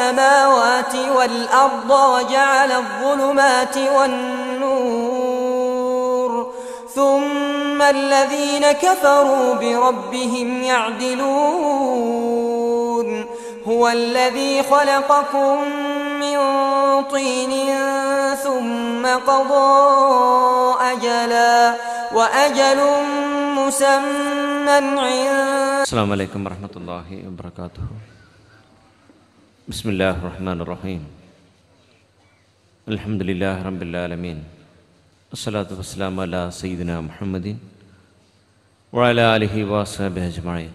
السماوات والأرض وجعل الظلمات والنور ثم الذين كفروا بربهم يعدلون هو الذي خلقكم من طين ثم قضى أجلا وأجل مسمى عند. السلام عليكم ورحمة الله وبركاته. بسم الله الرحمن الرحيم. الحمد لله رب العالمين. الصلاة والسلام على سيدنا محمد وعلى آله وصحبه أجمعين.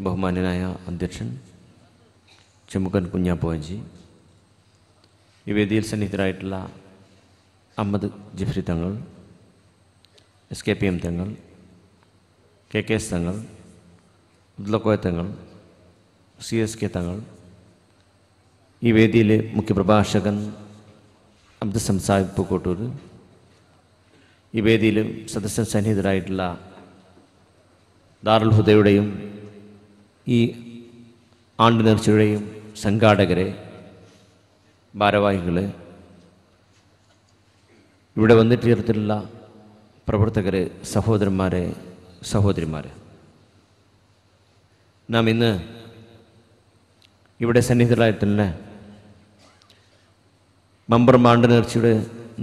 ബഹുമാന്യനായ അധ്യക്ഷൻ ചെമുക്കൻ കുഞ്ഞാപ്പുവഞ്ചി, ഈ വേദിയിൽ സന്നിഹിതരായിട്ടുള്ള അഹമ്മദ് ജിഫ്രി തങ്ങൾ, SKPM തങ്ങൾ, KKS തങ്ങൾ, അബ്ദുള്ളക്കോയ തങ്ങൾ, CSK തങ്ങൾ, ഈ വേദിയിലെ മുഖ്യപ്രഭാഷകൻ അബ്ദുസം സാഹിബ് പൂക്കോട്ടൂർ, ഈ വേദിയിൽ സദസ്യ സന്നിഹിതരായിട്ടുള്ള ദാറുൽ ഹുദയുടെയും ഈ ആണ്ട് നേർച്ചയുടെയും സംഘാടകരെ, ഭാരവാഹികളെ, ഇവിടെ വന്നിട്ടുള്ള പ്രവർത്തകരെ, സഹോദരന്മാരെ, സഹോദരിമാരെ, നാം ഇന്ന് ഇവിടെ സന്നിഹിതരായിട്ടുള്ള മമ്പറം ആണ്ട് നേർച്ചയുടെ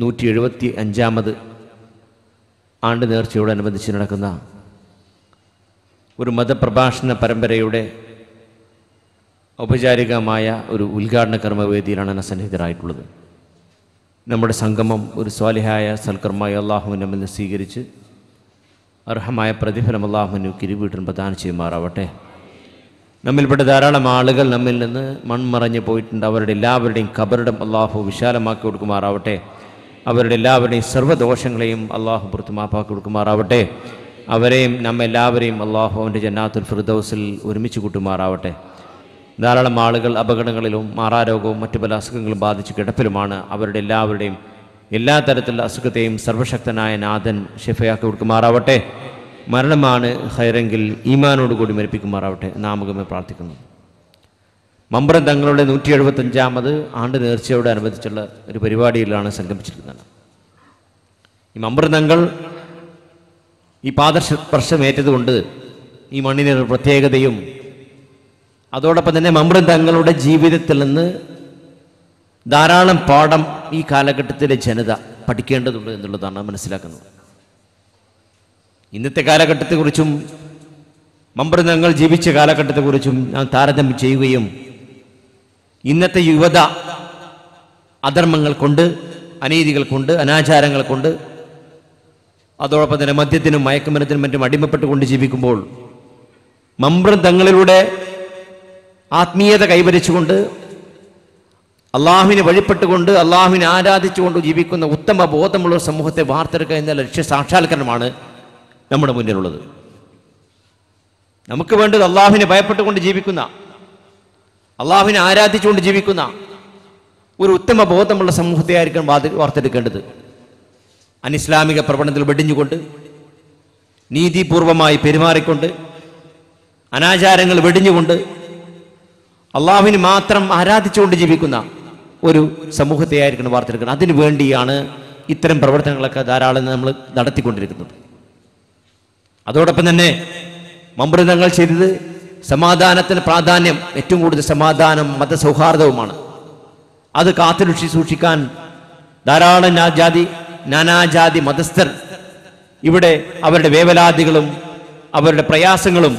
175ാമത് ആണ്ട് നേർച്ചയോടനുബന്ധിച്ച് നടക്കുന്ന ഒരു മതപ്രഭാഷണ പരമ്പരയുടെ ഔപചാരികമായ ഒരു ഉദ്ഘാടന കർമ്മവേദിയിലാണ് സന്നിഹിതരായിട്ടുള്ളത്. നമ്മുടെ സംഗമം ഒരു സ്വാലിഹായ സൽക്കർമ്മമായി അള്ളാഹു നമ്മിൽ നിന്ന് സ്വീകരിച്ച് അർഹമായ പ്രതിഫലം അള്ളാഹുവിന് കിരീടം പ്രദാനം ചെയ്യുമാറാവട്ടെ. നമ്മിൽപ്പെട്ട ധാരാളം ആളുകൾ നമ്മിൽ നിന്ന് മൺമറഞ്ഞു പോയിട്ടുണ്ട്. അവരുടെ എല്ലാവരുടെയും ഖബറിടം അള്ളാഹു വിശാലമാക്കി കൊടുക്കുമാറാവട്ടെ. അവരുടെ എല്ലാവരുടെയും സർവ്വദോഷങ്ങളെയും അള്ളാഹു പുറത്ത് മാപ്പാക്കി കൊടുക്കുമാറാവട്ടെ. അവരെയും നമ്മെല്ലാവരെയും അള്ളാഹു അവൻ്റെ ജന്നാത്തുൽ ഫിർദൗസിൽ ഒരുമിച്ച് കൂട്ടുമാറാവട്ടെ. ധാരാളം ആളുകൾ അപകടങ്ങളിലും മാറാരോഗവും മറ്റു പല അസുഖങ്ങളും ബാധിച്ച് കിടപ്പിലുമാണ്. അവരുടെ എല്ലാവരുടെയും എല്ലാ തരത്തിലുള്ള അസുഖത്തെയും സർവശക്തനായ നാഥൻ ഷിഫയാക്കി കൊടുക്കുമാറാവട്ടെ. മരണമാണ് ഖൈറെങ്കിൽ ഈമാനോടുകൂടി മരിപ്പിക്കുമാറാവട്ടെ. നാമകമേ പ്രാർത്ഥിക്കുന്നു. മമ്പറം തങ്ങളുടെ 175ാമത് ആണ്ട് നേർച്ചയോടനുബന്ധിച്ചുള്ള ഒരു പരിപാടിയിലാണ് സംഗമിച്ചിരിക്കുന്നത്. ഈ മമ്പറം തങ്ങൾ ഈ പാദസ്പർശമേറ്റതുകൊണ്ട് ഈ മണ്ണിനൊരു പ്രത്യേകതയും, അതോടൊപ്പം തന്നെ മമ്പറം തങ്ങളുടെ ജീവിതത്തിൽ നിന്ന് ധാരാളം പാഠം ഈ കാലഘട്ടത്തിലെ ജനത പഠിക്കേണ്ടതുണ്ട് എന്നുള്ളതാണ് മനസ്സിലാക്കുന്നത്. ഇന്നത്തെ കാലഘട്ടത്തെക്കുറിച്ചും മമ്പറം തങ്ങൾ ജീവിച്ച കാലഘട്ടത്തെക്കുറിച്ചും ഞാൻ താരതമ്യം ചെയ്യുകയും ഇന്നത്തെ യുവത അധർമ്മങ്ങൾ കൊണ്ട്, അനീതികൾ കൊണ്ട്, അനാചാരങ്ങൾ കൊണ്ട്, അതോടൊപ്പം തന്നെ മദ്യത്തിനും മയക്കുമരുന്നിനും മറ്റും അടിമപ്പെട്ടുകൊണ്ട് ജീവിക്കുമ്പോൾ മമ്പറം തങ്ങളിലൂടെ ആത്മീയത കൈവരിച്ചുകൊണ്ട് അള്ളാഹുവിനെ വഴിപ്പെട്ടുകൊണ്ട് അള്ളാഹുവിനെ ആരാധിച്ചുകൊണ്ട് ജീവിക്കുന്ന ഉത്തമ ബോധമുള്ള സമൂഹത്തെ വാർത്തെടുക്കുക എന്ന ലക്ഷ്യ സാക്ഷാത്കരണമാണ് നമ്മുടെ മുന്നിലുള്ളത്. നമുക്ക് വേണ്ടത് അള്ളാഹുവിനെ ഭയപ്പെട്ടുകൊണ്ട് ജീവിക്കുന്ന, അള്ളാഹുവിനെ ആരാധിച്ചുകൊണ്ട് ജീവിക്കുന്ന ഒരു ഉത്തമ ബോധമുള്ള സമൂഹത്തെ ആയിരിക്കും വാർത്തെടുക്കേണ്ടത്. അനിസ്ലാമിക പ്രവണതകൾ വെടിഞ്ഞുകൊണ്ട്, നീതിപൂർവമായി പെരുമാറിക്കൊണ്ട്, അനാചാരങ്ങൾ വെടിഞ്ഞുകൊണ്ട് അള്ളാഹുവിനെ മാത്രം ആരാധിച്ചുകൊണ്ട് ജീവിക്കുന്ന ഒരു സമൂഹത്തെ ആയിരിക്കണം വാർത്തെടുക്കുന്നത്. അതിനു വേണ്ടിയാണ് ഇത്തരം പ്രവർത്തനങ്ങളൊക്കെ ധാരാളം നമ്മൾ നടത്തിക്കൊണ്ടിരിക്കുന്നത്. അതോടൊപ്പം തന്നെ മമ്പറം തങ്ങൾ ചെയ്തത് സമാധാനത്തിന് പ്രാധാന്യം, ഏറ്റവും കൂടുതൽ സമാധാനം, മതസൗഹാർദ്ദവുമാണ്. അത് കാത്തുരക്ഷി സൂക്ഷിക്കാൻ ധാരാളം നാനാജാതി മതസ്ഥർ ഇവിടെ അവരുടെ വേവലാതികളും അവരുടെ പ്രയാസങ്ങളും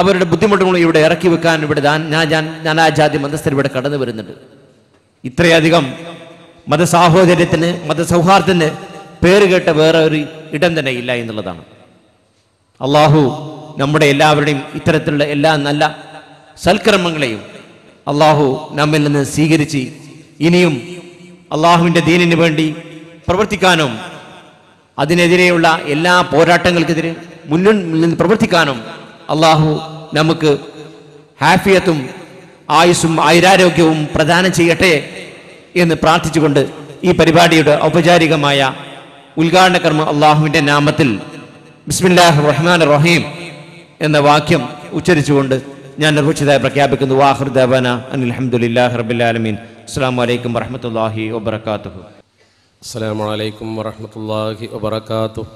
അവരുടെ ബുദ്ധിമുട്ടുകളും ഇവിടെ ഇറക്കി വെക്കാൻ ഇവിടെ നാനാജാതി മതസ്ഥർ ഇവിടെ കടന്നു വരുന്നുണ്ട്. ഇത്രയധികം മതസാഹോദര്യത്തിന്, മതസൗഹാർദ്ദത്തിന് പേരുകേട്ട വേറെ ഒരു ഇടം തന്നെ ഇല്ല എന്നുള്ളതാണ്. അള്ളാഹു നമ്മുടെ എല്ലാവരുടെയും ഇത്തരത്തിലുള്ള എല്ലാ നല്ല സൽക്കർമ്മങ്ങളെയും അള്ളാഹു നമ്മിൽ നിന്ന് സ്വീകരിച്ച് ഇനിയും അള്ളാഹുവിൻ്റെ ദീനിന് വേണ്ടി പ്രവർത്തിക്കാനും അതിനെതിരെയുള്ള എല്ലാ പോരാട്ടങ്ങൾക്കെതിരെ മുന്നിൽ നിന്ന് പ്രവർത്തിക്കാനും അള്ളാഹു നമുക്ക് ഹാഫിയത്തും ആയുസ്സും ആയുരാരോഗ്യവും പ്രദാനം ചെയ്യട്ടെ എന്ന് പ്രാർത്ഥിച്ചുകൊണ്ട് ഈ പരിപാടിയുടെ ഔപചാരികമായ ഉദ്ഘാടന കർമ്മം അള്ളാഹുവിൻ്റെ നാമത്തിൽ ബിസ്മില്ലാഹിർ റഹ്മാനിർ റഹീം എന്ന വാക്യം ഉച്ചരിച്ചുകൊണ്ട് ഞാൻ നിർവഹിച്ചതായി പ്രഖ്യാപിക്കുന്നു. വാഖിർ ദഅവാന അനിൽ ഹംദുലില്ലാഹി റബ്ബിൽ ആലമീൻ. അസ്സലാമു അലൈക്കും വറഹ്മത്തുള്ളാഹി വബറകാതുഹു. അസ്സലാമു അലൈക്കും വറഹ്മത്തുള്ളാഹി വബറകാതുഹു.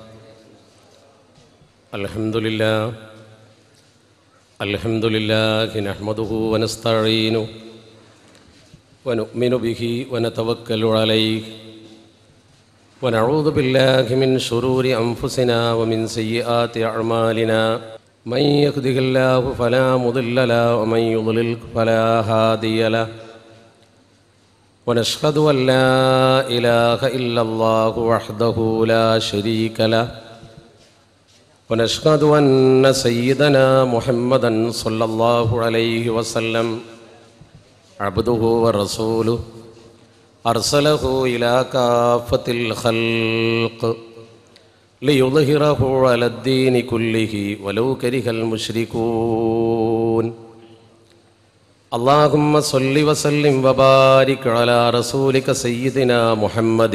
അൽഹംദുലില്ലാഹി നഹ്മദുഹു വനസ്തഈനുഹു വനുഅ്മിനു ബിഹി വനതവക്കലു അലൈഹി വനഊദു ബില്ലാഹി മിൻ ശുറൂരി അൻഫുസിനാ വമിൻ സയ്യിആതി അഅ്മാലിനാ മൻ യഹ്ദിഹില്ലാഹു ഫലാ മുദില്ല ലഹു വമൻ യുദ്ലിൽ ഫലാ ഹാദിയ ലഹു ونشهد أن لا إله إلا الله وحده لا شريك له ونشهد أن سيدنا محمدا صلى الله عليه وسلم عبده ورسوله أرسله إلى كافة الخلق ليظهره على الدين كله ولو كره المشركون. اللهم صل وسلم وبارك على رسولك سيدنا محمد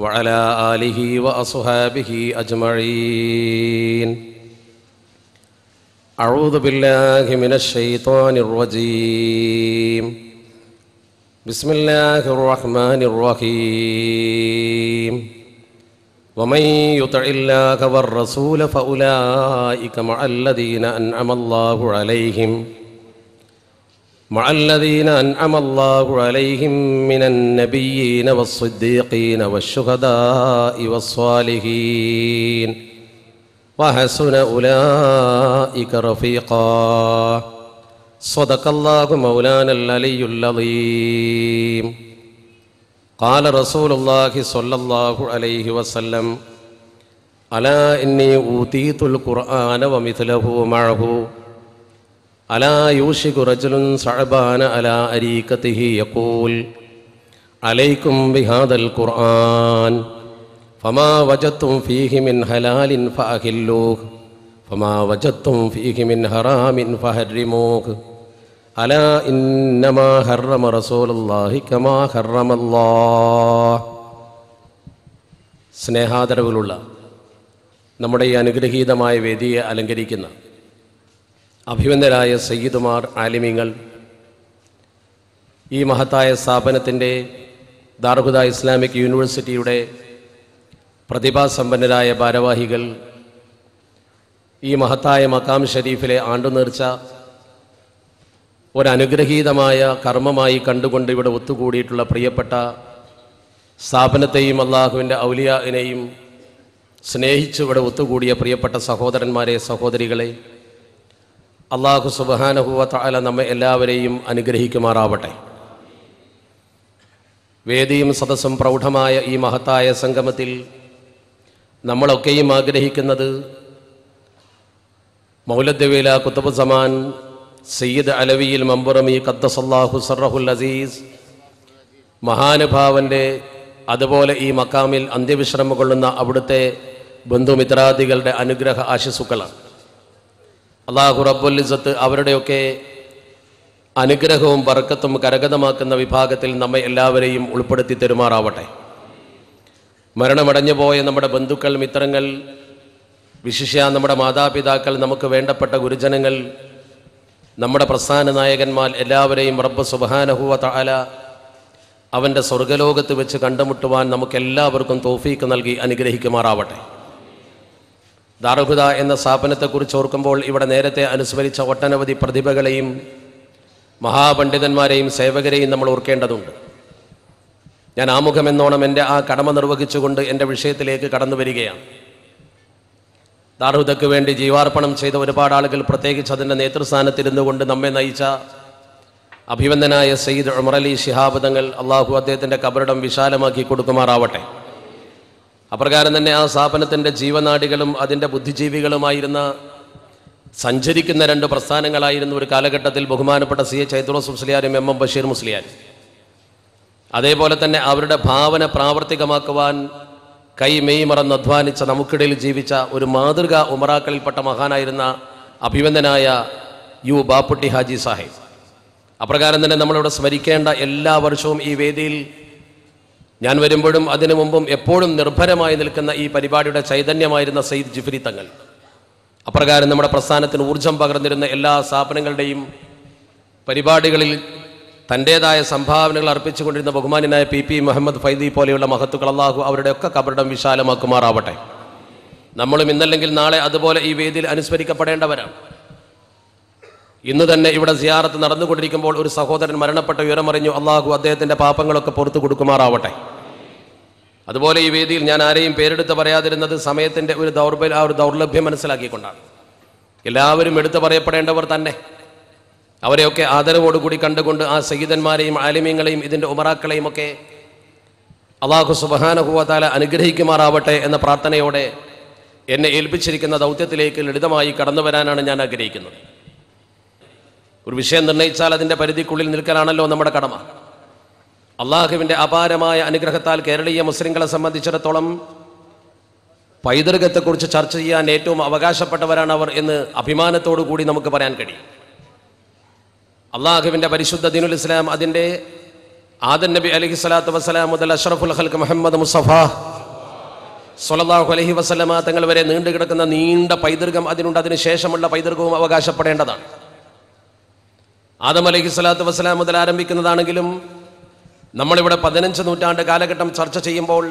وعلى آله وأصحابه أجمعين. أعوذ بالله من الشيطان الرجيم. بسم الله الرحمن الرحيم. ومن يطع الله والرسول فأولئك مع الذين أنعم الله عليهم من النبيين والصديقين والشهداء والصالحين وحسن أولئك رفيقا. صدق الله مولانا العلي العظيم. قال رسول الله صلى الله عليه وسلم: ألا إني أوتيت القرآن ومثله معه ألا يوشك رجل صعبان على أريكته يقول: عليكم بهذا القرآن فما وجدتم فيه من حلال فأحلوه فما وجدتم فيه من حرام فحرموه ألا إنما حرم رسول الله كما حرم الله. സ്നേഹാദരവുകളുള്ള നമ്മുടെ ഈ അനുഗ്രഹീതമായ വേദിയെ അലങ്കരിക്കുന്ന അഭിവന്ദരായ സയ്യിദുമാർ, ആലിമീങ്ങൾ, ഈ മഹത്തായ സ്ഥാപനത്തിൻ്റെ ദാറുൽ ഹുദ ഇസ്ലാമിക് യൂണിവേഴ്സിറ്റിയുടെ പ്രതിഭാസമ്പന്നരായ ഭാരവാഹികൾ, ഈ മഹത്തായ മക്കാം ഷരീഫിലെ ആണ്ടുനേർച്ച ഒരനുഗ്രഹീതമായ കർമ്മമായി കണ്ടുകൊണ്ട് ഇവിടെ ഒത്തുകൂടിയിട്ടുള്ള പ്രിയപ്പെട്ട സ്ഥാപനത്തെയും അള്ളാഹുവിൻ്റെ ഔലിയാനെയും സ്നേഹിച്ച് ഇവിടെ ഒത്തുകൂടിയ പ്രിയപ്പെട്ട സഹോദരന്മാരെ, സഹോദരികളെ, അള്ളാഹു സുബ്ഹാനഹു വ തആല നമ്മെ എല്ലാവരെയും അനുഗ്രഹിക്കുമാറാവട്ടെ. വേദിയും സദസ്സും പ്രൗഢമായ ഈ മഹത്തായ സംഗമത്തിൽ നമ്മളൊക്കെയും ആഗ്രഹിക്കുന്നത് മൗലദ്ദവീല ഖുത്ബുസ് സമാൻ സയ്യിദ് അലവിയിൽ മമ്പുറമി ഖദ്ദസല്ലാഹു സർറഹുൽ അസീസ് മഹാനുഭാവൻ്റെ, അതുപോലെ ഈ മക്കാമിൽ അന്ത്യവിശ്രമം കൊള്ളുന്ന അവിടുത്തെ ബന്ധുമിത്രാദികളുടെ അനുഗ്രഹ ആശിസുക്കളാണ്. അല്ലാഹു റബ്ബുൽ ഇസ്സത്ത് അവരുടെയൊക്കെ അനുഗ്രഹവും ബർക്കത്തും കരഗതമാക്കുന്ന വിഭാഗത്തിൽ നമ്മെ എല്ലാവരെയും ഉൾപ്പെടുത്തി തരുമാറാവട്ടെ. മരണമടഞ്ഞു പോയ നമ്മുടെ ബന്ധുക്കൾ, മിത്രങ്ങൾ, വിശിഷ്യ നമ്മുടെ മാതാപിതാക്കൾ, നമുക്ക് വേണ്ടപ്പെട്ട ഗുരുജനങ്ങൾ, നമ്മുടെ പ്രസ്ഥാന നായകന്മാർ എല്ലാവരെയും റബ്ബ് സുബ്ഹാനഹു വ തആല അവൻ്റെ സ്വർഗലോകത്ത് വെച്ച് കണ്ടുമുട്ടുവാൻ നമുക്കെല്ലാവർക്കും തൗഫീക്ക് നൽകി അനുഗ്രഹിക്കുമാറാവട്ടെ. ദാറുൽ ഹുദ എന്ന സ്ഥാപനത്തെക്കുറിച്ച് ഓർക്കുമ്പോൾ ഇവിടെ നേരത്തെ അനുസ്മരിച്ച ഒട്ടനവധി പ്രതിഭകളെയും മഹാപണ്ഡിതന്മാരെയും സേവകരെയും നമ്മൾ ഓർക്കേണ്ടതുണ്ട്. ഞാൻ ആമുഖമെന്നോണം എൻ്റെ ആ കടമ നിർവഹിച്ചുകൊണ്ട് എൻ്റെ വിഷയത്തിലേക്ക് കടന്നു വരികയാണ്. ദാറുൽ ഹുദയ്ക്ക് വേണ്ടി ജീവാർപ്പണം ചെയ്ത ഒരുപാട് ആളുകൾ, പ്രത്യേകിച്ച് അതിൻ്റെ നേതൃസ്ഥാനത്തിരുന്നു കൊണ്ട് നമ്മെ നയിച്ച അഭിവന്ദനായ സയ്യിദ് ഉമർ അലി ശിഹാബ് തങ്ങൾ, അള്ളാഹു അദ്ദേഹത്തിൻ്റെ കബറിടം വിശാലമാക്കി കൊടുക്കുമാറാവട്ടെ. അപ്രകാരം തന്നെ ആ സ്ഥാപനത്തിൻ്റെ ജീവനാടികളും അതിൻ്റെ ബുദ്ധിജീവികളുമായിരുന്ന സഞ്ചരിക്കുന്ന രണ്ട് പ്രസ്ഥാനങ്ങളായിരുന്നു ഒരു കാലഘട്ടത്തിൽ ബഹുമാനപ്പെട്ട സി എച്ച് ഐത്തുറസ് മുസ്ലിയാരും എം എം ബഷീർ മുസ്ലിയാരും. അതേപോലെ തന്നെ അവരുടെ ഭാവന പ്രാവർത്തികമാക്കുവാൻ കൈ മെയ് മറന്ന് അധ്വാനിച്ച നമുക്കിടയിൽ ജീവിച്ച ഒരു മാതൃക ഉമറാക്കളിൽപ്പെട്ട മഹാനായിരുന്ന അഭിവന്ദനായ യു ബാപ്പുട്ടി ഹാജി സാഹിബ്. അപ്രകാരം തന്നെ നമ്മളിവിടെ സ്മരിക്കേണ്ട എല്ലാ വർഷവും ഈ വേദിയിൽ ഞാൻ വരുമ്പോഴും അതിനു മുമ്പും എപ്പോഴും നിർഭരമായി നിൽക്കുന്ന ഈ പരിപാടിയുടെ ചൈതന്യമായിരുന്ന സയ്യിദ് ജിഫ്രി തങ്ങൾ. അപ്രകാരം നമ്മുടെ പ്രസ്ഥാനത്തിന് ഊർജം പകർന്നിരുന്ന എല്ലാ സ്ഥാപനങ്ങളുടെയും പരിപാടികളിൽ തൻ്റേതായ സംഭാവനകൾ അർപ്പിച്ചുകൊണ്ടിരുന്ന ബഹുമാന്യനായ പി മുഹമ്മദ് ഫൈദി പോലെയുള്ള മഹത്തുക്കൾ അല്ലാഹു അവരുടെയൊക്കെ കബറിടം വിശാലമാക്കുമാറാവട്ടെ. നമ്മളും ഇന്നല്ലെങ്കിൽ നാളെ അതുപോലെ ഈ വേദിയിൽ അനുസ്മരിക്കപ്പെടേണ്ടവരാണ്. ഇന്ന് തന്നെ ഇവിടെ സിയാറത്ത് നടന്നുകൊണ്ടിരിക്കുമ്പോൾ ഒരു സഹോദരൻ മരണപ്പെട്ട വിവരമറിഞ്ഞു. അല്ലാഹു അദ്ദേഹത്തിൻ്റെ പാപങ്ങളൊക്കെ പുറത്തു കൊടുക്കുമാറാവട്ടെ. അതുപോലെ ഈ വേദിയിൽ ഞാൻ ആരെയും പേരെടുത്ത് പറയാതിരുന്നത് സമയത്തിൻ്റെ ഒരു ദൗർലഭ്യം മനസ്സിലാക്കിക്കൊണ്ടാണ്. എല്ലാവരും എടുത്തു പറയപ്പെടേണ്ടവർ തന്നെ. അവരെയൊക്കെ ആദരവോടുകൂടി കണ്ടുകൊണ്ട് ആ സയ്യിദന്മാരെയും ആലിമീങ്ങളെയും ഇതിൻ്റെ ഉമറാക്കളെയും ഒക്കെ അല്ലാഹു സുബ്ഹാനഹു വ തആല അനുഗ്രഹിക്കുമാറാവട്ടെ എന്ന പ്രാർത്ഥനയോടെ എന്നെ ഏൽപ്പിച്ചിരിക്കുന്ന ദൗത്യത്തിലേക്ക് ലളിതമായി കടന്നു വരാനാണ് ഞാൻ ആഗ്രഹിക്കുന്നത്. ഒരു വിഷയം നിർണയിച്ചാൽ അതിൻ്റെ പരിധിക്കുള്ളിൽ നിൽക്കലാണല്ലോ നമ്മുടെ കടമ. അള്ളാഹുവിൻ്റെ അപാരമായ അനുഗ്രഹത്താൽ കേരളീയ മുസ്ലിങ്ങളെ സംബന്ധിച്ചിടത്തോളം പൈതൃകത്തെക്കുറിച്ച് ചർച്ച ചെയ്യാൻ ഏറ്റവും അവകാശപ്പെട്ടവരാണ് അവർ എന്ന് അഭിമാനത്തോടു കൂടി നമുക്ക് പറയാൻ കഴിയും. അള്ളാഹുവിൻ്റെ പരിശുദ്ധ ദീനുൽ ഇസ്ലാം അതിൻ്റെ ആദം നബി അലൈഹി സ്വലാത്തു വസ്സലാം മുതൽ അഷ്റഫുൽ ഖൽഖ് മുഹമ്മദ് മുസ്തഫ സ്വല്ലല്ലാഹു അലൈഹി വസല്ലമ തങ്ങൾ വരെ നീണ്ടുകിടക്കുന്ന നീണ്ട പൈതൃകം അതിനുണ്ട്. അതിനുശേഷമുള്ള പൈതൃകവും അവകാശപ്പെടേണ്ടതാണ്. ആദം അലൈഹി സ്വലാത്തു വസ്സലാം മുതൽ ആരംഭിക്കുന്നതാണെങ്കിലും നമ്മളിവിടെ 15 നൂറ്റാണ്ട് കാലഘട്ടം ചർച്ച ചെയ്യുമ്പോൾ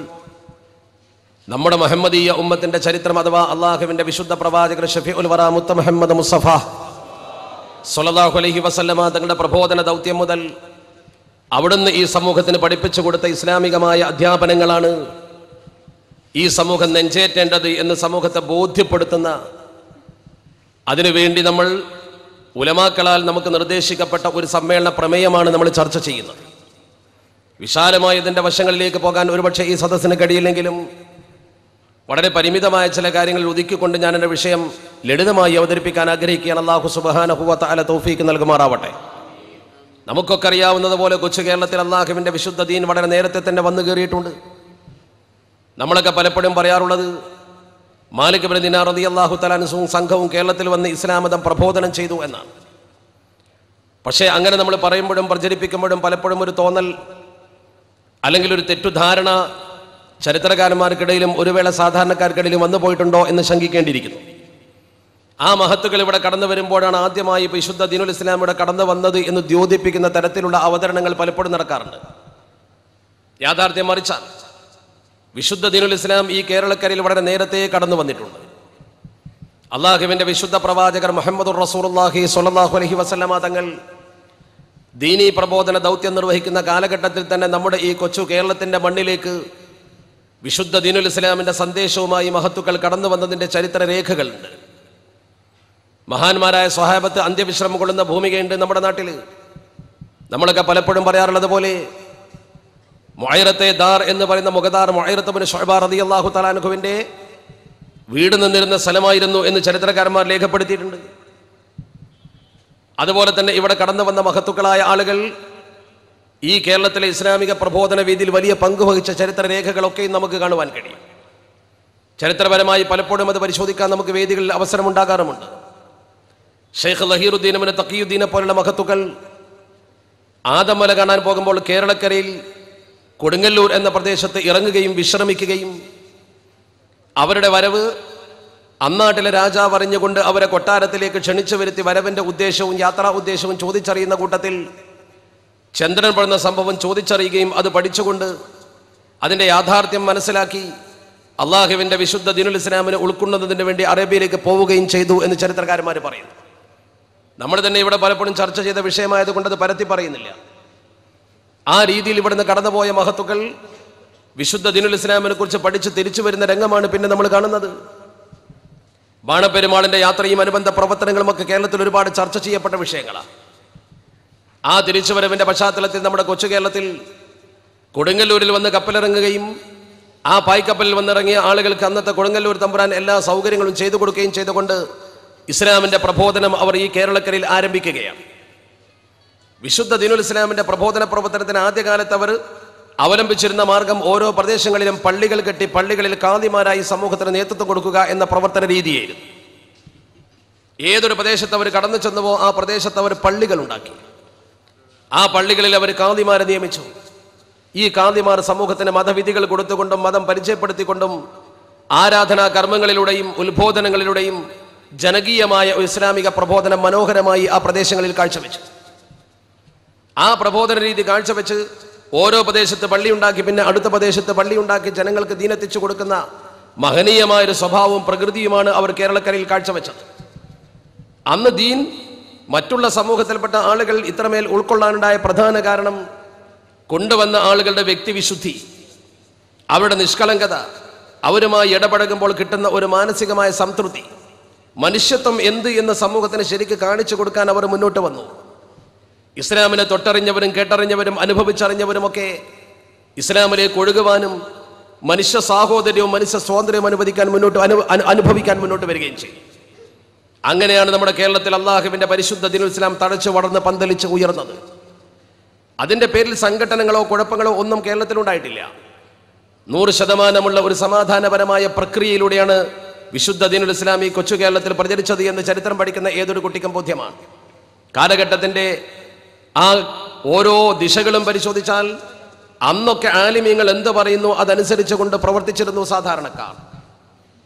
നമ്മുടെ മുഹമ്മദീയ ഉമ്മത്തിൻ്റെ ചരിത്രം അഥവാ അള്ളാഹുവിൻ്റെ വിശുദ്ധ പ്രവാചകർ ഷഫീഉൽ വറാ മുത്ത മുഹമ്മദ് മുസ്തഫ സ്വല്ലല്ലാഹു അലൈഹി വസല്ലമ തങ്ങളുടെ പ്രബോധന ദൗത്യം മുതൽ അവിടുന്ന് ഈ സമൂഹത്തിന് പഠിപ്പിച്ചു കൊടുത്ത ഇസ്ലാമികമായ അധ്യാപനങ്ങളാണ് ഈ സമൂഹം നെഞ്ചേറ്റേണ്ടത് എന്ന് സമൂഹത്തെ ബോധ്യപ്പെടുത്തുന്ന, അതിനുവേണ്ടി നമ്മൾ ഉലമാക്കളാൽ നമുക്ക് നിർദ്ദേശിക്കപ്പെട്ട ഒരു സമ്മേളന പ്രമേയമാണ് നമ്മൾ ചർച്ച ചെയ്യുന്നത്. വിശാലമായ ഇതിൻ്റെ വശങ്ങളിലേക്ക് പോകാൻ ഒരുപക്ഷെ ഈ സദസ്സിന് കഴിയില്ലെങ്കിലും വളരെ പരിമിതമായ ചില കാര്യങ്ങളിൽ ഒതുക്കിക്കൊണ്ട് ഞാൻ എൻ്റെ വിഷയം ലളിതമായി അവതരിപ്പിക്കാൻ ആഗ്രഹിക്കുകയാണ്. അല്ലാഹു സുബ്ഹാനഹു വ തആല തൗഫീഖ് നൽകുമാറാവട്ടെ. നമുക്കൊക്കെ അറിയാവുന്നതുപോലെ കൊച്ചു കേരളത്തിൽ അള്ളാഹുവിൻ്റെ വിശുദ്ധ ദീൻ വളരെ നേരത്തെ തന്നെ വന്നു കയറിയിട്ടുണ്ട്. നമ്മളൊക്കെ പലപ്പോഴും പറയാറുള്ളത് മാലിക് ഇബ്നു ദിനാർ റളിയല്ലാഹു തആല അൻഹു സംഘവും കേരളത്തിൽ വന്ന് ഇസ്ലാം മതം പ്രബോധനം ചെയ്തു എന്നാണ്. പക്ഷേ അങ്ങനെ നമ്മൾ പറയുമ്പോഴും പ്രചരിപ്പിക്കുമ്പോഴും പലപ്പോഴും ഒരു തോന്നൽ അല്ലെങ്കിൽ ഒരു തെറ്റുധാരണ ചരിത്രകാരന്മാർക്കിടയിലും ഒരു വേള സാധാരണക്കാർക്കിടയിലും വന്നു പോയിട്ടുണ്ടോ എന്ന് ശങ്കിക്കേണ്ടിയിരിക്കുന്നു. ആ മഹത്തുക്കൾ ഇവിടെ കടന്നു വരുമ്പോഴാണ് ആദ്യമായി വിശുദ്ധ ദീനുൽ ഇസ്ലാം ഇവിടെ കടന്നു വന്നത് എന്ന് ദ്യോതിപ്പിക്കുന്ന തരത്തിലുള്ള അവതരണങ്ങൾ പലപ്പോഴും നടക്കാറുണ്ട്. യാഥാർത്ഥ്യം മറിച്ചാണ്. വിശുദ്ധ ദീനുൽ ഇസ്ലാം ഈ കേരളക്കരയിൽ വളരെ നേരത്തെ കടന്നു വന്നിട്ടുണ്ട്. അള്ളാഹുവിൻ്റെ വിശുദ്ധ പ്രവാചകർ മുഹമ്മദുർ റസൂലുള്ളാഹി സ്വല്ലല്ലാഹു അലൈഹി വസല്ലമ തങ്ങൾ ദീനീ പ്രബോധന ദൗത്യം നിർവഹിക്കുന്ന കാലഘട്ടത്തിൽ തന്നെ നമ്മുടെ ഈ കൊച്ചു കേരളത്തിൻ്റെ മണ്ണിലേക്ക് വിശുദ്ധ ദീനുൽ ഇസ്ലാമിൻ്റെ സന്ദേശവുമായി മഹത്തുക്കൾ കടന്നു വന്നതിൻ്റെ ചരിത്ര രേഖകളുണ്ട്. മഹാന്മാരായ സ്വഹാബത്ത് അന്ത്യവിശ്രമം കൊള്ളുന്ന ഭൂമികയുണ്ട് നമ്മുടെ നാട്ടിൽ. നമ്മളൊക്കെ പലപ്പോഴും പറയാറുള്ളത് പോലെ മുഅയ്റത്തെ ദാർ എന്ന് പറയുന്ന മുഗദാർ മുഅയ്റത്ത് ഇബ്നു ശുഅബ റളിയല്ലാഹു തആല അൻഹുവിൻ്റെ വീട് നിന്നിരുന്ന സ്ഥലമായിരുന്നു എന്ന് ചരിത്രകാരന്മാർ രേഖപ്പെടുത്തിയിട്ടുണ്ട്. അതുപോലെ തന്നെ ഇവിടെ കടന്നു വന്ന മഹത്തുക്കളായ ആളുകൾ ഈ കേരളത്തിലെ ഇസ്ലാമിക പ്രബോധന വേദിയിൽ വലിയ പങ്ക് വഹിച്ച ചരിത്ര രേഖകളൊക്കെയും നമുക്ക് കാണുവാൻ കഴിയും. ചരിത്രപരമായി പലപ്പോഴും അത് പരിശോധിക്കാൻ നമുക്ക് വേദികളിൽ അവസരമുണ്ടാകാറുമുണ്ട്. ഷെയ്ഖ് ലഹീറുദ്ദീൻ ഇബ്നു തഖിയുദ്ദീനെ പോലുള്ള മഹത്തുക്കൾ ആദമല കാണാൻ പോകുമ്പോൾ കേരളക്കരയിൽ കൊടുങ്ങല്ലൂർ എന്ന പ്രദേശത്ത് ഇറങ്ങുകയും വിശ്രമിക്കുകയും അവരുടെ വരവ് അന്നാട്ടിലെ രാജാവ് അറിഞ്ഞുകൊണ്ട് അവരെ കൊട്ടാരത്തിലേക്ക് ക്ഷണിച്ചു വരുത്തി വരവിൻ്റെ ഉദ്ദേശവും യാത്രാ ഉദ്ദേശവും ചോദിച്ചറിയുന്ന കൂട്ടത്തിൽ ചന്ദ്രൻ പെടുന്ന സംഭവം ചോദിച്ചറിയുകയും അത് പഠിച്ചുകൊണ്ട് അതിൻ്റെ യാഥാർത്ഥ്യം മനസ്സിലാക്കി അള്ളാഹുവിൻ്റെ വിശുദ്ധ ദീനുൽ ഇസ്ലാമിനെ ഉൾക്കൊള്ളുന്നതിന് വേണ്ടി അറേബ്യയിലേക്ക് പോവുകയും ചെയ്തു എന്ന് ചരിത്രകാരന്മാർ പറയുന്നു. നമ്മൾ തന്നെ ഇവിടെ പലപ്പോഴും ചർച്ച ചെയ്ത വിഷയമായതുകൊണ്ട് അത് പരത്തി പറയുന്നില്ല. ആ രീതിയിൽ ഇവിടുന്ന് കടന്നുപോയ മഹത്തുക്കൾ വിശുദ്ധ ദീനുൽ ഇസ്ലാമിനെ കുറിച്ച് പഠിച്ച് തിരിച്ചു വരുന്ന രംഗമാണ് പിന്നെ നമ്മൾ കാണുന്നത്. ബാണപ്പെരുമാളിൻ്റെ യാത്രയും അനുബന്ധ പ്രവർത്തനങ്ങളുമൊക്കെ കേരളത്തിൽ ഒരുപാട് ചർച്ച ചെയ്യപ്പെട്ട വിഷയങ്ങളാണ്. ആ തിരിച്ചുവരവിൻ്റെ പശ്ചാത്തലത്തിൽ നമ്മുടെ കൊച്ചു കേരളത്തിൽ കൊടുങ്ങല്ലൂരിൽ വന്ന് കപ്പലിറങ്ങുകയും ആ പായ്ക്കപ്പലിൽ വന്നിറങ്ങിയ ആളുകൾക്ക് അന്നത്തെ കൊടുങ്ങല്ലൂർ തമ്പുരാൻ എല്ലാ സൗകര്യങ്ങളും ചെയ്തു കൊടുക്കുകയും ചെയ്തുകൊണ്ട് ഇസ്ലാമിൻ്റെ പ്രബോധനം അവർ ഈ കേരളക്കരയിൽ ആരംഭിക്കുകയാണ്. വിശുദ്ധ ദീനുൽ ഇസ്ലാമിൻ്റെ പ്രബോധന പ്രവർത്തനത്തിന് ആദ്യകാലത്ത് അവർ അവലംബിച്ചിരുന്ന മാർഗം ഓരോ പ്രദേശങ്ങളിലും പള്ളികൾ കെട്ടി പള്ളികളിൽ കാദിമാരായി സമൂഹത്തിന് നേതൃത്വം കൊടുക്കുക എന്ന പ്രവർത്തന രീതിയായിരുന്നു. ഏതൊരു പ്രദേശത്ത് അവർ കടന്നു ചെന്നുവോ ആ പ്രദേശത്ത് അവർ പള്ളികൾ ഉണ്ടാക്കി. ആ പള്ളികളിൽ അവർ കാദിമാരെ നിയമിച്ചു. ഈ കാദിമാർ സമൂഹത്തിന് മതവിധികൾ കൊടുത്തുകൊണ്ടും മതം പരിചയപ്പെടുത്തിക്കൊണ്ടും ആരാധനാ കർമ്മങ്ങളിലൂടെയും ഉത്ബോധനങ്ങളിലൂടെയും ജനകീയമായ ഇസ്ലാമിക പ്രബോധനം മനോഹരമായി ആ പ്രദേശങ്ങളിൽ കാഴ്ചവെച്ചു. ആ പ്രബോധന രീതി കാഴ്ചവെച്ച് ഓരോ പ്രദേശത്ത് പള്ളിയുണ്ടാക്കി, പിന്നെ അടുത്ത പ്രദേശത്ത് പള്ളിയുണ്ടാക്കി ജനങ്ങൾക്ക് ദീനെത്തിച്ചു കൊടുക്കുന്ന മഹനീയമായൊരു സ്വഭാവവും പ്രകൃതിയുമാണ് അവർ കേരളക്കരയിൽ കാഴ്ചവെച്ചത്. അന്ന് ദീൻ മറ്റുള്ള സമൂഹത്തിൽപ്പെട്ട ആളുകൾ ഇത്രമേൽ ഉൾക്കൊള്ളാനുണ്ടായ പ്രധാന കാരണം കൊണ്ടുവന്ന ആളുകളുടെ വ്യക്തിവിശുദ്ധി, അവരുടെ നിഷ്കളങ്കത, അവരുമായി ഇടപഴകുമ്പോൾ കിട്ടുന്ന ഒരു മാനസികമായ സംതൃപ്തി, മനുഷ്യത്വം എന്ത് എന്ന് സമൂഹത്തിന് ശരിക്ക് കാണിച്ചു കൊടുക്കാൻ അവർ മുന്നോട്ട് വന്നു. ഇസ്ലാമിനെ തൊട്ടറിഞ്ഞവരും കേട്ടറിഞ്ഞവരും അനുഭവിച്ചറിഞ്ഞവരുമൊക്കെ ഇസ്ലാമിലേക്ക് ഒഴുകുവാനും മനുഷ്യ സാഹോദര്യവും മനുഷ്യ സ്വാതന്ത്ര്യവും അനുഭവിക്കാൻ മുന്നോട്ട് വരികയും ചെയ്യും. അങ്ങനെയാണ് നമ്മുടെ കേരളത്തിൽ അള്ളാഹുവിൻ്റെ പരിശുദ്ധ ദീനുൽ ഇസ്ലാം തഴച്ചു വളർന്ന് പന്തലിച്ച് ഉയർന്നത്. അതിൻ്റെ പേരിൽ സംഘടനകളോ കുഴപ്പങ്ങളോ ഒന്നും കേരളത്തിലുണ്ടായിട്ടില്ല. 100% ഒരു സമാധാനപരമായ പ്രക്രിയയിലൂടെയാണ് വിശുദ്ധ ദീനുൽ ഇസ്ലാം ഈ കൊച്ചു കേരളത്തിൽ പ്രചരിച്ചത് എന്ന് ചരിത്രം പഠിക്കുന്ന ഏതൊരു കുട്ടിക്കും ബോധ്യമാണ്. കാലഘട്ടത്തിൻ്റെ ആ ഓരോ ദിശകളും പരിശോധിച്ചാൽ അന്നൊക്കെ ആലിമീങ്ങൾ എന്ത് പറയുന്നു അതനുസരിച്ച് കൊണ്ട് പ്രവർത്തിച്ചിരുന്നു സാധാരണക്കാർ.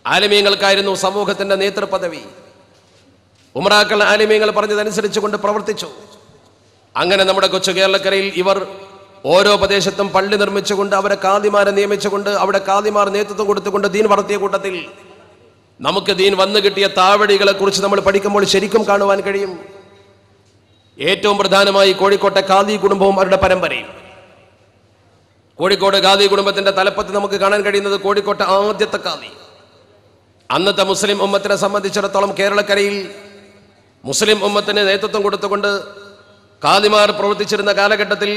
ആലിമീങ്ങൾക്കായിരുന്നു സമൂഹത്തിൻ്റെ നേതൃപദവി. ഉമറാക്കൾ ആലിമീങ്ങൾ പറഞ്ഞതനുസരിച്ച് കൊണ്ട് പ്രവർത്തിച്ചു. അങ്ങനെ നമ്മുടെ കൊച്ചു കേരളക്കരയിൽ ഇവർ ഓരോ പ്രദേശത്തും പള്ളി നിർമ്മിച്ചുകൊണ്ട് അവരെ കാദിമാരെ നിയമിച്ചുകൊണ്ട് അവിടെ കാദിമാർ നേതൃത്വം കൊടുത്തുകൊണ്ട് ദീൻ വളർത്തിയ കൂട്ടത്തിൽ നമുക്ക് ദീൻ വന്നു കിട്ടിയ താവഴികളെ കുറിച്ച് നമ്മൾ പഠിക്കുമ്പോൾ ശരിക്കും കാണുവാൻ കഴിയും. ഏറ്റവും പ്രധാനമായി കോഴിക്കോട്ടെ ഖാദി കുടുംബവും അവരുടെ പരമ്പരയും. കോഴിക്കോട് ഖാദി കുടുംബത്തിന്റെ തലപ്പത്ത് നമുക്ക് കാണാൻ കഴിയുന്നത് കോഴിക്കോട്ടെ ആദ്യത്തെ ഖാദി. അന്നത്തെ മുസ്ലിം ഉമ്മത്തിനെ സംബന്ധിച്ചിടത്തോളം കേരളക്കരയിൽ മുസ്ലിം ഉമ്മത്തിന് നേതൃത്വം കൊടുത്തുകൊണ്ട് ഖാദിമാർ പ്രവർത്തിച്ചിരുന്ന കാലഘട്ടത്തിൽ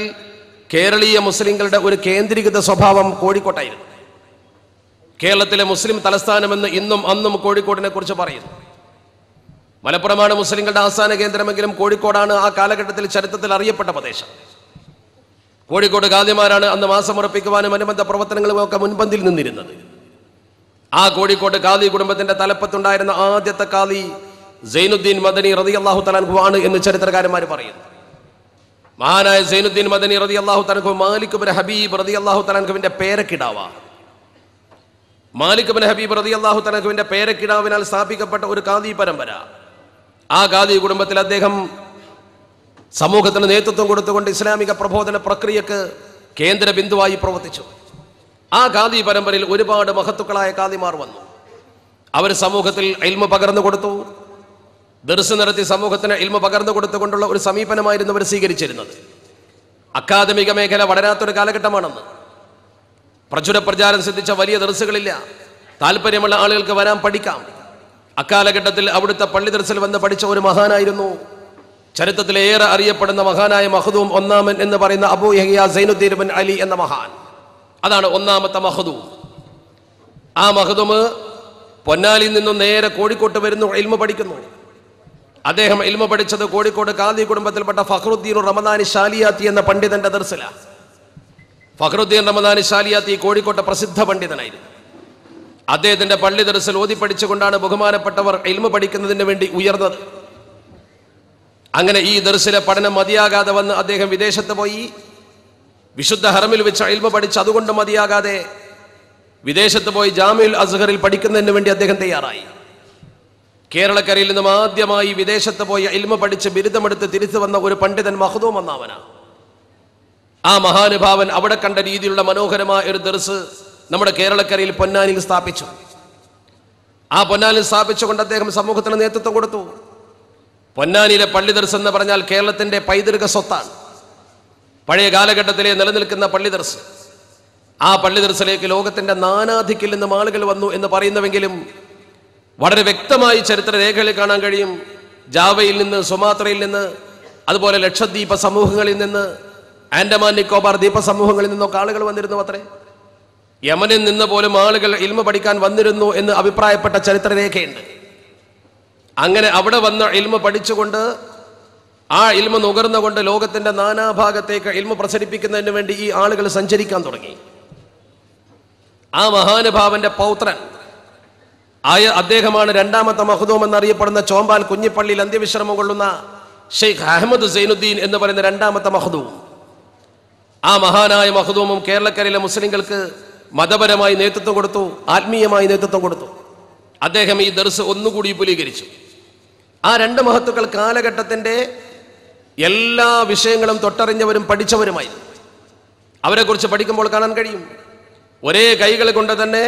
കേരളീയ മുസ്ലിങ്ങളുടെ ഒരു കേന്ദ്രീകൃത സ്വഭാവം കോഴിക്കോട്ടായിരുന്നു. കേരളത്തിലെ മുസ്ലിം തലസ്ഥാനമെന്ന് ഇന്നും അന്നും കോഴിക്കോടിനെ കുറിച്ച് പറയുന്നു. മലപ്പുറമാണ് മുസ്ലിങ്ങളുടെ ആസ്ഥാന കേന്ദ്രമെങ്കിലും കോഴിക്കോടാണ് ആ കാലഘട്ടത്തിൽ ചരിത്രത്തിൽ അറിയപ്പെട്ട പ്രദേശം. കോഴിക്കോട് ഖാദിമാരാണ് അന്ന് മാസമുറപ്പിക്കുവാനും അനുബന്ധ പ്രവർത്തനങ്ങളും ഒക്കെ മുൻപന്തിൽ നിന്നിരുന്നത്. ആ കോഴിക്കോട് ഖാദി കുടുംബത്തിന്റെ തലപ്പത്തുണ്ടായിരുന്ന ആദ്യത്തെ ഖാദി സൈനുദ്ദീൻ മദനി റളിയല്ലാഹു തആല അൻഹു ആണ് എന്ന് ചരിത്രകാരന്മാർ പറയുന്നു. മഹാനായ സൈനുദ്ദീൻ മദനി റളിയല്ലാഹു തആല അൻഹു മാലിക് ഇബ്നു ഹബീബ് റളിയല്ലാഹു തആല അൻഹുവിന്റെ പേരക്കിടാവാണ്. മാലിക് ഇബ്നു ഹബീബ് റളിയല്ലാഹു തആല അൻഹുവിന്റെ പേരക്കിടാവിനാൽ സ്ഥാപിക്കപ്പെട്ട ഒരു ഖാദി പരമ്പര. ആ ഖാദി കുടുംബത്തിൽ അദ്ദേഹം സമൂഹത്തിന് നേതൃത്വം കൊടുത്തുകൊണ്ട് ഇസ്ലാമിക പ്രബോധന പ്രക്രിയക്ക് കേന്ദ്ര ബിന്ദുവായി പ്രവർത്തിച്ചു. ആ ഖാദി പരമ്പരയിൽ ഒരുപാട് മഹത്തുക്കളായ ഖാദിമാർ വന്നു. അവർ സമൂഹത്തിൽ ഇൽമ പകർന്നു കൊടുത്തു. ദർസ് നടത്തി സമൂഹത്തിന് ഇൽമ പകർന്നു കൊടുത്തുകൊണ്ടുള്ള ഒരു സമീപനമായിരുന്നു അവർ സ്വീകരിച്ചിരുന്നത്. അക്കാദമിക മേഖല വളരാത്തൊരു കാലഘട്ടമാണെന്ന്. പ്രചുര പ്രചാരം സിദ്ധിച്ച വലിയ ദർസുകളില്ല. താല്പര്യമുള്ള ആളുകൾക്ക് വരാൻ പഠിക്കാം. അക്കാലഘട്ടത്തിൽ അവിടുത്തെ പള്ളി ദർസിൽ വന്ന് പഠിച്ച ഒരു മഹാനായിരുന്നു ചരിത്രത്തിലേറെ അറിയപ്പെടുന്ന മഹാനായ മഖ്ദൂം ഒന്നാമൻ എന്ന് പറയുന്ന അബൂ യഹ്യ സൈനുദ്ദീൻ ഇബ്നു അലി എന്ന മഹാൻ. അതാണ് ഒന്നാമത്തെ മഖ്ദൂം. ആ മഖ്ദൂം പൊന്നാലിയിൽ നിന്നും നേരെ കോഴിക്കോട്ട് വരുന്നു, ഇൽമ പഠിക്കുന്നു. അദ്ദേഹം ഇൽമ പഠിച്ചത് കോഴിക്കോട് ഖാദി കുടുംബത്തിൽപ്പെട്ട ഫഖ്റുദ്ദീൻ റമദാനി ശാലിയാത്തി എന്ന പണ്ഡിതന്റെ ദർസിലാണ്. ഫഖ്റുദ്ദീൻ റമദാനി ശാലിയാത്തി കോഴിക്കോട്ടെ പ്രസിദ്ധ പണ്ഡിതനായിരുന്നു. അദ്ദേഹത്തിന്റെ പള്ളി ദർസിൽ ഓതി പഠിച്ചുകൊണ്ടാണ് ബഹുമാനപ്പെട്ടവർ ഇൽമ പഠിക്കുന്നതിന് വേണ്ടി ഉയർന്നത്. അങ്ങനെ ഈ ദർസിലെ പഠനം മതിയാകാതെ വന്ന് അദ്ദേഹം വിദേശത്ത് പോയി വിശുദ്ധ ഹറമിൽ വെച്ച് ഇൽമ പഠിച്ച് അതുകൊണ്ട് മതിയാകാതെ വിദേശത്ത് പോയി ജാമിഉൽ അസ്ഹറിൽ പഠിക്കുന്നതിന് വേണ്ടി അദ്ദേഹം തയ്യാറായി. കേരളക്കരയിൽ നിന്നും ആദ്യമായി വിദേശത്ത് പോയി ഇൽമ പഠിച്ച് ബിരുദമെടുത്ത് തിരിച്ചു വന്ന ഒരു പണ്ഡിതൻ മഖ്ദൂം ഒന്നാമനാണ്. ആ മഹാനുഭാവൻ അവിടെ കണ്ട രീതിയിലുള്ള മനോഹരമായ ഒരു ദർസ് നമ്മുടെ കേരളക്കരയിൽ പൊന്നാനിയിൽ സ്ഥാപിച്ചു. ആ പൊന്നാനിൽ സ്ഥാപിച്ചുകൊണ്ട് അദ്ദേഹം സമൂഹത്തിന് നേതൃത്വം കൊടുത്തു. പൊന്നാനിയിലെ പള്ളി ദർസ് എന്ന് പറഞ്ഞാൽ കേരളത്തിന്റെ പൈതൃക സ്വത്താണ്. പഴയ കാലഘട്ടത്തിലെ നിലനിൽക്കുന്ന പള്ളി ദർസ്. ആ പള്ളി ദർസിലേക്ക് ലോകത്തിന്റെ നാനാദിക്കിൽ നിന്നും ആളുകൾ വന്നു എന്ന് പറയുന്നുവെങ്കിലും വളരെ വ്യക്തമായി ചരിത്ര രേഖകളിൽ കാണാൻ കഴിയും. ജാവയിൽ നിന്ന്, സുമാത്രയിൽ നിന്ന്, അതുപോലെ ലക്ഷദ്വീപ സമൂഹങ്ങളിൽ നിന്ന്, ആൻഡമാൻ നിക്കോബാർ ദ്വീപ സമൂഹങ്ങളിൽ നിന്നൊക്കെ ആളുകൾ വന്നിരുന്നു അത്രേ. യമനിൽ നിന്ന് പോലും ആളുകൾ ഇൽമ പഠിക്കാൻ വന്നിരുന്നു എന്ന് അഭിപ്രായപ്പെട്ട ചരിത്രരേഖയുണ്ട്. അങ്ങനെ അവിടെ വന്ന് ഇൽമ പഠിച്ചുകൊണ്ട് ആ ഇൽമ നുകർന്നുകൊണ്ട് ലോകത്തിന്റെ നാനാഭാഗത്തേക്ക് ഇൽമ പ്രസരിപ്പിക്കുന്നതിന് വേണ്ടി ഈ ആളുകൾ സഞ്ചരിക്കാൻ തുടങ്ങി. ആ മഹാനുഭാവന്റെ പൗത്രൻ അദ്ദേഹമാണ് രണ്ടാമത്തെ മഖ്ദൂം എന്നറിയപ്പെടുന്ന ചോമ്പാൽ കുഞ്ഞിപ്പള്ളിയിൽ അന്ത്യവിശ്രമം കൊള്ളുന്ന ഷെയ്ഖ് അഹമ്മദ് സൈനുദ്ദീൻ എന്ന് പറയുന്ന രണ്ടാമത്തെ മഖ്ദൂം. ആ മഹാനായ മഖ്ദൂമും കേരളക്കരയിലെ മുസ്ലിങ്ങൾക്ക് മതപരമായി നേതൃത്വം കൊടുത്തു, ആത്മീയമായി നേതൃത്വം കൊടുത്തു. അദ്ദേഹം ഈ ദർസ് ഒന്നുകൂടി വിപുലീകരിച്ചു. ആ രണ്ട് മഹത്തുക്കൾ കാലഘട്ടത്തിൻ്റെ എല്ലാ വിഷയങ്ങളും തൊട്ടറിഞ്ഞവരും പഠിച്ചവരുമായി. അവരെക്കുറിച്ച് പഠിക്കുമ്പോൾ കാണാൻ കഴിയും, ഒരേ കൈകൾ കൊണ്ട് തന്നെ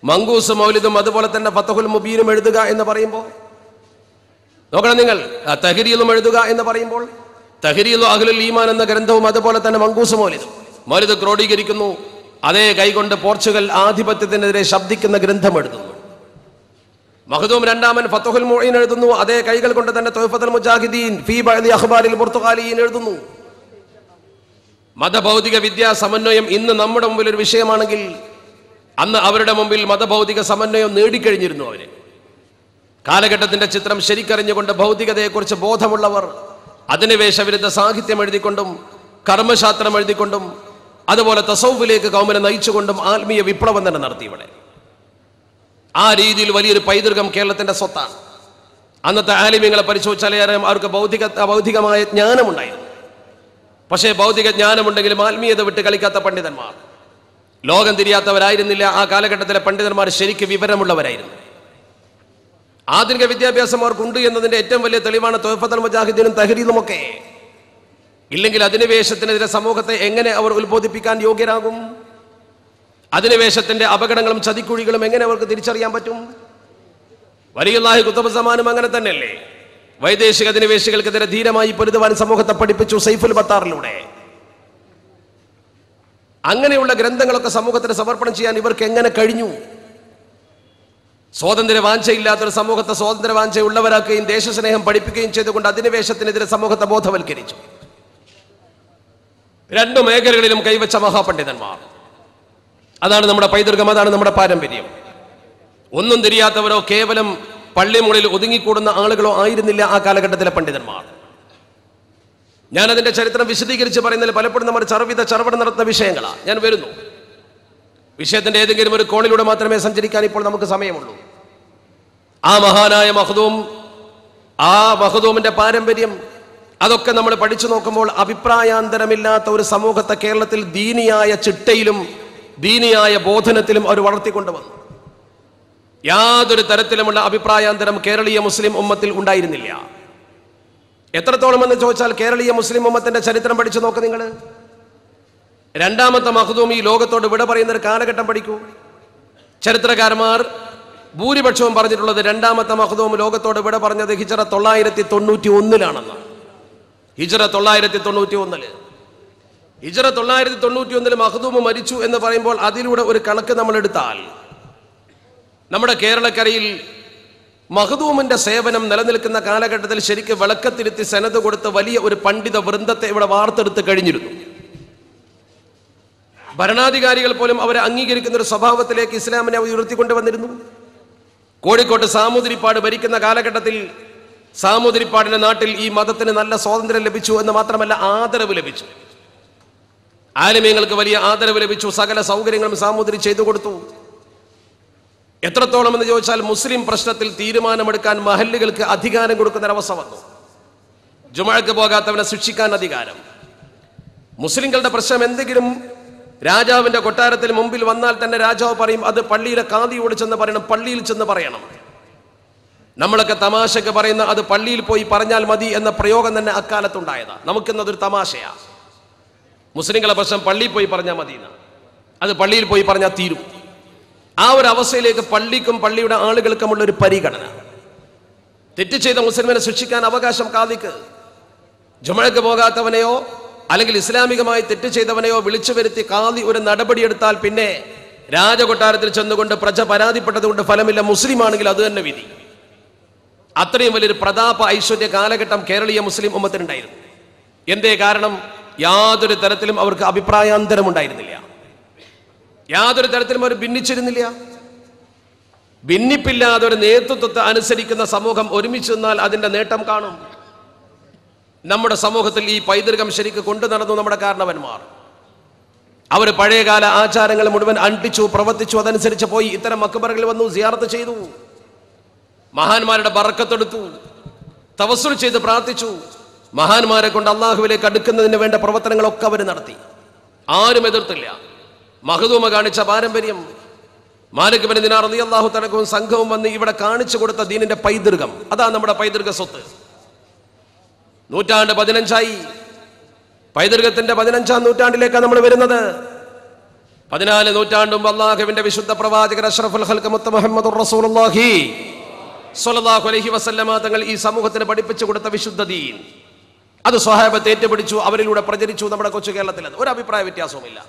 മങ്കൂസ് മൗലിദും അതുപോലെ തന്നെ ഫതഹുൽ മുബീനും എഴുതുക എന്ന് പറയുമ്പോൾ നോക്കണം നിങ്ങൾ. തഹ്രീലും എഴുതുക എന്ന് പറയുമ്പോൾ തഹ്രീലു അഹ്ലുൽ ഈമാൻ എന്ന ഗ്രന്ഥവും അതുപോലെ തന്നെ മങ്കൂസ് മൗലിദ് ക്രോഡീകരിക്കുന്നു. അതേ കൈകൊണ്ട് പോർച്ചുഗൽ ആധിപത്യത്തിനെതിരെ ശബ്ദിക്കുന്ന ഗ്രന്ഥം എഴുതുന്നു. മഖ്ദൂം രണ്ടാമൻ ഫതഹുൽ മുഈൻ എഴുതുന്നു. അതേ കൈകൾ കൊണ്ട് തന്നെ തുഹ്ഫത്തുൽ മുജാഹിദീൻ ഫീ ബഅദി അഖ്ബാരിൽ പുർത്തുഗാലിയീൻ എഴുതുന്നു. മതഭൗതിക വിദ്യാ സമന്വയം ഇന്ന് നമ്മുടെ മുമ്പിൽ ഒരു വിഷയമാണെങ്കിൽ അന്ന് അവരുടെ മുമ്പിൽ മതഭൗതിക സമന്വയം നേടിക്കഴിഞ്ഞിരുന്നു. അവര് കാലഘട്ടത്തിന്റെ ചിത്രം ശരിക്കറിഞ്ഞുകൊണ്ട് ഭൗതികതയെക്കുറിച്ച് ബോധമുള്ളവർ അധിനിവേശ വിരുദ്ധ സാഹിത്യം എഴുതിക്കൊണ്ടും കർമ്മശാസ്ത്രം എഴുതിക്കൊണ്ടും അതുപോലെ തസൗഫിലേക്ക് കൗമിനെ നയിച്ചുകൊണ്ടും ആത്മീയ വിപ്ലവം തന്നെ നടത്തി. ഇവിടെ ആ രീതിയിൽ വലിയൊരു പൈതൃകം കേരളത്തിന്റെ സ്വത്താണ്. അന്നത്തെ ആലിമ്യങ്ങളെ പരിശോധിച്ചാൽ അവർക്ക് ഭൗതികമായ ജ്ഞാനമുണ്ടായിരുന്നു. പക്ഷേ ഭൗതിക ജ്ഞാനമുണ്ടെങ്കിലും ആത്മീയത വിട്ട് കളിക്കാത്ത പണ്ഡിതന്മാർ, ലോകം തിരിയാത്തവരായിരുന്നില്ല. ആ കാലഘട്ടത്തിലെ പണ്ഡിതന്മാർ ശരിക്ക് വിവരമുള്ളവരായിരുന്നു. ആധുനിക വിദ്യാഭ്യാസം അവർക്കുണ്ട് എന്നതിന്റെ ഏറ്റവും വലിയ തെളിവാണ് തുഹ്ഫത്തുൽ മുജാഹിദീനും തഹ്രീലുമൊക്കെ. ഇല്ലെങ്കിൽ അധിനിവേശത്തിനെതിരെ സമൂഹത്തെ എങ്ങനെ അവർ ഉത്ബോധിപ്പിക്കാൻ യോഗ്യരാകും? അധിനിവേശത്തിന്റെ അപകടങ്ങളും ചതിക്കുഴികളും എങ്ങനെ അവർക്ക് തിരിച്ചറിയാൻ പറ്റും? വലിയുല്ലാഹി ഖുതുബ് സമാനും അങ്ങനെ തന്നെയല്ലേ? വൈദേശിക അധിനിവേശികൾക്കെതിരെ ധീരമായി പൊരുതുവാൻ സമൂഹത്തെ പഠിപ്പിച്ചു സൈഫുൽ ബത്താറിലൂടെ. അങ്ങനെയുള്ള ഗ്രന്ഥങ്ങളൊക്കെ സമൂഹത്തിന് സമർപ്പണം ചെയ്യാൻ ഇവർക്ക് എങ്ങനെ കഴിഞ്ഞു? സ്വാതന്ത്ര്യ വാഞ്ചയില്ലാത്തൊരു സമൂഹത്തെ സ്വാതന്ത്ര്യ വാഞ്ചയുള്ളവരാക്കുകയും ദേശസ്നേഹം പഠിപ്പിക്കുകയും ചെയ്തുകൊണ്ട് അധിനിവേശത്തിനെതിരെ സമൂഹത്തെ ബോധവൽക്കരിച്ചു. രണ്ടു മേഖലകളിലും കൈവച്ച മഹാപണ്ഡിതന്മാർ. അതാണ് നമ്മുടെ പൈതൃകം, അതാണ് നമ്മുടെ പാരമ്പര്യം. ഒന്നും തിരിയാത്തവരോ കേവലം പള്ളിമുകളിൽ ഒതുങ്ങിക്കൂടുന്ന ആളുകളോ ആയിരുന്നില്ല ആ കാലഘട്ടത്തിലെ പണ്ഡിതന്മാർ. ഞാനതിന്റെ ചരിത്രം വിശദീകരിച്ച് പറയുന്നതിൽ പലപ്പോഴും നമ്മൾ ചർവണം നടത്തുന്ന വിഷയങ്ങളാണ്. ഞാൻ വരുന്നു. വിഷയത്തിന്റെ ഏതെങ്കിലും ഒരു കോണിലൂടെ മാത്രമേ സഞ്ചരിക്കാൻ ഇപ്പോൾ നമുക്ക് സമയമുള്ളൂ. ആ മഹാനായ മഖ്ദൂം, ആ മഖ്ദൂമിന്റെ പാരമ്പര്യം, അതൊക്കെ നമ്മൾ പഠിച്ചു നോക്കുമ്പോൾ അഭിപ്രായാന്തരമില്ലാത്ത ഒരു സമൂഹത്തെ കേരളത്തിൽ ദീനിയായ ചിട്ടയിലും ദീനിയായ ബോധനത്തിലും അവർ വളർത്തിക്കൊണ്ടുവന്നു. യാതൊരു തരത്തിലുമുള്ള അഭിപ്രായാന്തരം കേരളീയ മുസ്ലിം ഉമ്മത്തിൽ ഉണ്ടായിരുന്നില്ല. എത്രത്തോളം എന്ന് ചോദിച്ചാൽ കേരളീയ മുസ്ലിം ഉമ്മത്തിന്റെ ചരിത്രം പഠിച്ചു നോക്ക് നിങ്ങൾ. രണ്ടാമത്തെ മഖ്ദൂം ഈ ലോകത്തോട് വിട പറയുന്ന ഒരു കാലഘട്ടം പഠിക്കൂ. ചരിത്രകാരന്മാർ ഭൂരിപക്ഷവും പറഞ്ഞിട്ടുള്ളത് രണ്ടാമത്തെ മഖ്ദൂം ലോകത്തോട് വിട പറഞ്ഞത് ഹിജ്റ 991 ഹിജ്റ 991. ഹിജ്റ 991 മഖ്ദൂം മരിച്ചു എന്ന് പറയുമ്പോൾ അതിലൂടെ ഒരു കണക്ക് നമ്മൾ എടുത്താൽ നമ്മുടെ കേരളക്കരയിൽ മഖ്ദൂമിന്റെ സേവനം നിലനിൽക്കുന്ന കാലഘട്ടത്തിൽ ശരിക്കും വിളക്കത്തിരുത്തി സനത് കൊടുത്ത് വലിയ ഒരു പണ്ഡിത വൃന്ദത്തെ ഇവിടെ വാർത്തെടുത്ത് കഴിഞ്ഞിരുന്നു. ഭരണാധികാരികൾ പോലും അവരെ അംഗീകരിക്കുന്ന ഒരു സ്വഭാവത്തിലേക്ക് ഇസ്ലാമിനെ ഉയർത്തിക്കൊണ്ടുവന്നിരുന്നു. കോഴിക്കോട്ട് സാമൂതിരിപ്പാട് ഭരിക്കുന്ന കാലഘട്ടത്തിൽ സാമൂതിരിപ്പാടിന്റെ നാട്ടിൽ ഈ മതത്തിന് നല്ല സ്വാതന്ത്ര്യം ലഭിച്ചു എന്ന് മാത്രമല്ല ആദരവ് ലഭിച്ചു. ആലിമീങ്ങൾക്ക് വലിയ ആദരവ് ലഭിച്ചു. സകല സൗകര്യങ്ങളും സാമൂതിരി ചെയ്തു കൊടുത്തു. എത്രത്തോളം എന്ന് ചോദിച്ചാൽ മുസ്ലിം പ്രശ്നത്തിൽ തീരുമാനമെടുക്കാൻ മഹല്ലുകൾക്ക് അധികാരം കൊടുക്കുന്ന ഒരവസ്ഥ വന്നു. ജുമുഅക്ക് പോകാത്തവനെ ശിക്ഷിക്കാൻ അധികാരം. മുസ്ലിങ്ങളുടെ പ്രശ്നം എന്തെങ്കിലും രാജാവിന്റെ കൊട്ടാരത്തിൽ മുമ്പിൽ വന്നാൽ തന്നെ രാജാവ് പറയും അത് പള്ളിയിലെ കാദിയോട് ചെന്ന് പറയണം, പള്ളിയിൽ ചെന്ന് പറയണം. നമ്മളൊക്കെ തമാശക്ക് പറയുന്ന അത് പള്ളിയിൽ പോയി പറഞ്ഞാൽ മതി എന്ന പ്രയോഗം തന്നെ അക്കാലത്തുണ്ടായതാ. നമുക്കിന്നതൊരു തമാശയാ. മുസ്ലിങ്ങളെ പ്രശ്നം പള്ളിയിൽ പോയി പറഞ്ഞാൽ മതി, അത് പള്ളിയിൽ പോയി പറഞ്ഞാൽ തീരും. ആ ഒരു അവസ്ഥയിലേക്ക് പള്ളിക്കും പള്ളിയുടെ ആളുകൾക്കുമുള്ള ഒരു പരിഗണന. തെറ്റ് ചെയ്ത മുസ്ലിമിനെ ശിക്ഷിക്കാൻ അവകാശം കാദിക്ക്. ജുമുഅക്ക് പോകാത്തവനെയോ അല്ലെങ്കിൽ ഇസ്ലാമികമായി തെറ്റ് ചെയ്തവനെയോ വിളിച്ചു വരുത്തി കാദി ഒരു നടപടിയെടുത്താൽ പിന്നെ രാജകൊട്ടാരത്തിൽ ചെന്നുകൊണ്ട് പ്രജ പരാതിപ്പെട്ടതുകൊണ്ട് ഫലമില്ല, മുസ്ലിം ആണെങ്കിൽ അത് തന്നെ വിധി. അത്രയും വലിയൊരു പ്രതാപ ഐശ്വര്യ കാലഘട്ടം കേരളീയ മുസ്ലിം ഉമ്മത്തിനുണ്ടായിരുന്നു. എന്തേ കാരണം? യാതൊരു തരത്തിലും അവർക്ക് അഭിപ്രായാന്തരം ഉണ്ടായിരുന്നില്ല. യാതൊരു തരത്തിലും അവർ ഭിന്നിച്ചിരുന്നില്ല. ഭിന്നിപ്പില്ലാതെ ഒരു നേതൃത്വത്തെ അനുസരിക്കുന്ന സമൂഹം ഒരുമിച്ച് നിന്നാൽ അതിന്റെ നേട്ടം കാണും. നമ്മുടെ സമൂഹത്തിൽ ഈ പൈതൃകം ശരിക്ക് കൊണ്ടു നടന്നു നമ്മുടെ കാരണവന്മാർ. അവർ പഴയകാല ആചാരങ്ങൾ മുഴുവൻ അണ്ടിച്ചു, പ്രവർത്തിച്ചു. അതനുസരിച്ച് പോയി ഇത്തരം മക്ബറകളിൽ വന്നു, സിയാറത്ത് ചെയ്തു, മഹാന്മാരുടെ ബറക്കത്തെടുത്തു, തവസ്സുൽ ചെയ്ത് പ്രാർത്ഥിച്ചു. മഹാന്മാരെ കൊണ്ട് അള്ളാഹുവിലേക്ക് അടുക്കുന്നതിന് വേണ്ട പ്രവർത്തനങ്ങളൊക്കെ അവർ നടത്തി. ആരും എതിർത്തില്ല. മഖ്ദൂമ കാണിച്ച പാരമ്പര്യം മാലിക് ബിൻ ദിനാർ റളിയല്ലാഹു തആല സംഘവും വന്ന് ഇവിടെ കാണിച്ചു കൊടുത്ത ദീനിന്റെ പൈതൃകം, അതാണ് നമ്മുടെ പൈതൃക സ്വത്ത്. നൂറ്റാണ്ട് 15ആയി. പൈതൃകത്തിന്റെ 15ആം നൂറ്റാണ്ടിലേക്കാണ് നമ്മൾ വരുന്നത്. 14 നൂറ്റാണ്ടും അല്ലാഹുവിന്റെ വിശുദ്ധ പ്രവാചകർ അഷ്റഫുൽ ഖൽഖ് മുത്ത മുഹമ്മദുർ റസൂലുള്ളാഹി സ്വല്ലല്ലാഹു അലൈഹി വസല്ലമ തങ്ങൾ ഈ സമൂഹത്തിന് പഠിപ്പിച്ചു കൊടുത്ത വിശുദ്ധ ദീൻ, അത് സ്വഹാബത്ത് ഏറ്റുപിടിച്ചു, അവരിലൂടെ പ്രചരിച്ചു നമ്മുടെ കൊച്ചു കേരളത്തിൽ. ഒരു അഭിപ്രായ വ്യത്യാസവുമില്ല.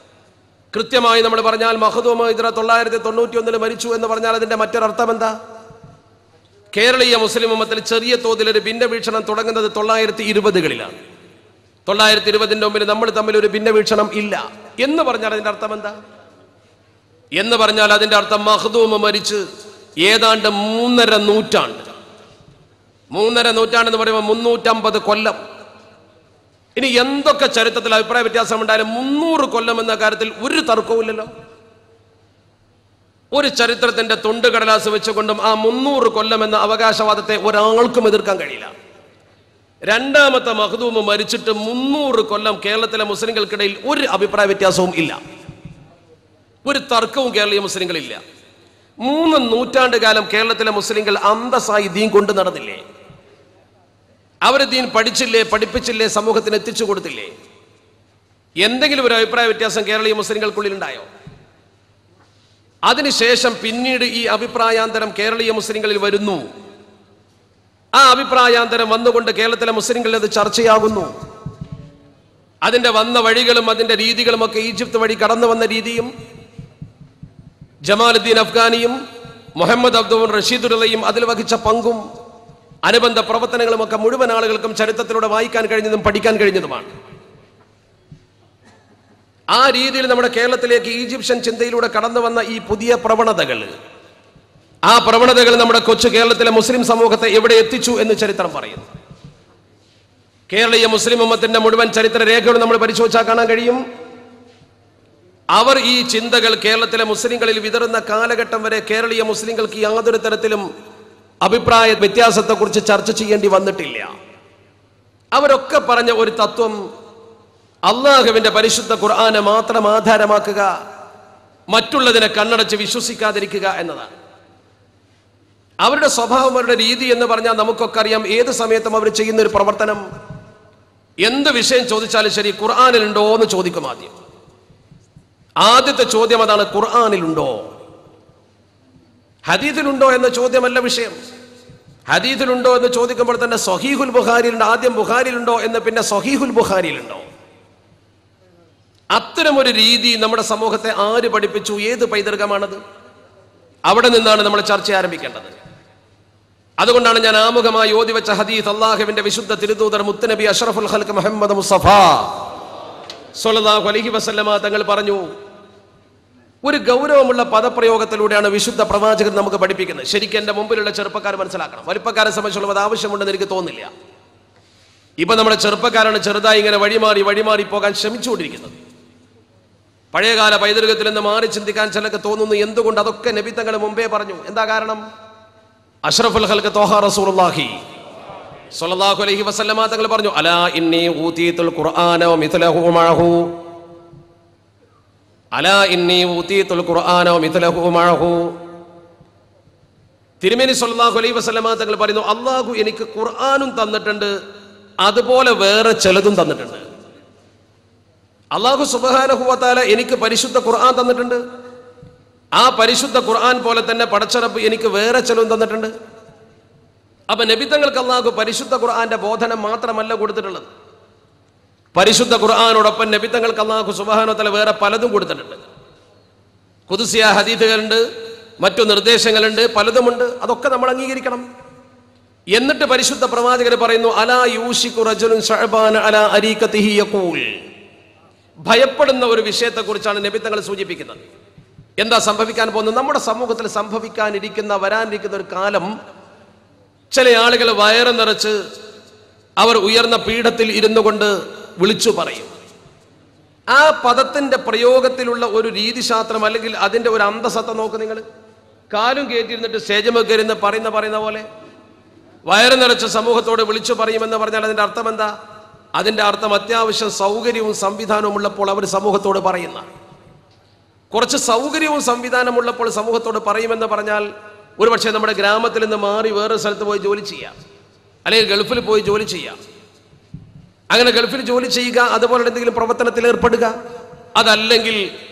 കൃത്യമായി നമ്മൾ പറഞ്ഞാൽ മഖ്ദൂം ഹിജ്റ 991 മരിച്ചു എന്ന് പറഞ്ഞാൽ അതിന്റെ മറ്റൊരർത്ഥം എന്താ? കേരളീയ മുസ്ലിം ഉമ്മത്തിൽ ചെറിയ തോതിൽ ഒരു ഭിന്നവീക്ഷണം തുടങ്ങുന്നത് 920കളിലാണ്. 920ന്റെ മുമ്പിൽ നമ്മൾ തമ്മിൽ ഒരു ഭിന്നവീക്ഷണം ഇല്ല എന്ന് പറഞ്ഞാൽ അതിന്റെ അർത്ഥം എന്താ? എന്ന് പറഞ്ഞാൽ അതിന്റെ അർത്ഥം മഖ്ദൂം മരിച്ച് ഏതാണ്ട് 3.5 നൂറ്റാണ്ട്. 3.5 നൂറ്റാണ്ട് എന്ന് പറയുമ്പോൾ 350 കൊല്ലം. ഇനി എന്തൊക്കെ ചരിത്രത്തിൽ അഭിപ്രായ വ്യത്യാസം ഉണ്ടായാലും 300 കൊല്ലം എന്ന കാര്യത്തിൽ ഒരു തർക്കവുമില്ലല്ലോ. ഒരു ചരിത്രത്തിന്റെ തുണ്ടുകടലാസ് വെച്ചുകൊണ്ടും ആ 300 കൊല്ലം എന്ന അവകാശവാദത്തെ ഒരാൾക്കും എതിർക്കാൻ കഴിയില്ല. രണ്ടാമത്തെ മഖ്ദൂം മരിച്ചിട്ട് 300 കൊല്ലം കേരളത്തിലെ മുസ്ലിങ്ങൾക്കിടയിൽ ഒരു അഭിപ്രായ വ്യത്യാസവും ഇല്ല, ഒരു തർക്കവും കേരളീയ മുസ്ലിങ്ങളില്ല. 3 നൂറ്റാണ്ട് കാലം കേരളത്തിലെ മുസ്ലിങ്ങൾ അന്തസ്സായി ദീൻ കൊണ്ടു നടന്നില്ലേ? അവർ ദീൻ പഠിച്ചില്ലേ, പഠിപ്പിച്ചില്ലേ, സമൂഹത്തിന് എത്തിച്ചു കൊടുത്തില്ലേ? എന്തെങ്കിലും ഒരു അഭിപ്രായ വ്യത്യാസം കേരളീയ മുസ്ലിങ്ങൾക്കുള്ളിൽ ഉണ്ടായോ? അതിനുശേഷം പിന്നീട് ഈ അഭിപ്രായാന്തരം കേരളീയ മുസ്ലിങ്ങളിൽ വരുന്നു. ആ അഭിപ്രായാന്തരം വന്നുകൊണ്ട് കേരളത്തിലെ മുസ്ലിങ്ങളിൽ അത് ചർച്ചയാകുന്നു. അതിന്റെ വന്ന വഴികളും അതിന്റെ രീതികളും ഒക്കെ ഈജിപ്ത് വഴി കടന്നു വന്ന രീതിയും ജമാലുദ്ദീൻ അഫ്ഗാനിയും മുഹമ്മദ് അബ്ദുൽ റഷീദുള്ളയും അതിൽ വഹിച്ച പങ്കും അനുബന്ധ പ്രവർത്തനങ്ങളും ഒക്കെ മുഴുവൻ ആളുകൾക്കും ചരിത്രത്തിലൂടെ വായിക്കാൻ കഴിഞ്ഞതും പഠിക്കാൻ കഴിഞ്ഞതുമാണ്. ആ രീതിയിൽ നമ്മുടെ കേരളത്തിലേക്ക് ഈജിപ്ഷ്യൻ ചിന്തയിലൂടെ കടന്നു വന്ന ഈ പുതിയ പ്രവണതകൾ, ആ പ്രവണതകൾ നമ്മുടെ കൊച്ചു കേരളത്തിലെ മുസ്ലിം സമൂഹത്തെ എവിടെ എത്തിച്ചു എന്ന് ചരിത്രം പറയുന്നു. കേരളീയ മുസ്ലിം ഉമ്മത്തിന്റെ മുഴുവൻ ചരിത്ര രേഖകൾ നമ്മൾ പരിശോധിച്ചാൽ കാണാൻ കഴിയും. അവർ ഈ ചിന്തകൾ കേരളത്തിലെ മുസ്ലിങ്ങളിൽ വിതറുന്ന കാലഘട്ടം വരെ കേരളീയ മുസ്ലിങ്ങൾക്ക് യാതൊരു തരത്തിലും അഭിപ്രായ വ്യത്യാസത്തെക്കുറിച്ച് ചർച്ച ചെയ്യേണ്ടി വന്നിട്ടില്ല. അവരൊക്കെ പറഞ്ഞ ഒരു തത്വം അള്ളാഹുവിന്റെ പരിശുദ്ധ ഖുർആനെ മാത്രം ആധാരമാക്കുക, മറ്റുള്ളതിനെ കണ്ണടച്ച് വിശ്വസിക്കാതിരിക്കുക എന്നതാണ്. അവരുടെ സ്വഭാവം, അവരുടെ രീതി എന്ന് പറഞ്ഞാൽ നമുക്കൊക്കെ അറിയാം. ഏത് സമയത്തും അവർ ചെയ്യുന്ന ഒരു പ്രവർത്തനം, എന്ത് വിഷയം ചോദിച്ചാലും ശരി, ഖുർആനിലുണ്ടോ എന്ന് ചോദിക്കും. ആദ്യത്തെ ചോദ്യം അതാണ്, ഖുർആനിലുണ്ടോ? ഹദീസിലുണ്ടോ എന്ന ചോദ്യമല്ല വിഷയം. ഹദീസിലുണ്ടോ എന്ന് ചോദിക്കുമ്പോൾ തന്നെ സ്വഹീഹുൽ ബുഖാരിയിലുണ്ട്, ആദ്യം ബുഖാരിയിലുണ്ടോ എന്ന് പിന്നെ സ്വഹീഹുൽ ബുഖാരിയിലുണ്ടോ? അത്തരമൊരു രീതി നമ്മുടെ സമൂഹത്തെ ആര് പഠിപ്പിച്ചു? ഏത് പൈതൃകമാണത്? അവിടെ നിന്നാണ് നമ്മൾ ചർച്ച ആരംഭിക്കേണ്ടത്. അതുകൊണ്ടാണ് ഞാൻ ആമുഖമായി ഓതി വെച്ച ഹദീസ് അല്ലാഹുവിന്റെ വിശുദ്ധ തിരുദൂതർ മുത്തുനബി അഷ്റഫുൽ ഖൽഖ് മുഹമ്മദ് മുസ്തഫ സ്വല്ലല്ലാഹു അലൈഹി വസല്ലമ തങ്ങൾ പറഞ്ഞു. ഒരു ഗൗരവമുള്ള പദപ്രയോഗത്തിലൂടെയാണ് വിശുദ്ധ പ്രവാചകൻ നമുക്ക് പഠിപ്പിക്കുന്നത്. ശരിക്കും എന്റെ മുമ്പിലുള്ള ചെറുപ്പക്കാർ മനസ്സിലാക്കണം. വലിപ്പക്കാരെ സംബന്ധിച്ചുള്ള അത് ആവശ്യമുണ്ടെന്ന് എനിക്ക് തോന്നുന്നില്ല. ഇപ്പൊ നമ്മുടെ ചെറുപ്പക്കാരാണ് ചെറുതായി ഇങ്ങനെ വഴിമാറി പോകാൻ ശ്രമിച്ചുകൊണ്ടിരിക്കുന്നത്. പഴയകാല പൈതൃകത്തിൽ നിന്ന് മാറി ചിന്തിക്കാൻ ചിലർക്ക് തോന്നുന്നു. എന്തുകൊണ്ട്? അതൊക്കെ നബി തങ്ങൾ മുമ്പേ പറഞ്ഞു. എന്താ കാരണം? അഷ്റഫുൽ ഖൽഖ് ത്വാഹ റസൂലുള്ളാഹി സ്വല്ലല്ലാഹു അലൈഹി വസല്ലമ തങ്ങൾ പറഞ്ഞു, അലാ ഇന്നി ഊതീതുൽ ഖുർആന വമിത്ലഹു മഅഹു, അലാ ഇന്നി ഊതീതുൽ ഖുർആന വമിത്ലഹു മഅഹു. തിരുമേനി സ്വല്ലല്ലാഹു അലൈഹി വസല്ലമ തങ്ങൾ പറയുന്നു, അല്ലാഹു എനിക്ക് ഖുർആനും തന്നിട്ടുണ്ട്, അതുപോലെ വേറെ ചിലതും തന്നിട്ടുണ്ട്. അല്ലാഹു സുബ്ഹാനഹു വ തആല എനിക്ക് പരിശുദ്ധ ഖുർആൻ തന്നിട്ടുണ്ട്. ആ പരിശുദ്ധ ഖുർആൻ പോലെ തന്നെ പടച്ചറബ് എനിക്ക് വേറെ ചിലവും തന്നിട്ടുണ്ട്. അപ്പൊ നബിതങ്ങൾക്ക് അല്ലാഹു പരിശുദ്ധ ഖുർആന്റെ ബോധനം മാത്രമല്ല കൊടുത്തിട്ടുള്ളത്. പരിശുദ്ധ ഖുർആനോടൊപ്പം നബിതങ്ങൾക്ക് അല്ലാഹു സുബ്ഹാനഹു വ തആല വേറെ പലതും കൊടുത്തിട്ടുണ്ട്. ഖുദ്സിയ ഹദീസുകളുണ്ട്, മറ്റു നിർദ്ദേശങ്ങളുണ്ട്, പലതുമുണ്ട്. അതൊക്കെ നമ്മൾ അംഗീകരിക്കണം. എന്നിട്ട് പരിശുദ്ധ പ്രവാചകർ പറയുന്നു, അലാ യൂശികു റജുലുൻ ശഅബാന അലാ അരീകതിഹി യഖൂൽ. ഭയപ്പെടുന്ന ഒരു വിഷയത്തെക്കുറിച്ചാണ് നബി തങ്ങൾ സൂചിപ്പിക്കുന്നത്. എന്താ സംഭവിക്കാൻ പോകുന്നത്? നമ്മുടെ സമൂഹത്തിൽ വരാനിരിക്കുന്ന ഒരു കാലം, ചില ആളുകൾ വയറ് നിറച്ച് അവർ ഉയർന്ന പീഠത്തിൽ ഇരുന്നു കൊണ്ട് വിളിച്ചു പറയും. ആ പദത്തിന്റെ പ്രയോഗത്തിലുള്ള ഒരു രീതിശാസ്ത്രം അല്ലെങ്കിൽ അതിന്റെ ഒരു അന്തസത്ത നോക്ക് നിങ്ങൾ. കാലും കയറ്റിയിരുന്നിട്ട് സ്റ്റേജുമൊക്കെ ഇരുന്ന് പറയുന്ന പോലെ വയറ് നിറച്ച് സമൂഹത്തോട് വിളിച്ചു പറയുമെന്ന് പറഞ്ഞാൽ അതിന്റെ അർത്ഥം എന്താ? അതിന്റെ അർത്ഥം അത്യാവശ്യം സൗകര്യവും സംവിധാനവും ഉള്ളപ്പോൾ അവർ സമൂഹത്തോട് പറയുന്ന. കുറച്ച് സൗകര്യവും സംവിധാനമുള്ളപ്പോൾ സമൂഹത്തോട് പറയുമെന്ന് പറഞ്ഞാൽ ഒരുപക്ഷെ നമ്മുടെ ഗ്രാമത്തിൽ നിന്ന് മാറി വേറെ സ്ഥലത്ത് പോയി ജോലി ചെയ്യാം, അല്ലെങ്കിൽ ഗൾഫിൽ പോയി ജോലി ചെയ്യാം. അങ്ങനെ ഗൾഫിൽ ജോലി ചെയ്യുക, അതുപോലെ എന്തെങ്കിലും പ്രവർത്തനത്തിൽ ഏർപ്പെടുക. അതല്ലെങ്കിൽ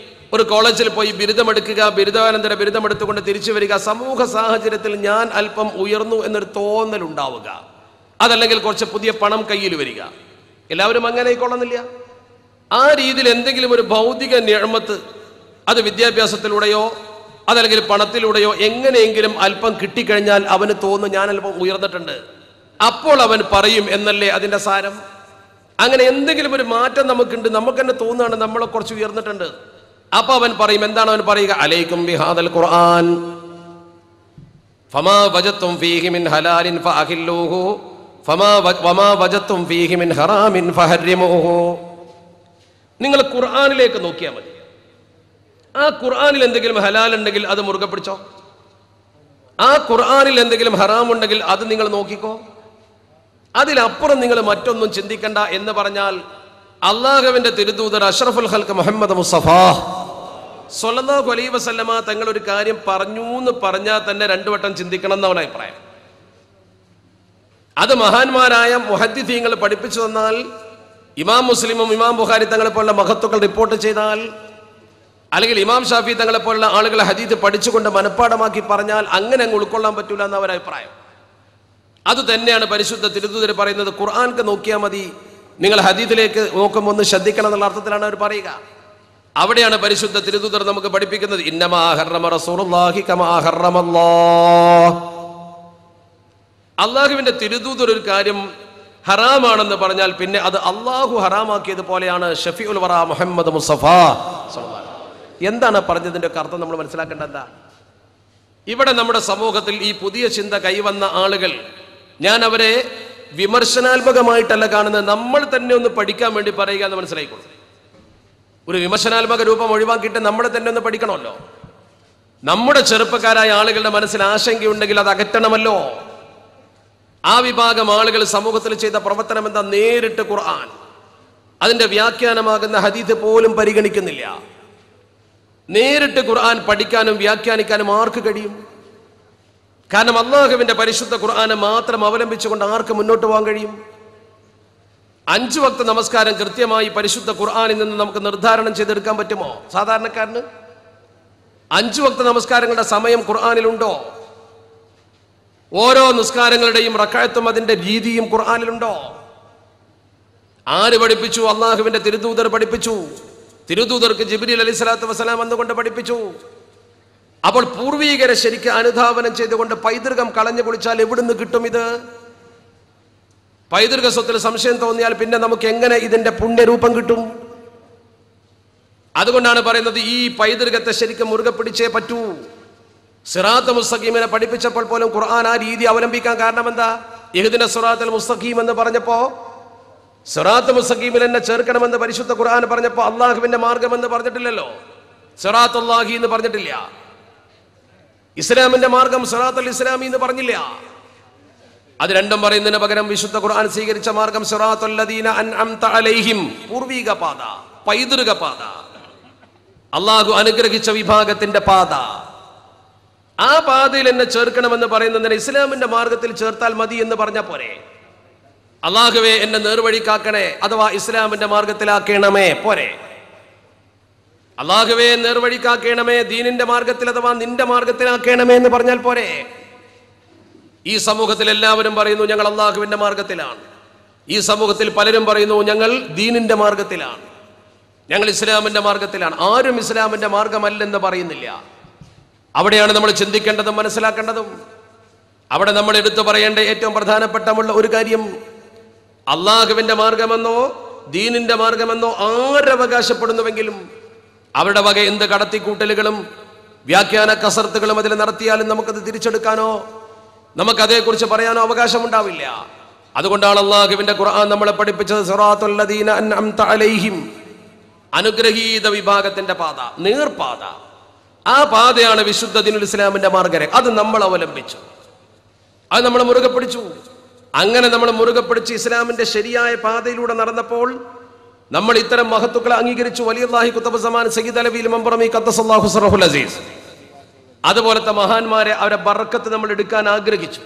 ഒരു കോളേജിൽ പോയി ബിരുദമെടുക്കുക, ബിരുദാനന്തര ബിരുദമെടുത്തുകൊണ്ട് തിരിച്ചു വരിക. സമൂഹ സാഹചര്യത്തിൽ ഞാൻ അല്പം ഉയർന്നു എന്നൊരു തോന്നലുണ്ടാവുക. അതല്ലെങ്കിൽ കുറച്ച് പുതിയ പണം കയ്യിൽ വരിക. എല്ലാവരും അങ്ങനെ ആയിക്കൊള്ളുന്നില്ല. ആ രീതിയിൽ എന്തെങ്കിലും ഒരു ഭൗതിക നിഅമത്ത്, അത് വിദ്യാഭ്യാസത്തിലൂടെയോ അതല്ലെങ്കിൽ പണത്തിലൂടെയോ എങ്ങനെയെങ്കിലും അല്പം കിട്ടിക്കഴിഞ്ഞാൽ അവന് തോന്നും ഞാൻ അല്പം ഉയർന്നിട്ടുണ്ട്. അപ്പോൾ അവൻ പറയും എന്നല്ലേ അതിൻ്റെ സാരം. അങ്ങനെ എന്തെങ്കിലും ഒരു മാറ്റം നമുക്കുണ്ട്, നമുക്ക് തന്നെ തോന്നുകയാണ് നമ്മളെ കുറച്ച് ഉയർന്നിട്ടുണ്ട്. അപ്പൊ അവൻ പറയും, എന്താണ് അവൻ പറയുക? അലൈക്കും ബിഹാദൽ ഖുർആൻ ഫമാ വജത്തും ഫീഹി മിൻ ഹലാലിൻ ഫഅഹില്ലൂഹു വമാ വജത്തും ഫീഹി മിൻ ഹറാമിൻ ഫഹർരിമൂഹു. നിങ്ങൾ ഖുർആനിലേക്ക് നോക്കിയാൽ മതി. ആ ഖുർആനിൽ എന്തെങ്കിലും ഹലാൽ ഉണ്ടെങ്കിൽ അത് മുറുകെ പിടിച്ചോ. ആ ഖുർആനിൽ എന്തെങ്കിലും ഹറാം ഉണ്ടെങ്കിൽ അത് നിങ്ങൾ നോക്കിക്കോ. അതിലപ്പുറം നിങ്ങൾ മറ്റൊന്നും ചിന്തിക്കണ്ട എന്ന് പറഞ്ഞാൽ അള്ളാഹുവിന്റെ തിരുദൂതർ അഷ്റഫുൽ ഖൽഖ് മുഹമ്മദ് മുസ്തഫ സ്വല്ലല്ലാഹു അലൈഹി വസല്ലമ തങ്ങൾ ഒരു കാര്യം പറഞ്ഞു എന്ന് പറഞ്ഞാൽ തന്നെ 2 വട്ടം ചിന്തിക്കണം എന്നാണ് അഭിപ്രായം. അത് മഹാന്മാരായ മുഹദ്ദിഥീങ്ങൾ പഠിപ്പിച്ചു തന്നാൽ, ഇമാം മുസ്ലിമും ഇമാം ബുഖാരി തങ്ങളെ പോലുള്ള മഹത്തുക്കൾ റിപ്പോർട്ട് ചെയ്താൽ, അല്ലെങ്കിൽ ഇമാം ഷാഫി തങ്ങളെ പോലുള്ള ആളുകൾ ഹദീത്ത് പഠിച്ചുകൊണ്ട് മനഃപ്പാടമാക്കി പറഞ്ഞാൽ അങ്ങനെ അങ്ങ് ഉൾക്കൊള്ളാൻ പറ്റൂല എന്ന അവരഭിപ്രായം. അത് തന്നെയാണ് പരിശുദ്ധ തിരുദൂതർ പറയുന്നത്. ഖുർആൻക്ക് നോക്കിയാൽ മതി, നിങ്ങൾ ഹദീത്തിലേക്ക് നോക്കുമ്പോൾ ഒന്ന് ശ്രദ്ധിക്കണം എന്നുള്ള അർത്ഥത്തിലാണ് അവർ പറയുക. അവിടെയാണ് പരിശുദ്ധ തിരുദൂതർ നമുക്ക് പഠിപ്പിക്കുന്നത്, ഇന്നമാ ഹറമ റസൂലുള്ളാഹി കമാ ഹറമല്ലാഹ്. അള്ളാഹുവിന്റെ തിരുദൂതർ ഒരു കാര്യം ഹറാമാണെന്ന് പറഞ്ഞാൽ പിന്നെ അത് അള്ളാഹു ഹറാമാക്കിയത് പോലെയാണ്. ഷഫീഉൽ വറ മുഹമ്മദ് മുസ്തഫ എന്താണ് പറഞ്ഞതിന്റെ അർത്ഥം നമ്മൾ മനസ്സിലാക്കേണ്ടത് എന്താ? ഇവിടെ നമ്മുടെ സമൂഹത്തിൽ ഈ പുതിയ ചിന്ത കൈവന്ന ആളുകൾ, ഞാൻ അവരെ വിമർശനാത്മകമായിട്ടല്ല കാണുന്നത്, നമ്മൾ തന്നെ ഒന്ന് പഠിക്കാൻ വേണ്ടി പറയുക എന്ന് മനസ്സിലായിക്കോളൂ. ഒരു വിമർശനാത്മക രൂപം ഒഴിവാക്കിയിട്ട് നമ്മളെ തന്നെ ഒന്ന് പഠിക്കണമല്ലോ. നമ്മുടെ ചെറുപ്പക്കാരായ ആളുകളുടെ മനസ്സിൽ ആശങ്കയുണ്ടെങ്കിൽ അത് അകറ്റണമല്ലോ. ആ വിഭാഗം ആളുകൾ സമൂഹത്തിൽ ചെയ്ത പ്രവർത്തനം എന്താ? നേരിട്ട് ഖുർആൻ, അതിന്റെ വ്യാഖ്യാനമാകുന്ന ഹദീത്ത് പോലും പരിഗണിക്കുന്നില്ല. നേരിട്ട് ഖുർആൻ പഠിക്കാനും വ്യാഖ്യാനിക്കാനും ആർക്ക് കഴിയും? കാരണം അള്ളാഹുവിന്റെ പരിശുദ്ധ ഖുർആനെ മാത്രം അവലംബിച്ചുകൊണ്ട് ആർക്ക് മുന്നോട്ട് പോകാൻ കഴിയും? 5 വക്ത നമസ്കാരം കൃത്യമായി പരിശുദ്ധ ഖുർആനിൽ നിന്ന് നമുക്ക് നിർദ്ധാരണം ചെയ്തെടുക്കാൻ പറ്റുമോ സാധാരണക്കാരന്? 5 വക്ത നമസ്കാരങ്ങളുടെ സമയം ഖുർആനിലുണ്ടോ? ഓരോ നിസ്കാരങ്ങളുടെയും റക്അത്തും അതിന്റെ രീതിയും ഖുർആനിലുണ്ടോ? ആര് പഠിപ്പിച്ചു? അള്ളാഹുവിന്റെ തിരുദൂതർ പഠിപ്പിച്ചു. തിരുദൂതർക്ക് ജിബ്രീൽ അലൈഹിസ്സലാത്തു വസ്സലാം വന്നുകൊണ്ട് പഠിപ്പിച്ചു. അപ്പോൾ പൂർവീകരെ ശരിക്കും അനുധാവനം ചെയ്തുകൊണ്ട് പൈതൃകം കളഞ്ഞു കുളിച്ചാൽ എവിടുന്ന് കിട്ടും ഇത്? പൈതൃക സ്വത്തിൽ സംശയം തോന്നിയാൽ പിന്നെ നമുക്ക് എങ്ങനെ ഇതിന്റെ പുണ്യരൂപം കിട്ടും? അതുകൊണ്ടാണ് പറയുന്നത്, ഈ പൈതൃകത്തെ ശരിക്കും മുറുകെ പിടിച്ചേ പറ്റൂ. സിറാത്ത് മുസ്തഖീമിനെ പഠിപ്പിച്ചപ്പോൾ പോലും ഖുർആൻ ആ രീതി അവലംബിക്കാൻ കാരണം എന്താ? ഇഹ്ദിന സിറാത്തുൽ മുസ്തഖീം എന്ന് പറഞ്ഞപ്പോ സിറാത്ത് മുസ്തഖീമിൽ എന്നെ ചേർക്കണമെന്ന് പരിശുദ്ധ ഖുർആൻ പറഞ്ഞപ്പോ അള്ളാഹുവിന്റെ മാർഗം എന്ന് പറഞ്ഞിട്ടില്ലല്ലോ, സിറാത്തുല്ലാഹി എന്ന് പറഞ്ഞിട്ടില്ല. ഇസ്ലാമിന്റെ മാർഗം സിറാത്തുൽ ഇസ്ലാമി എന്ന് പറഞ്ഞില്ല. അത് രണ്ടും പറയുന്നതിന് പകരം വിശുദ്ധ ഖുർആൻ സ്വീകരിച്ച മാർഗം സിറാത്തുൽ ലദീന അൻഅംത അലൈഹിം, പൂർവിക പാത, പൈതൃക പാത, അള്ളാഹു അനുഗ്രഹിച്ച വിഭാഗത്തിന്റെ പാത. ആ പാതയിൽ എന്നെ ചേർക്കണമെന്ന് പറയുന്നതിന് ഇസ്ലാമിന്റെ മാർഗത്തിൽ ചേർത്താൽ മതി എന്ന് പറഞ്ഞ പോരെ? അള്ളാഹുവേ എന്നെ നേർവഴിക്കാക്കണേ അഥവാ ഇസ്ലാമിന്റെ മാർഗത്തിലാക്കണമേ പോരെ? അള്ളാഹുവേ നേർവഴിക്കാക്കണമേ, ദീനിന്റെ മാർഗത്തിൽ അഥവാ നിന്റെ മാർഗത്തിലാക്കണമേ എന്ന് പറഞ്ഞാൽ പോരെ? ഈ സമൂഹത്തിൽ എല്ലാവരും പറയുന്നു ഞങ്ങൾ അള്ളാഹുവിന്റെ മാർഗത്തിലാണ്. ഈ സമൂഹത്തിൽ പലരും പറയുന്നു ഞങ്ങൾ ദീനിന്റെ മാർഗത്തിലാണ്, ഞങ്ങൾ ഇസ്ലാമിന്റെ മാർഗത്തിലാണ്. ആരും ഇസ്ലാമിന്റെ മാർഗമല്ലെന്ന് പറയുന്നില്ല. അവിടെയാണ് നമ്മൾ ചിന്തിക്കേണ്ടതും മനസ്സിലാക്കേണ്ടതും. അവിടെ നമ്മൾ എടുത്തു പറയേണ്ട ഏറ്റവും പ്രധാനപ്പെട്ടമുള്ള ഒരു കാര്യം, അള്ളാഹുവിന്റെ മാർഗമെന്നോ ദീനിന്റെ മാർഗമെന്നോ ആരവകാശപ്പെടുന്നുവെങ്കിലും അവരുടെ വക എന്ത് കടത്തിക്കൂട്ടലുകളും വ്യാഖ്യാന കസർത്തുകളും അതിൽ നടത്തിയാലും നമുക്കത് തിരിച്ചെടുക്കാനോ നമുക്കതേക്കുറിച്ച് പറയാനോ അവകാശമുണ്ടാവില്ല. അതുകൊണ്ടാണ് അള്ളാഹുവിന്റെ ഖുർആൻ നമ്മളെ പഠിപ്പിച്ചത് സിറാത്തുൽ ലദീന അൻഅംത അലൈഹിം, അനുഗ്രഹീത വിഭാഗത്തിന്റെ പാത, നേർപാത. ആ പാതയാണ് വിശുദ്ധ ദീനുൽ ഇസ്ലാമിന്റെ മാർഗ്ഗം. അത് നമ്മൾ അവലംബിച്ചു, അത് നമ്മൾ മുറുകെ പിടിച്ചു. അങ്ങനെ നമ്മൾ മുറുകെ പിടിച്ച് ഇസ്ലാമിന്റെ ശരിയായ പാതയിലൂടെ നടന്നപ്പോൾ നമ്മൾ ഇത്തരം മഹത്തുക്കളെ അംഗീകരിച്ചു. വലിയല്ലാഹി കുത്തബ് സമാൻ സയ്യിദ് അലവിൽ മംബറമി ഖദ്ദസല്ലാഹു സിറഹുൽ അസീസ്, അതുപോലത്തെ മഹാന്മാരെ അവരെ ബർക്കത്ത് നമ്മൾ എടുക്കാൻ ആഗ്രഹിച്ചു.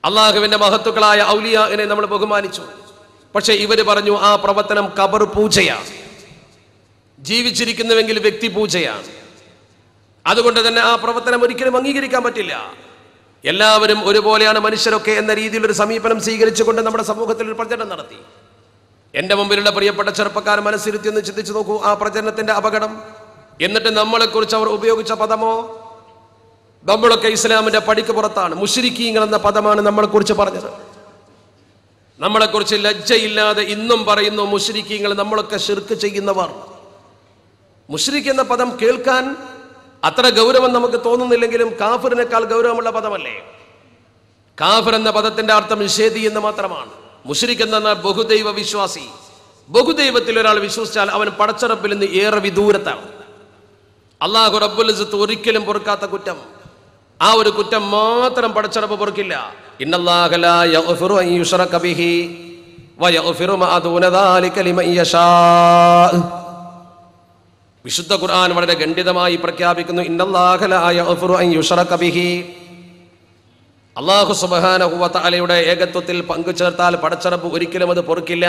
അള്ളാഹുവിന്റെ മഹത്തുക്കളായ ഔലിയാനെ നമ്മൾ ബഹുമാനിച്ചു. പക്ഷെ ഇവര് പറഞ്ഞു ആ പ്രവർത്തനം ഖബർ പൂജയാണ്, ജീവിച്ചിരിക്കുന്നുവെങ്കിൽ വ്യക്തി പൂജയാണ്. അതുകൊണ്ട് തന്നെ ആ പ്രവർത്തനം ഒരിക്കലും അംഗീകരിക്കാൻ പറ്റില്ല. എല്ലാവരും ഒരുപോലെയാണ് മനുഷ്യരൊക്കെ എന്ന രീതിയിലൊരു സമീപനം സ്വീകരിച്ചുകൊണ്ട് നമ്മുടെ സമൂഹത്തിൽ ഒരു പ്രചരണം നടത്തി. എൻ്റെ മുമ്പിലുള്ള പ്രിയപ്പെട്ട ചെറുപ്പക്കാർ മനസ്സിരുത്തി ഒന്ന് ചിന്തിച്ചു നോക്കൂ ആ പ്രചരണത്തിന്റെ അപകടം. എന്നിട്ട് നമ്മളെക്കുറിച്ച് അവർ ഉപയോഗിച്ച പദമോ, നമ്മളൊക്കെ ഇസ്ലാമിന്റെ പടിക്ക് പുറത്താണ്, മുശ്രിക്കീങ്ങൾ എന്ന പദമാണ് നമ്മളെക്കുറിച്ച് പറഞ്ഞത്. നമ്മളെക്കുറിച്ച് ലജ്ജയില്ലാതെ ഇന്നും പറയുന്നു മുശ്രിക്കീങ്ങൾ, നമ്മളൊക്കെ ശിർക്ക് ചെയ്യുന്നവർ. മുശ്രിക്ക് എന്ന പദം കേൾക്കാൻ അത്ര ഗൗരവം നമുക്ക് തോന്നുന്നില്ലെങ്കിലും കാഫിറിനേക്കാൾ ഗൗരവമുള്ള പദമല്ലേ? കാഫിർ എന്ന പദത്തിന്റെ അർത്ഥം നിഷേധി എന്ന് മാത്രമാണ്. മുശ്രിക്ക് എന്ന ബഹുദൈവ വിശ്വാസി. ബഹുദൈവത്തിൽ ഒരാൾ വിശ്വസിച്ചാൽ അവൻ പടച്ചറപ്പിൽ നിന്ന് ഏറെ വിദൂരത്താണ്. അല്ലാഹു റബ്ബുൽ ഇസ്സത്ത് ഒരിക്കലും പൊറുക്കാത്ത കുറ്റം, ആ ഒരു കുറ്റം മാത്രം പടച്ചറപ്പ് പൊറുക്കില്ല. ഇന്നല്ലാഹ ലാ യഗ്ഫിറു അൻ യുശ്റക ബിഹി വയഗ്ഫിറു മാ ദൂന ദാലിക ലിമൻ യശാ. വിശുദ്ധ ഖുർആൻ വളരെ ഖണ്ഡിതമായി പ്രഖ്യാപിക്കുന്നു, ഇന്നല്ലാഹ ലാ യഗ്ഫിറു അൻ യുശ്റക ബിഹി. അല്ലാഹു സുബ്ഹാനഹു വ തആലയുടെ ഏകത്വത്തിൽ പങ്കു ചേർത്താൽ പടച്ചറപ്പ് ഒരിക്കലും അത് പൊറുക്കില്ല.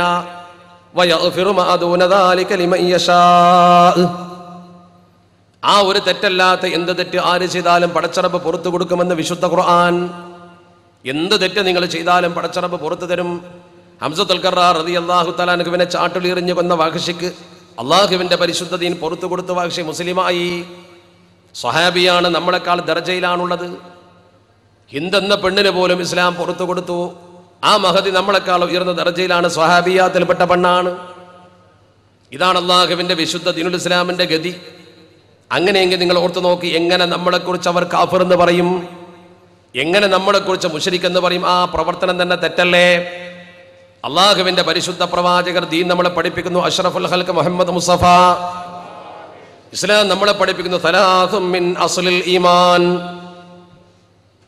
വയഗ്ഫിറു മാ ദൂന ദാലിക ലിമൻ യശാ. ആ ഒരു തെറ്റല്ലാത്ത എന്ത് തെറ്റ് ആര് ചെയ്താലും പടച്ചറപ്പ് പുറത്തു കൊടുക്കുമെന്ന് വിശുദ്ധ ഖുർആൻ. എന്ത് തെറ്റ് നിങ്ങൾ ചെയ്താലും പടച്ചറപ്പ് പുറത്തു തരും. ഹംസത്തുൽ ഖർറാർ റളിയല്ലാഹു തആല അൻഹുവിനെ ചാട്ടുളിയെറിഞ്ഞു കൊന്ന വഹശിക്ക് അള്ളാഹുവിന്റെ പരിശുദ്ധ ദീൻ പുറത്തു കൊടുത്ത വഹശി മുസ്ലിമായി. സ്വഹാബിയാണ്, നമ്മളെക്കാൾ ദർജയിലാണുള്ളത്. ഹിന്ദെന്ന പെണ്ണിന് പോലും ഇസ്ലാം പുറത്തു കൊടുത്തു. ആ മഹദി നമ്മളെക്കാൾ ഉയർന്ന ദർജയിലാണ്, സ്വഹാബിയാത്തിൽപ്പെട്ട പെണ്ണാണ്. ഇതാണ് അള്ളാഹുവിന്റെ വിശുദ്ധ ദീനുൽ ഇസ്ലാമിന്റെ ഗതി. അങ്ങനെയെങ്കിൽ നിങ്ങൾ ഓർത്തു നോക്കി, എങ്ങനെ നമ്മളെക്കുറിച്ച് അവർ കാഫിർ എന്ന് പറയും, എങ്ങനെ നമ്മളെക്കുറിച്ച് മുശ്രിക്ക് എന്ന് പറയും? ആ പ്രവർത്തനം തന്നെ തെറ്റല്ലേ? അള്ളാഹുവിന്റെ പരിശുദ്ധ പ്രവാചകർ ദീൻ നമ്മളെ പഠിപ്പിക്കുന്നു. അഷ്റഫുൽ ഖൽഖ് മുഹമ്മദ് മുസ്തഫ ഇസ്ലാം നമ്മളെ പഠിപ്പിക്കുന്നു സലാസും മിൻ അസ്ലിൽ ഈമാൻ.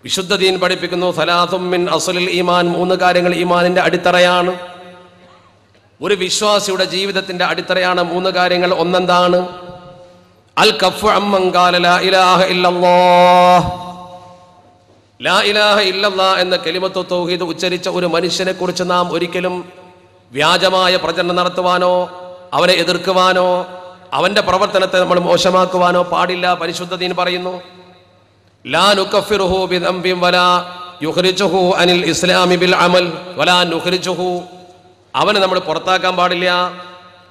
വിശുദ്ധ ദീൻ പഠിപ്പിക്കുന്നു സലാസും മിൻ അസ്ലിൽ ഈമാൻ. 3 കാര്യങ്ങൾ ഈമാനിന്റെ അടിത്തറയാണ്, ഒരു വിശ്വാസിയുടെ ജീവിതത്തിന്റെ അടിത്തറയാണ് 3 കാര്യങ്ങൾ. ഒന്നെന്താണ്? അൽ കഫു അമ്മൻ ഖാല ലാ ഇലാഹ ഇല്ലല്ലാഹ്. ലാ ഇലാഹ ഇല്ലല്ലാഹ് എന്ന കലിമത്തു തൗഹീദ് ഉച്ചരിച്ച ഒരു മനുഷ്യനെ കുറിച്ച് നാം ഒരിക്കലും വ്യാജമായ പ്രചരണം നടത്തുവാനോ അവനെ എതിർക്കുവാനോ അവന്റെ പ്രവർത്തനത്തെ നമ്മൾ മോശമാക്കുവാനോ പാടില്ല. പരിശുദ്ധ ദീൻ പറയുന്നു ലാ നുകഫിറുഹു ബിദംബിൻ വലാ യുഖ്രിജുഹു അനിൽ ഇസ്ലാമി ബിൽ അമൽ വലാ നുഖ്രിജുഹു. അവനെ നമ്മൾ പുറത്താക്കാൻ പാടില്ല.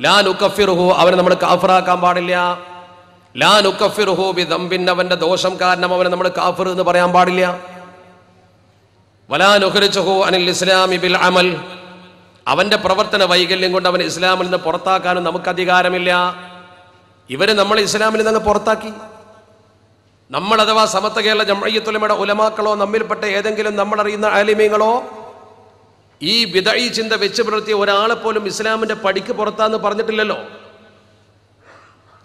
ലാ നുകഫിറുഹു, അവനെ നമ്മൾ കാഫിറാക്കാൻ പാടില്ല. ലാ നുകഫിറുഹു ബിദംബിൻ, അവന്റെ ദോഷം കാരണം അവനെ നമ്മൾ കാഫിർ എന്ന് പറയാൻ പാടില്ല. വലാ നുഖ്രിജുഹു അനിൽ ഇസ്ലാമി ബിൽ അമൽ, അവന്റെ പ്രവർത്തന വൈകല്യം കൊണ്ട് അവൻ ഇസ്ലാമിൽ നിന്ന് പുറത്താക്കാനും നമുക്ക് അധികാരമില്ല. ഇവര് നമ്മളെ ഇസ്ലാമിൽ നിന്ന് പുറത്താക്കി. നമ്മൾ അഥവാ സമത്വ കേരള ജംഇയ്യത്തുൽ ഉലമയുടെ ഉലമാക്കളോ നമ്മിൽപ്പെട്ട ഏതെങ്കിലും നമ്മളറിയുന്ന ആലിമീങ്ങളോ ഈ ബിദ്അഈ ചിന്ത വെച്ച് പുലർത്തിയ ഒരാളെ പോലും ഇസ്ലാമിന്റെ പടിക്ക് പുറത്താന്ന് പറഞ്ഞിട്ടില്ലല്ലോ.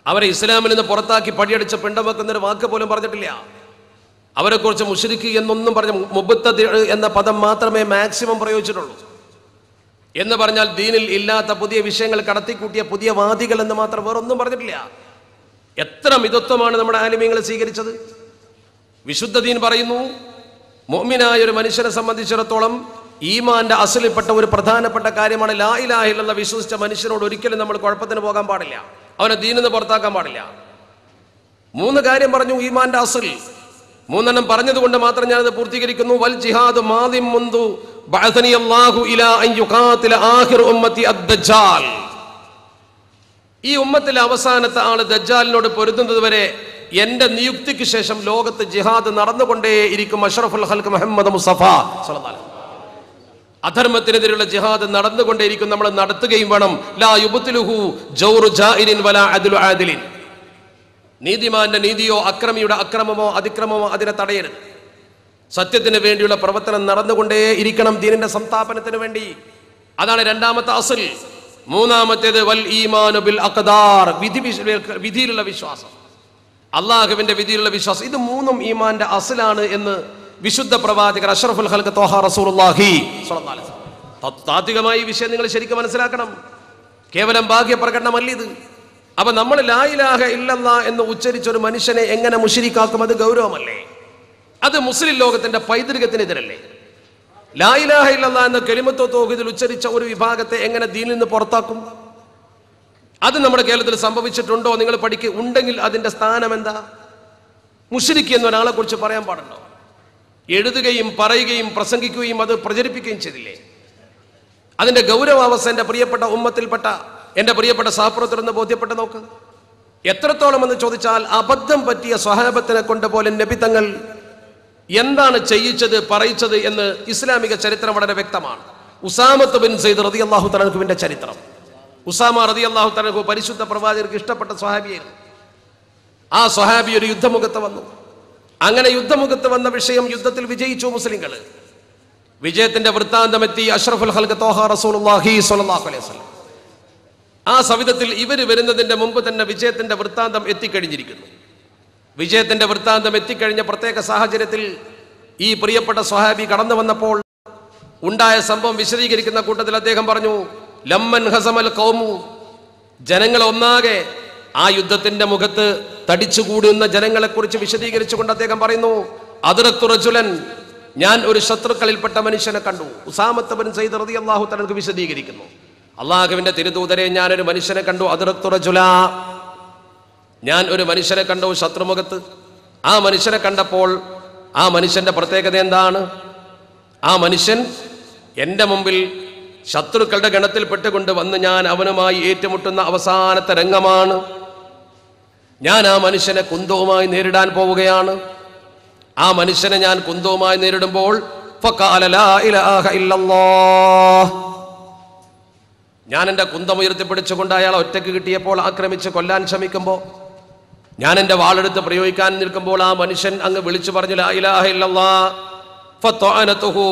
അവരെ ഇസ്ലാമിൽ നിന്ന് പുറത്താക്കി പടിയടിച്ച പിണ്ടം വെക്കുന്നൊരു വാക്ക് പോലും പറഞ്ഞിട്ടില്ല. അവരെ കുറിച്ച് മുശ്രിക്ക് എന്നൊന്നും പറഞ്ഞ മുബ്തദി എന്ന പദം മാത്രമേ മാക്സിമം പ്രയോഗിച്ചിട്ടുള്ളൂ. എന്ന് പറഞ്ഞാൽ ദീനിൽ ഇല്ലാത്ത പുതിയ വിഷയങ്ങൾ കടത്തിക്കൂട്ടിയ പുതിയ വാദികൾ എന്ന് മാത്രം, വേറൊന്നും പറഞ്ഞിട്ടില്ല. എത്ര മിതത്വമാണ് നമ്മുടെ ആലിമീങ്ങൾ സ്വീകരിച്ചത്. വിശുദ്ധ ദീൻ പറയുന്നു മുഅ്മിനായ ഒരു മനുഷ്യനെ സംബന്ധിച്ചിടത്തോളം ഈമാന്റെ അസ്ലിൽപ്പെട്ട ഒരു പ്രധാനപ്പെട്ട കാര്യമാണ് ലാ ഇലാഹ ഇല്ലല്ലാഹ്. വിശ്വസിച്ച മനുഷ്യനോട് ഒരിക്കലും നമ്മൾ കുഴപ്പത്തിന് പോകാൻ പാടില്ല, അവനെ ദീനിൽ നിന്ന് പുറത്താക്കാൻ പാടില്ല. 3 കാര്യം പറഞ്ഞു ഈമാന്റെ അസ്ൽ. 3 പറഞ്ഞതുകൊണ്ട് മാത്രം ഞാനത് പൂർത്തീകരിക്കുന്നു. വൽ ജിഹാദു മാദിം മുൻദു ബഅസനി അല്ലാഹു ഇലാ അൻ യുഖാതില ആഖിർ ഉമ്മത്തി അദ്ദജ്ജാൽ. ഈ ഉമ്മത്തിലെ അവസാനത്തെ ആള് ദജ്ജാലിനോട് പൊരുതുന്നത് വരെ എന്റെ നിയുക്തിക്ക് ശേഷം ലോകത്ത് ജിഹാദ് നടന്നുകൊണ്ടേ ഇരിക്കും. അഷ്റഫുൽ ഖൽഖ് മുഹമ്മദ് മുസ്തഫ സ്വല്ലല്ലാഹു അലൈഹി വസല്ലം. അധർമ്മത്തിനെതിരെയുള്ള ജിഹാദ് നടന്നുകൊണ്ടേയിരിക്കും, നമ്മൾ നടത്തുകയും വേണം. ലാ യുബ്തിലുഹു ജൗറു ജാഇരിൻ വലാ അദ്ലു ആദിലിൻ. നീതിമാന്റെ നീതിയോ അക്രമിയുടെ അക്രമമോ അതിക്രമമോ അതിനെ തടയരുത്. സത്യത്തിന് വേണ്ടിയുള്ള പ്രവർത്തനം നടന്നുകൊണ്ടേ ഇരിക്കണം, ദീനിന്റെ സംസ്ഥാപനത്തിന് വേണ്ടി. അതാണ് 2ാമത്തെ അസ്ൽ. 3ാമത്തേത് വൽ ഈമാനു ബിൽ അഖ്ദാർ, വിധിയിലുള്ള വിശ്വാസം, അള്ളാഹുവിന്റെ വിധിയിലുള്ള വിശ്വാസം. ഇത് 3ഉം ഈമാന്റെ അസ്ലാണ് എന്ന് വിശുദ്ധ പ്രവാചകർ അഷ്റഫുൽ ഖൽഖ് ത്വഹ റസൂലുള്ളാഹി സ്വല്ലല്ലാഹു അലൈഹി വസല്ലം. താത്വികമായി ഈ വിഷയം നിങ്ങൾ ശരിക്കും മനസ്സിലാക്കണം. കേവലം ഭാഗ്യപ്രകടനമല്ല ഇത്. അപ്പൊ നമ്മൾ ലാ ഇലാഹ ഇല്ലല്ലാ എന്ന് ഉച്ചരിച്ചൊരു മനുഷ്യനെ എങ്ങനെ മുശ്രിക്കാക്കും? അത് ഗൗരവമല്ലേ? അത് മുസ്ലിം ലോകത്തിന്റെ പൈതൃകത്തിനെതിരല്ലേ? ലാ ഇലാഹ ഇല്ലല്ലാ എന്ന കലിമത്തു തൗഹീദിൽ ഉച്ചരിച്ച ഒരു വിഭാഗത്തെ എങ്ങനെ ദീനിൽ നിന്ന് പുറത്താക്കും? അത് നമ്മുടെ കേരളത്തിൽ സംഭവിച്ചിട്ടുണ്ടോ? നിങ്ങൾ ഉണ്ടെങ്കിൽ അതിന്റെ സ്ഥാനം എന്താ? മുശ്രിക്ക് എന്നൊരാളെ കുറിച്ച് പറയാൻ പാടുണ്ടോ? എഴുതുകയും പറയുകയും പ്രസംഗിക്കുകയും അത് പ്രചരിപ്പിക്കുകയും ചെയ്തില്ലേ? അതിന്റെ ഗൗരവാവസ്ഥ എൻ്റെ പ്രിയപ്പെട്ട ഉമ്മത്തിൽപ്പെട്ട എൻ്റെ പ്രിയപ്പെട്ട സഹപ്രവർത്തകരെന്ന് ബോധ്യപ്പെട്ട് നോക്ക്. എത്രത്തോളം എന്ന് ചോദിച്ചാൽ, അബദ്ധം പറ്റിയ സ്വഹാബത്തിനെ കൊണ്ട് പോലെ നബി തങ്ങൾ എന്താണ് ചെയ്യിച്ചത് പറയിച്ചത് എന്ന് ഇസ്ലാമിക ചരിത്രം വളരെ വ്യക്തമാണ്. ഉസാമത്ത് ബിൻ സെയ്ദ് റളിയല്ലാഹു തആല അൻഹുവിന്റെ ചരിത്രം. ഉസാമ റളിയല്ലാഹു തആല അൻഹു പരിശുദ്ധ പ്രവാചകർക്ക് ഇഷ്ടപ്പെട്ട സ്വഹാബിയായിരുന്നു. ആ സ്വഹാബി ഒരു യുദ്ധമുഖത്ത് വന്നു. അങ്ങനെ യുദ്ധമുഖത്ത് വന്ന വിഷയം, യുദ്ധത്തിൽ വിജയിച്ചു മുസ്ലിങ്ങൾ. വിജയത്തിന്റെ വൃത്താന്തം എത്തി അഷ്റഫുൽ ഖൽഖ് ത്വാഹ റസൂലുള്ളാഹി സ്വല്ലല്ലാഹു അലൈഹി വസല്ലം. ആ സവിധത്തിൽ ഇവര് വരുന്നതിന്റെ മുമ്പ് തന്നെ വിജയത്തിന്റെ വൃത്താന്തം എത്തിക്കഴിഞ്ഞിരിക്കുന്നു. വിജയത്തിന്റെ വൃത്താന്തം എത്തിക്കഴിഞ്ഞ പ്രത്യേക സാഹചര്യത്തിൽ ഈ പ്രിയപ്പെട്ട സ്വഹാബി കടന്നു വന്നപ്പോൾ ഉണ്ടായ സംഭവം വിശദീകരിക്കുന്ന കൂട്ടത്തിൽ അദ്ദേഹം പറഞ്ഞു, ലമ്മൻ ഹസമൽ ഖൗമു, ജനങ്ങൾ ഒന്നാകെ ആ യുദ്ധത്തിന്റെ മുഖത്ത് തടിച്ചുകൂടുന്ന ജനങ്ങളെ കുറിച്ച് വിശദീകരിച്ചുകൊണ്ട് അദ്ദേഹം പറയുന്നു, അദ്റക്തു റജുലൻ, ഞാൻ ഒരു ശത്രുക്കളിൽപ്പെട്ട മനുഷ്യനെ കണ്ടു. ഉസാമത്ത് ബിൻ സെയ്ദ് റളിയല്ലാഹു തആല അൻഹു വിശദീകരിക്കുന്നു, അള്ളാഹുവിന്റെ തിരുദൂതരെ, ഞാനൊരു മനുഷ്യനെ കണ്ടു. അദ്റക്തു റജുല, ഞാൻ ഒരു മനുഷ്യനെ കണ്ടു ശത്രുമുഖത്ത്. ആ മനുഷ്യനെ കണ്ടപ്പോൾ ആ മനുഷ്യന്റെ പ്രത്യേകത എന്താണ്? ആ മനുഷ്യൻ എൻ്റെ മുമ്പിൽ ശത്രുക്കളുടെ ഗണത്തിൽ പെട്ടുകൊണ്ട് വന്ന് ഞാൻ അവനുമായി ഏറ്റുമുട്ടുന്ന അവസാനത്തെ രംഗമാണ്. ഞാൻ ആ മനുഷ്യനെ കുന്തവുമായി നേരിടാൻ പോവുകയാണ്. ആ മനുഷ്യനെ ഞാൻ കുന്തവുമായി നേരിടുമ്പോൾ ഫഖാല ലാ ഇലാഹ ഇല്ലല്ലാഹ്, ഞാൻ എൻ്റെ കുന്തം ഉയർത്തിപ്പിടിച്ചുകൊണ്ട് അയാളെ ഒറ്റയ്ക്ക് കിട്ടിയപ്പോൾ ആക്രമിച്ച് കൊല്ലാൻ ശ്രമിക്കുമ്പോൾ, ഞാൻ എൻ്റെ വാളെടുത്ത് പ്രയോഗിക്കാൻ നിൽക്കുമ്പോൾ ആ മനുഷ്യൻ അങ്ങ് വിളിച്ചു പറഞ്ഞു ലാ ഇലാഹ ഇല്ലല്ലാഹ്. ഫതഅനതുഹു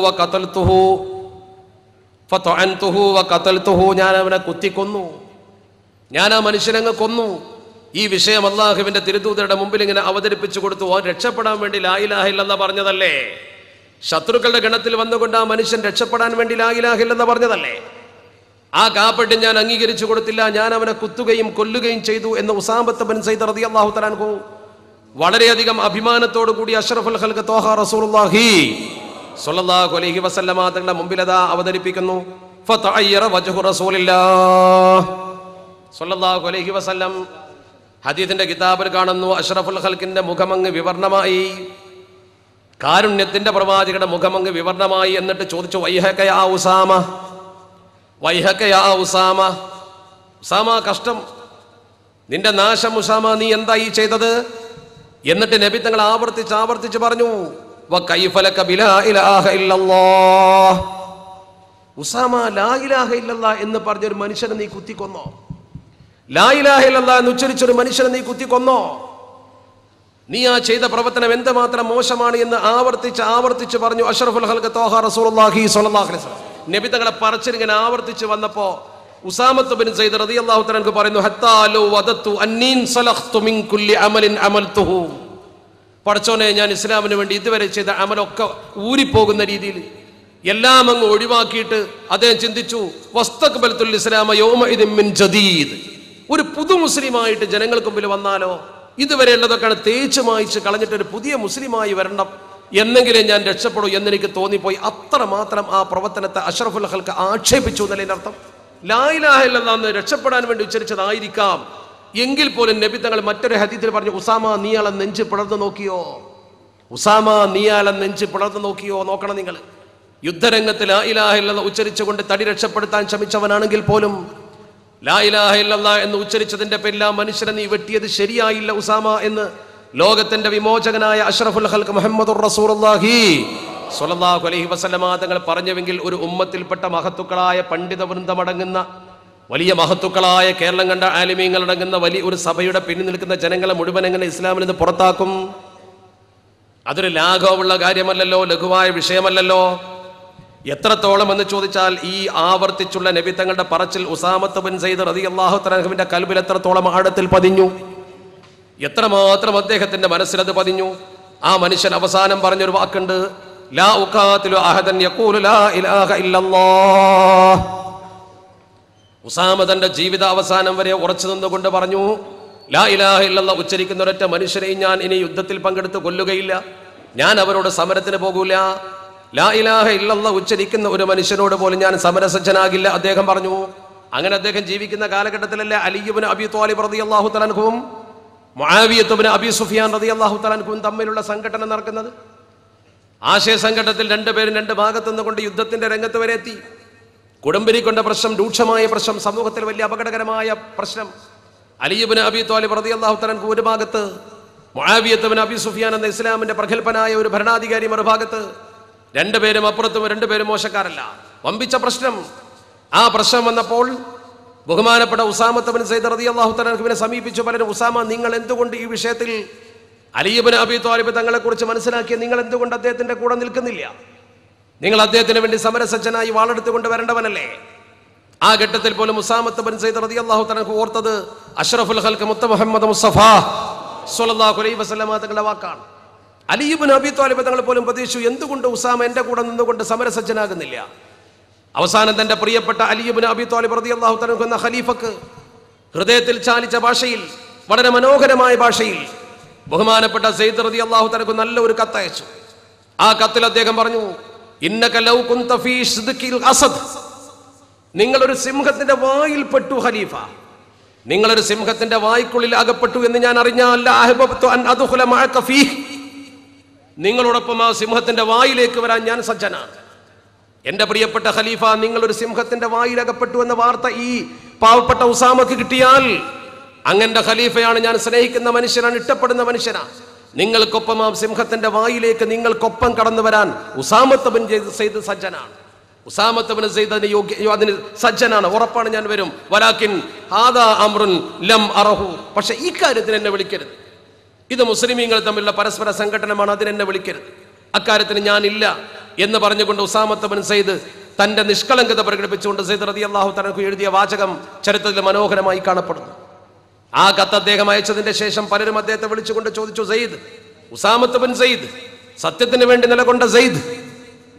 വഖതൽതുഹു, ഞാൻ അവനെ കുത്തിക്കൊന്നു, ഞാൻ ആ മനുഷ്യനങ്ങ് കൊന്നു. ഈ വിഷയം അള്ളാഹുവിന്റെ തിരുദൂതരുടെ മുമ്പിൽ ഇങ്ങനെ അവതരിപ്പിച്ചു കൊടുത്തു. ഓൻ രക്ഷപ്പെടാൻ വേണ്ടി ലാ ഇലാഹ ഇല്ലല്ലാഹ് പറഞ്ഞതല്ലേ? ശത്രുക്കളുടെ ഗണത്തിൽ വന്നുകൊണ്ട് ആ മനുഷ്യൻ രക്ഷപ്പെടാൻ വേണ്ടി ലാ ഇലാഹ ഇല്ലല്ലാഹ് പറഞ്ഞതല്ലേ? ആ കാപ്പട്ട് ഞാൻ അംഗീകരിച്ചു കൊടുത്തില്ല, ഞാൻ അവനെ കുത്തുകയും കൊല്ലുകയും ചെയ്തു എന്ന് ഉസാമത്ത് ബിൻ സെയ്ദ് റളിയല്ലാഹു തആല അൻഹു വളരെയധികം അഭിമാനത്തോടു കൂടി അഷ്റഫുൽ ഖൽഖ് ത്വാഹ റസൂലുള്ളാഹി സ്വല്ലല്ലാഹു അലൈഹി വസല്ലമ തങ്ങളുടെ മുമ്പിൽ അതാ അവതരിപ്പിക്കുന്നു. ഫതഅയ്യറ വജ്ഹു റസൂലില്ലാഹ് സ്വല്ലല്ലാഹു അലൈഹി വസല്ലം ഹദീസിന്റെ കിതാബിൽ കാണുന്നു, അഷ്റഫുൽ ഖൽഖിന്റെ മുഖമങ്ങ് വിവർണമായി, കാരുണ്യത്തിന്റെ പ്രവാചകന്റെ മുഖമങ്ങ് വിവർണമായി. എന്നിട്ട് ചോദിച്ചു, വൈഹക യാ ഉസാമ, വൈഹക യാ ഉസാമ, ഉസാമ കഷ്ടം, നിന്റെ നാശം ഉസാമ, നീ എന്താ ഈ ചെയ്തത്? എന്നിട്ട് നബി തങ്ങൾ ആവർത്തിച്ച് പറഞ്ഞു, വകൈഫ ലക ബിലാ ഇലാഹ ഇല്ലല്ലാഹ്, ഉസാമ ലാ ഇലാഹ ഇല്ലല്ലാഹ് എന്ന് പറഞ്ഞൊരു മനുഷ്യനെ നീ കുത്തിക്കൊന്നോ? ലാ ഇലാഹ ഇല്ലല്ലാഹ് എന്ന് ഉച്ചരിച്ചൊരു മനുഷ്യനെ നീ കുത്തിക്കൊന്നോ? നീ ആ ചെയ്ത പ്രവർത്തനം എന്തുമാത്രം മോശമാണ് എന്ന് ആവർത്തിച്ച് പറഞ്ഞു അഷ്റഫുൽ ഖൽഖ് ത്വാഹ റസൂലുള്ളാഹി സ്വല്ലല്ലാഹു അലൈഹി വസല്ലം. നബി തങ്ങളെ പറച്ചിലിങ്ങനെ ആവർത്തിച്ച് വന്നപ്പോ ഉസാമത്ത് ബിൻ സെയ്ദ് റളിയല്ലാഹു തആല അൻഹു പറയുന്നു, ഹത്താ ലൗ വദത്തു അന്നീൻ സലഖ്തു മിൻ കുല്ലി അമലിൻ അമൽതുഹു, പടച്ചോനെ, ഞാൻ ഇസ്ലാമിന് വേണ്ടി ഇതുവരെ ചെയ്ത അമലൊക്കെ ഊരിപ്പോകുന്ന രീതിയിൽ എല്ലാം അങ്ങ് ഒഴിവാക്കിയിട്ട് അദ്ദേഹം ചിന്തിച്ചു, വസ്തഖ്ബൽതുൽ ഇസ്ലാമ യൗമഇദിൻ മിൻ ജദീദ്, ഒരു പുതു മുസ്ലിമായിട്ട് ജനങ്ങൾക്ക് മുമ്പിൽ വന്നാലോ, ഇതുവരെ ഉള്ളതൊക്കെയാണ് തേച്ച് മായിച്ച് കളഞ്ഞിട്ട് ഒരു പുതിയ മുസ്ലിമായി വരണം, എന്നെങ്കിലും ഞാൻ രക്ഷപ്പെടൂ എന്നെനിക്ക് തോന്നിപ്പോയി. അത്രമാത്രം ആ പ്രവർത്തനത്തെ അഷ്റഫുൽ ഖൽഖ് ആക്ഷേപിച്ചു എന്നതിന്റെ അർത്ഥം. ലാ ഇലാഹ ഇല്ലല്ലാഹ് എന്ന് രക്ഷപ്പെടാൻ വേണ്ടി ഉച്ചരിച്ചതായിരിക്കാം എങ്കിൽ പോലും നബി തങ്ങൾ മറ്റൊരു ഹദീസിൽ പറഞ്ഞു, ഉസാമ നീയാളെ നെഞ്ച് പിളർന്നു നോക്കിയോ? ഉസാമ നീയാളെ നെഞ്ച് പിളർന്നു നോക്കിയോ? നോക്കണം നിങ്ങൾ, യുദ്ധരംഗത്ത് ലാ ഇലാഹ ഇല്ലല്ലാഹ് ഉച്ചരിച്ചുകൊണ്ട് തടി രക്ഷപ്പെടുത്താൻ ശ്രമിച്ചവനാണെങ്കിൽ പോലും ലാ ഇലാഹ ഇല്ലല്ലാഹ് എന്ന് ഉച്ചരിച്ചതിന്റെ പേരിൽ ആ മനുഷ്യനെ നീ വെട്ടിയത് ശരിയായില്ല ഉസാമ എന്ന് ലോകത്തിന്റെ വിമോചകനായ അഷ്റഫുൽ ഖൽഖ് മുഹമ്മദുർ റസൂലുള്ളാഹി സ്വല്ലല്ലാഹു അലൈഹി വസല്ലമ തങ്ങൾ പറഞ്ഞുവെങ്കിൽ ഒരു ഉമ്മത്തിൽപ്പെട്ട മഹത്തുക്കളായ പണ്ഡിത വൃന്ദമടങ്ങുന്ന വലിയ മഹത്തുക്കളായ കേരളം കണ്ട ആലിമീങ്ങൾ അടങ്ങുന്ന വലിയ ഒരു സഭയുടെ പിന്നിൽ നിൽക്കുന്ന ജനങ്ങളെ മുഴുവൻ എങ്ങനെ ഇസ്ലാമിൽ നിന്ന് പുറത്താക്കും? അതൊരു ലാഘവമുള്ള കാര്യമല്ലല്ലോ, ലഘുവായ വിഷയമല്ലല്ലോ. എത്രത്തോളം എന്ന് ചോദിച്ചാൽ ഈ ആവർത്തിച്ചുള്ള നബി തങ്ങളുടെ പറച്ചിൽ ഉസാമത്ത് ബിൻ സെയ്ദ് റളിയല്ലാഹു തആല അൻഹുവിന്റെ കൽബിൽ എത്രത്തോളം ആഴത്തിൽ പതിഞ്ഞു, എത്രമാത്രം അദ്ദേഹത്തിന്റെ മനസ്സിലത് പതിഞ്ഞു. ആ മനുഷ്യൻ അവസാനം പറഞ്ഞൊരു വാക്കുണ്ട്, ലാ ഉഖാതിലു അഹദൻ യഖൂലു ലാ ഇലാഹ ഇല്ലല്ലാഹ്, ഉസാമ തന്റെ ജീവിത അവസാനം വരെ ഉറച്ചു നിന്നുകൊണ്ട് പറഞ്ഞു, ലാ ഇലാഹ ഇല്ലല്ലാഹ് ഉച്ചരിക്കുന്ന ഒരൊറ്റ മനുഷ്യരെയും ഞാൻ ഇനി യുദ്ധത്തിൽ പങ്കെടുത്ത് കൊല്ലുകയില്ല, ഞാൻ അവരോട് സമരത്തിന് പോകൂല. ലാ ഇലാഹ ഇല്ലല്ലാഹ് ഉച്ചരിക്കുന്ന ഒരു മനുഷ്യനോട് പോലും ഞാൻ സമരസജ്ജനാകില്ല അദ്ദേഹം പറഞ്ഞു. അങ്ങനെ അദ്ദേഹം ജീവിക്കുന്ന കാലഘട്ടത്തിലല്ലേ അലി ഇബ്നു അബീ ത്വാലിബ് റളിയല്ലാഹു തആല അൻഹുവും മുആവിയ ഇബ്നു അബീ സുഫിയാൻ റളിയല്ലാഹു തആല അൻഹുവും തമ്മിലുള്ള സംഘടന നടക്കുന്നത്. ആശയ സംഘട്ടനത്തിൽ രണ്ടുപേരും രണ്ട് ഭാഗത്തു നിന്നുകൊണ്ട് യുദ്ധത്തിന്റെ രംഗത്ത് വരെ എത്തി. കുടുംബിനി കൊണ്ട പ്രശ്നം, രൂക്ഷമായ പ്രശ്നം, സമൂഹത്തിൽ വലിയ അപകടകരമായ പ്രശ്നം. അലി ഇബ്നു അബീ ത്വാലിബ് റളിയല്ലാഹു തആല അൻഹു ഒരു ഭാഗത്ത്, മുആവിയ ഇബ്നു അബീ സുഫിയാൻ എന്ന ഇസ്ലാമിന്റെ പ്രഗൽഭനായ ഒരു ഭരണാധികാരി മറുഭാഗത്ത്. രണ്ടുപേരും അപ്പുറത്തും രണ്ടുപേരും മോശക്കാരല്ല. വമ്പിച്ച പ്രശ്നം. ആ പ്രശ്നം വന്നപ്പോൾ ബഹുമാനപ്പെട്ട ഉസാമത്ത് ബിൻ സയ്യിദ് റളിയല്ലാഹു തആല അൻഹുവിനെ സമീപിച്ചു പലരും. ഉസാമ, നിങ്ങൾ എന്തുകൊണ്ട് ഈ വിഷയത്തിൽ അലി ഇബ്നു അബീ ത്വാലിബ് തങ്ങളെ കുറിച്ച് മനസ്സിലാക്കിയ നിങ്ങൾ എന്തുകൊണ്ട് അദ്ദേഹത്തിന്റെ കൂടെ നിൽക്കുന്നില്ല? നിങ്ങൾ അദ്ദേഹത്തിന് വേണ്ടി സമരസജ്ജനായി വാളെടുത്തുകൊണ്ട് വരേണ്ടവനല്ലേ? ആ ഘട്ടത്തിൽ പോലും ഉസാമത്ത് ബിൻ സയ്യിദ് റളിയല്ലാഹു തആല അൻഹു ഓർത്തത് അഷ്റഫുൽ ഖൽഖ് മുത്ത മുഹമ്മദ് മുസ്തഫ സ്വല്ലല്ലാഹു അലൈഹി വസല്ലമ തങ്ങളുടെ വാക്കാണ്. അലി ഇബ്നു അബീ ത്വാലിബ് തങ്ങൾ പോലും പ്രതീക്ഷിച്ചു, എന്തുകൊണ്ട് ഉസാമ എന്റെ കൂടെ നിന്നുകൊണ്ട് സമരസജ്ജനാകുന്നില്ല? അവസാനം തന്റെ പ്രിയപ്പെട്ട അലി ഇബ്നു അബീ ത്വാലിബ് റളിയല്ലാഹു തആല എന്ന ഖലീഫക്ക് ഹൃദയത്തിൽ ചാലിച്ച ഭാഷയിൽ, വളരെ മനോഹരമായ ഭാഷയിൽ ബഹുമാനപ്പെട്ട സയ്യിദ് റളിയല്ലാഹു തആല നല്ല ഒരു കത്തയച്ചു. ആ കത്തിൽ അദ്ദേഹം പറഞ്ഞു, ഇന്നക ലൗ കുൻത ഫീ സിദ്ഖിൽ അസദ്, നിങ്ങളൊരു സിംഹത്തിന്റെ വായിൽ പെട്ടു ഖലീഫ, നിങ്ങളൊരു സിംഹത്തിന്റെ വായ്ക്കുള്ളിൽ അകപ്പെട്ടു എന്ന് ഞാൻ അറിഞ്ഞാൽ അഹ്ബബ്തു അൻ അദ്ഖുല മഅക ഫീഹ്, നിങ്ങളോടൊപ്പം ആ സിംഹത്തിന്റെ വായിലേക്ക് വരാൻ ഞാൻ സജ്ജനാണ്. എന്റെ പ്രിയപ്പെട്ട ഖലീഫ, നിങ്ങളൊരു സിംഹത്തിന്റെ വായിൽ അകപ്പെട്ടു എന്ന വാർത്ത ഈ പാവപ്പെട്ട ഉസാമക്ക് കിട്ടിയാൽ, അങ്ങന്റെ ഖലീഫയാണ്, ഞാൻ സ്നേഹിക്കുന്ന മനുഷ്യനാണ്, ഇഷ്ടപ്പെടുന്ന മനുഷ്യനാണ്, നിങ്ങൾക്കൊപ്പം ആ സിംഹത്തിന്റെ വായിലേക്ക് നിങ്ങൾക്കൊപ്പം കടന്നു വരാൻ ഉസാമത്ത് ബിൻ സയ്യിദ് സജ്ജനാണ്. ഉസാമത്ത് ബിൻ സയ്യിദ് അതിന് സജ്ജനാണ്, ഉറപ്പാണ്, ഞാൻ വരും. വലാകിൻ ഹാദാ അംറുൻ ലം അറഹു, പക്ഷെ ഈ കാര്യത്തിന് എന്നെ വിളിക്കരുത്. ഇത് മുസ്ലിമീങ്ങൾ തമ്മിലുള്ള പരസ്പര സംഘടനമാണ്, അതിനെന്നെ വിളിക്കരുത്, അക്കാര്യത്തിന് ഞാനില്ല എന്ന് പറഞ്ഞുകൊണ്ട് ഉസാമത്ത് ബിൻ സയ്യിദ് തന്റെ നിഷ്കളങ്കത പ്രകടിപ്പിച്ചുകൊണ്ട് സയ്യിദ് റളിയല്ലാഹു തആല എഴുതിയ വാചകം ചരിത്രത്തിൽ മനോഹരമായി കാണപ്പെടുന്നു. ആ കത്ത് അദ്ദേഹം അയച്ചതിന്റെ ശേഷം പലരും അദ്ദേഹത്തെ വിളിച്ചുകൊണ്ട് ചോദിച്ചു, സയ്യിദ്, ഉസാമത്ത് ബിൻ സയ്യിദ്, സത്യത്തിന് വേണ്ടി നിലകൊണ്ട സയ്യിദ്,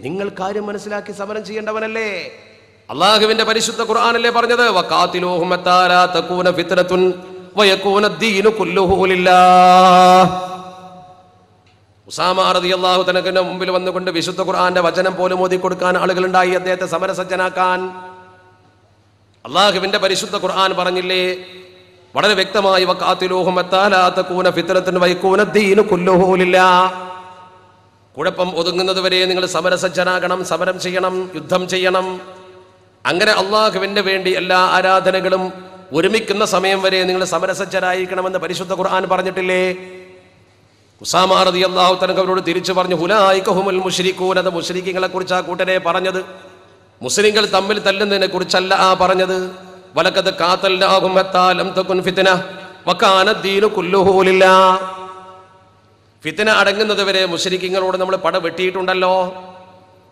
നിങ്ങൾ കാര്യം മനസ്സിലാക്കി സമരം ചെയ്യേണ്ടവനല്ലേ? അള്ളാഹുവിന്റെ പരിശുദ്ധ ഖുർആനല്ലേ പറഞ്ഞത്, വഖാതിലൂഹും ഹത്താ ലാ തകൂന ഫിത്നത്തുൻ വയകൂന അദ്ദീനു കുല്ലുഹു ലില്ലാഹ്. ഉസാമ റളിയല്ലാഹു തആലയുടെ മുമ്പിൽ വന്നുകൊണ്ട് വിശുദ്ധ ഖുർആന്റെ വചനം പോലും ഓതി കൊടുക്കാൻ ആളുകളുണ്ടായി, അദ്ദേഹത്തെ സമരസജ്ജനാക്കാൻ. അള്ളാഹുവിന്റെ പരിശുദ്ധ ഖുർആൻ പറഞ്ഞില്ലേ വളരെ വ്യക്തമായി, വഖാതിലൂഹും ഹത്താ ലാ തകൂന ഫിത്നത്തുൻ വയകൂന അദ്ദീനു കുല്ലുഹു ലില്ലാഹ്. കുഴപ്പം ഒതുങ്ങുന്നത് വരെ നിങ്ങൾ സമരസജ്ജനാകണം, സമരം ചെയ്യണം, യുദ്ധം ചെയ്യണം. അങ്ങനെ അള്ളാഹുവിന് വേണ്ടി എല്ലാ ആരാധനകളും ഒരുമിക്കുന്ന സമയം വരെ നിങ്ങൾ സമരസജ്ജരായിരിക്കണമെന്ന് പരിശുദ്ധ ഖുർആൻ പറഞ്ഞിട്ടില്ലേ? ഉസാമ റളിയല്ലാഹു തആല അവരോട് തിരിച്ചു പറഞ്ഞു, ഹുലായിക ഹുമുൽ മുശ്രികൂൻ, അത് മുശ്രിക്കുകളെ കുറിച്ച് ആ കൂട്ടരെ പറഞ്ഞത്, മുസ്ലിങ്ങൾ തമ്മിൽ തല്ലുന്നതിനെ കുറിച്ചല്ല ആ പറഞ്ഞത്. വലഖദ് ഖാതൽനാഹും ഹത്താ ലം തകുൻ ഫിത്ന വകാന അദ്ദീനു കുല്ലുഹു ലില്ലാഹ്. ഫിത്ന അടങ്ങുന്നത് വരെ മുശ്രിക്കുകളോട് നമ്മൾ പട വെട്ടിയിട്ടുണ്ടല്ലോ,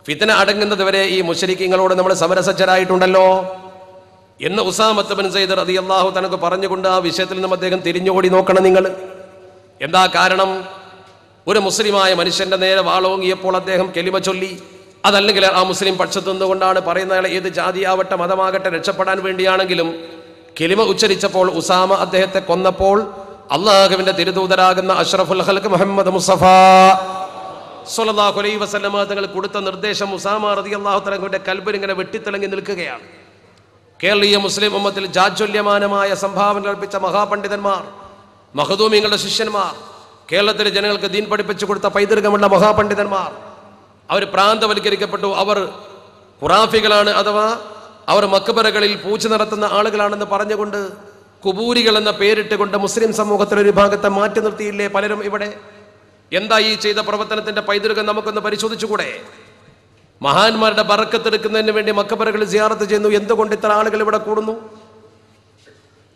ഫിത്ന അടങ്ങുന്നത് വരെ ഈ മുശ്രിക്കുകളോട് നമ്മൾ സമരസജ്ജരായിട്ടുണ്ടല്ലോ എന്ന് ഉസാമത്ത് ബിൻ സയ്യിദ് റളിയല്ലാഹു തആല പറഞ്ഞുകൊണ്ട് ആ വിഷയത്തിൽ നിന്നും അദ്ദേഹം തിരിഞ്ഞോടി നോക്കണം. നിങ്ങൾ എന്താ കാരണം? ഒരു മുസ്ലിമായ മനുഷ്യന്റെ നേരെ വാളോങ്ങിയപ്പോൾ അദ്ദേഹം കെലിമ ചൊല്ലി, അതല്ലെങ്കിൽ ആ മുസ്ലിം പക്ഷത്തു നിന്നുകൊണ്ടാണ് പറയുന്ന ഏത് ജാതിയാവട്ടെ മതമാകട്ടെ രക്ഷപ്പെടാൻ വേണ്ടിയാണെങ്കിലും കെലിമ ഉച്ചരിച്ചപ്പോൾ ഉസാമ അദ്ദേഹത്തെ കൊന്നപ്പോൾ അള്ളാഹുവിന്റെ തിരുദൂതരാകുന്ന അഷ്റഫുൽ ഖൽഖ് മുഹമ്മദ് മുസ്തഫ സ്വല്ലല്ലാഹു അലൈഹി വസല്ലമ തങ്ങൾ കൊടുത്ത നിർദ്ദേശം ഉസാമ റളിയല്ലാഹു തആലയുടെ കൽബിൽ ഇങ്ങനെ വെട്ടിത്തിളങ്ങി നിൽക്കുകയാണ്. കേരളീയ മുസ്ലിം ഉമ്മത്തിൽ ജാജ്വല്യമാനമായ സംഭാവന കൽപ്പിച്ച മഹാപണ്ഡിതന്മാർ, മഖദൂമിങ്ങളുടെ ശിഷ്യന്മാർ, കേരളത്തിലെ ജനങ്ങൾക്ക് ദീൻ പഠിപ്പിച്ചു കൊടുത്ത പൈതൃകമുള്ള മഹാപണ്ഡിതന്മാർ, അവർ പ്രാന്തവൽക്കരിക്കപ്പെട്ടു. അവർ ഖുറാഫികളാണ്, അഥവാ അവർ മക്ബറകളിൽ പൂജ നടത്തുന്ന ആളുകളാണെന്ന് പറഞ്ഞുകൊണ്ട് കുബൂരികൾ എന്ന പേരിട്ടുകൊണ്ട് മുസ്ലിം സമൂഹത്തിലെ ഒരു ഭാഗത്തെ മാറ്റി നിർത്തിയില്ലേ പലരും ഇവിടെ? എന്താ ഈ ചെയ്ത പ്രവർത്തനത്തിന്റെ പൈതൃകം നമുക്കൊന്ന് പരിശോധിച്ചുകൂടെ? മഹാന്മാരുടെ ബറക്കത്തെടുക്കുന്നതിന് വേണ്ടി മക്ബറകളിൽ സിയാറത്ത് ചെയ്യുന്നു, എന്തുകൊണ്ട് ഇത്ര ആളുകൾ ഇവിടെ കൂടുന്നു?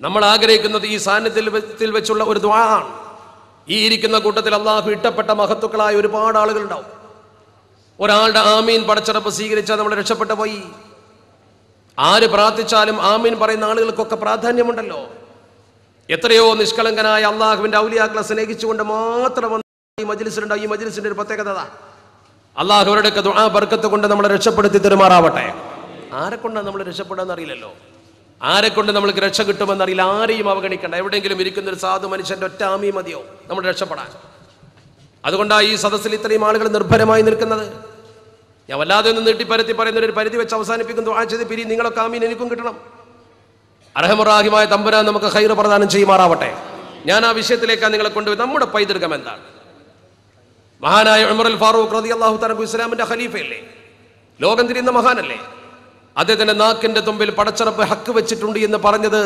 നമ്മൾ ആഗ്രഹിക്കുന്നത് ഈ സാന്നിധ്യത്തിൽ വെച്ചുള്ള ഒരു ദുആ ആണ്. ഈ ഇരിക്കുന്ന കൂട്ടത്തിൽ അള്ളാഹു ഇഷ്ടപ്പെട്ട മഹത്തുക്കളായ ഒരുപാട് ആളുകളുണ്ടാവും. ഒരാളുടെ ആമീൻ പടച്ചറപ്പ് സ്വീകരിച്ചാൽ നമ്മൾ രക്ഷപ്പെട്ടു പോയി. ആര് പ്രാർത്ഥിച്ചാലും ആമീൻ പറയുന്ന ആളുകൾക്കൊക്കെ പ്രാധാന്യമുണ്ടല്ലോ. എത്രയോ നിഷ്കളങ്കനായ അള്ളാഹുവിന്റെ ഔലിയാക്കളെ സ്നേഹിച്ചുകൊണ്ട് മാത്രം ഈ മജ്ലിസിലുണ്ടാവും. ഈ മജ്ലിസിന്റെ ഒരു പ്രത്യേകത അള്ളാഹു അവരുടെ ദുആ ബർക്കത്ത് കൊണ്ട് നമ്മളെ രക്ഷപ്പെടുത്തി തെരുമാറാവട്ടെ. ആരെ കൊണ്ടാണ് നമ്മൾ രക്ഷപ്പെടാന്ന് അറിയില്ലല്ലോ. ആരെ കൊണ്ട് നമ്മൾക്ക് രക്ഷ കിട്ടുമെന്നറിയില്ല. ആരെയും അവഗണിക്കണ്ട. എവിടെയെങ്കിലും ഇരിക്കുന്ന ഒരു സാധു മനുഷ്യന്റെ ഒറ്റ ആമി മതിയോ നമ്മൾ രക്ഷപ്പെടാൻ. അതുകൊണ്ടാണ് ഈ സദസ്സിൽ ഇത്രയും ആളുകൾ നിർഭരമായി നിൽക്കുന്നത്. ഞാൻ വല്ലാതെ ഒന്ന് നീട്ടിപ്പരത്തി പറയുന്ന ഒരു പരിധി വെച്ച് അവസാനിപ്പിക്കുന്നു. ദുആ ചെയ്ത് പിരി. നിങ്ങളൊക്കെ ആമീൻ എനിക്കും കിട്ടണം. അർഹമുറാഹിമായ തമ്പുരാൻ നമുക്ക് ഖൈർ പ്രദാനം ചെയ്യുമാറാവട്ടെ. ഞാൻ ആ വിഷയത്തിലേക്കാണ് നിങ്ങളെ കൊണ്ടുപോയി. നമ്മുടെ പൈതൃകം എന്താണ്? മഹാനായ ഉമർ അൽ ഫാറൂഖ് റളിയല്ലാഹു തആല ഇസ്ലാമിന്റെ ഖലീഫയല്ലേ, ലോകം തിരിയുന്ന മഹാനല്ലേ. അദ്ദേഹത്തിന്റെ നാക്കിന്റെ തുമ്പിൽ പടച്ചറപ്പ് ഹക്ക് വെച്ചിട്ടുണ്ട് എന്ന് പറഞ്ഞത്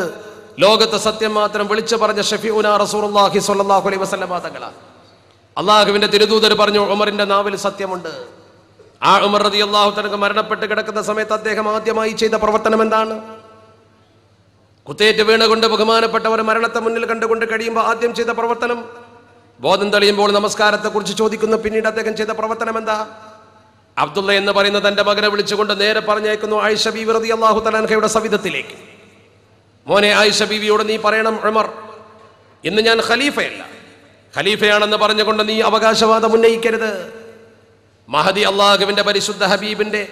ലോകത്തെ സത്യം മാത്രം വിളിച്ചു പറഞ്ഞ ഷഫീഉനാ റസൂലുള്ളാഹി സ്വല്ലല്ലാഹു അലൈഹി വസല്ലം തങ്ങളാണ്. അള്ളാഹുവിന്റെ തിരുദൂതർ പറഞ്ഞു ഉമറിന്റെ നാവിൽ സത്യമുണ്ട്. ആ ഉമർ റളിയല്ലാഹു തആല മരണപ്പെട്ട് കിടക്കുന്ന സമയത്ത് അദ്ദേഹം ആദ്യമായി ചെയ്ത പ്രവർത്തനം എന്താണ്? കുത്തേറ്റ് വീണുകൊണ്ട് ബഹുമാനപ്പെട്ടവർ മരണത്തെ മുന്നിൽ കണ്ടുകൊണ്ട് കഴിയുമ്പോൾ ആദ്യം ചെയ്ത പ്രവർത്തനം, ബോധം തെളിയുമ്പോൾ നമസ്കാരത്തെ കുറിച്ച് ചോദിക്കുന്നു. പിന്നീട് അദ്ദേഹം ചെയ്ത പ്രവർത്തനം എന്താ? അബ്ദുള്ള എന്ന് പറയുന്ന തന്റെ മകനെ വിളിച്ചുകൊണ്ട് നേരെ പറഞ്ഞയക്കുന്നു ആയിഷ ബീവി റളിയല്ലാഹു തആല അൻഹയുടെ സവിധത്തിലേക്ക്. മോനെ ആയിഷ ബീവിയോട് നീ പറയണം, ഉമർ ഇന്ന് ഞാൻ ഖലീഫയല്ല, ഖലീഫയാണെന്ന് പറഞ്ഞുകൊണ്ട് നീ അവകാശവാദം ഉന്നയിക്കരുത്. മഹദി അള്ളാഹുവിന്റെ പരിശുദ്ധ ഹബീബിന്റെ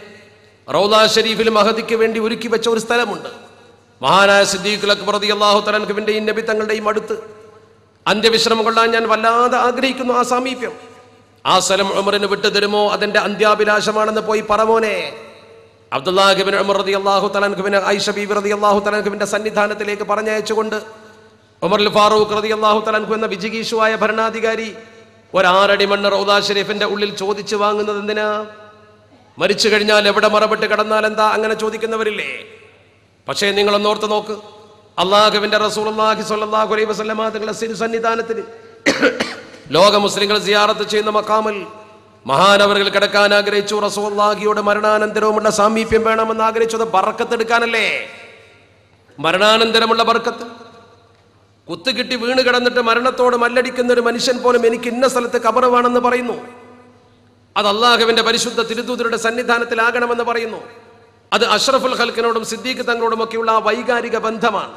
റൗളാ ഷരീഫിൽ മഹദിക്ക് വേണ്ടി ഒരുക്കി വെച്ച ഒരു സ്ഥലമുണ്ട്. മഹാനായ സിദ്ദീഖുൽ അക്ബർ റളിയല്ലാഹു തആല അൻഹുവിന്റെയും നബി തങ്ങളുടെയും അടുത്ത് അന്ത്യവിശ്രമം കൊള്ളാൻ ഞാൻ വല്ലാതെ ആഗ്രഹിക്കുന്നു. ആ സാമീപ്യം, ആ സ്ഥലം ഉമറിന് വിട്ടു തരുമോ? അതിന്റെ അന്ത്യാഭിലാഷമാണെന്ന് പോയി പറമോനെ. അബ്ദുല്ലാഹ് ഇബ്നു ഉമർ റളിയല്ലാഹു തആല അൻഹുവിനെ ആയിഷ ബീവി റളിയല്ലാഹു തആല അൻഹുവിന്റെ സന്നിധാനത്തിലേക്ക് പറഞ്ഞയച്ചുകൊണ്ട് ഉമർ അൽ ഫാറൂഖ് റളിയല്ലാഹു തആല അൻഹു എന്ന വിജിഗീഷുവായ ഭരണാധികാരി ഒരാറടി മണ്ണ് റൗദാ ഷരീഫിന്റെ ഉള്ളിൽ ചോദിച്ചു വാങ്ങുന്നത് എന്തിനാ? മരിച്ചു കഴിഞ്ഞാൽ എവിടെ മറപ്പെട്ട് കിടന്നാൽ എന്താ? അങ്ങനെ ചോദിക്കുന്നവരില്ലേ? പക്ഷേ നിങ്ങളൊന്നോർത്ത് നോക്ക്, അള്ളാഹുവിന്റെ റസൂലുള്ളാഹി സ്വല്ലല്ലാഹു അലൈഹി വസല്ലം തങ്ങളുടെ സന്നിധാനത്തിൽ ലോക മുസ്ലിങ്ങൾ സിയാറത്ത് ചെയ്യുന്ന മഖാമിൽ മഹാനവറുകൾ കിടക്കാൻ ആഗ്രഹിച്ചു. റസൂലുള്ളാഹിയോട് മരണാനന്തരവുമുള്ള സാമീപ്യം വേണമെന്ന് ആഗ്രഹിച്ചത് ബർക്കത്ത് എടുക്കാനല്ലേ? മരണാനന്തരമുള്ള ബർക്കത്ത്. കുത്തുകിട്ടി വീണ് കിടന്നിട്ട് മരണത്തോട് മല്ലടിക്കുന്ന ഒരു മനുഷ്യൻ പോലും എനിക്ക് ഇന്ന സ്ഥലത്ത് ഖബർ വേണമെന്ന് പറയുന്നു. അത് അള്ളാഹുവിന്റെ പരിശുദ്ധ തിരുദൂതരുടെ സന്നിധാനത്തിലാകണമെന്ന് പറയുന്നു. അത് അഷ്റഫുൽ ഖൽക്കിനോടും സിദ്ദീഖ് തങ്ങളോടും ഒക്കെയുള്ള ആ വൈകാരിക ബന്ധമാണ്.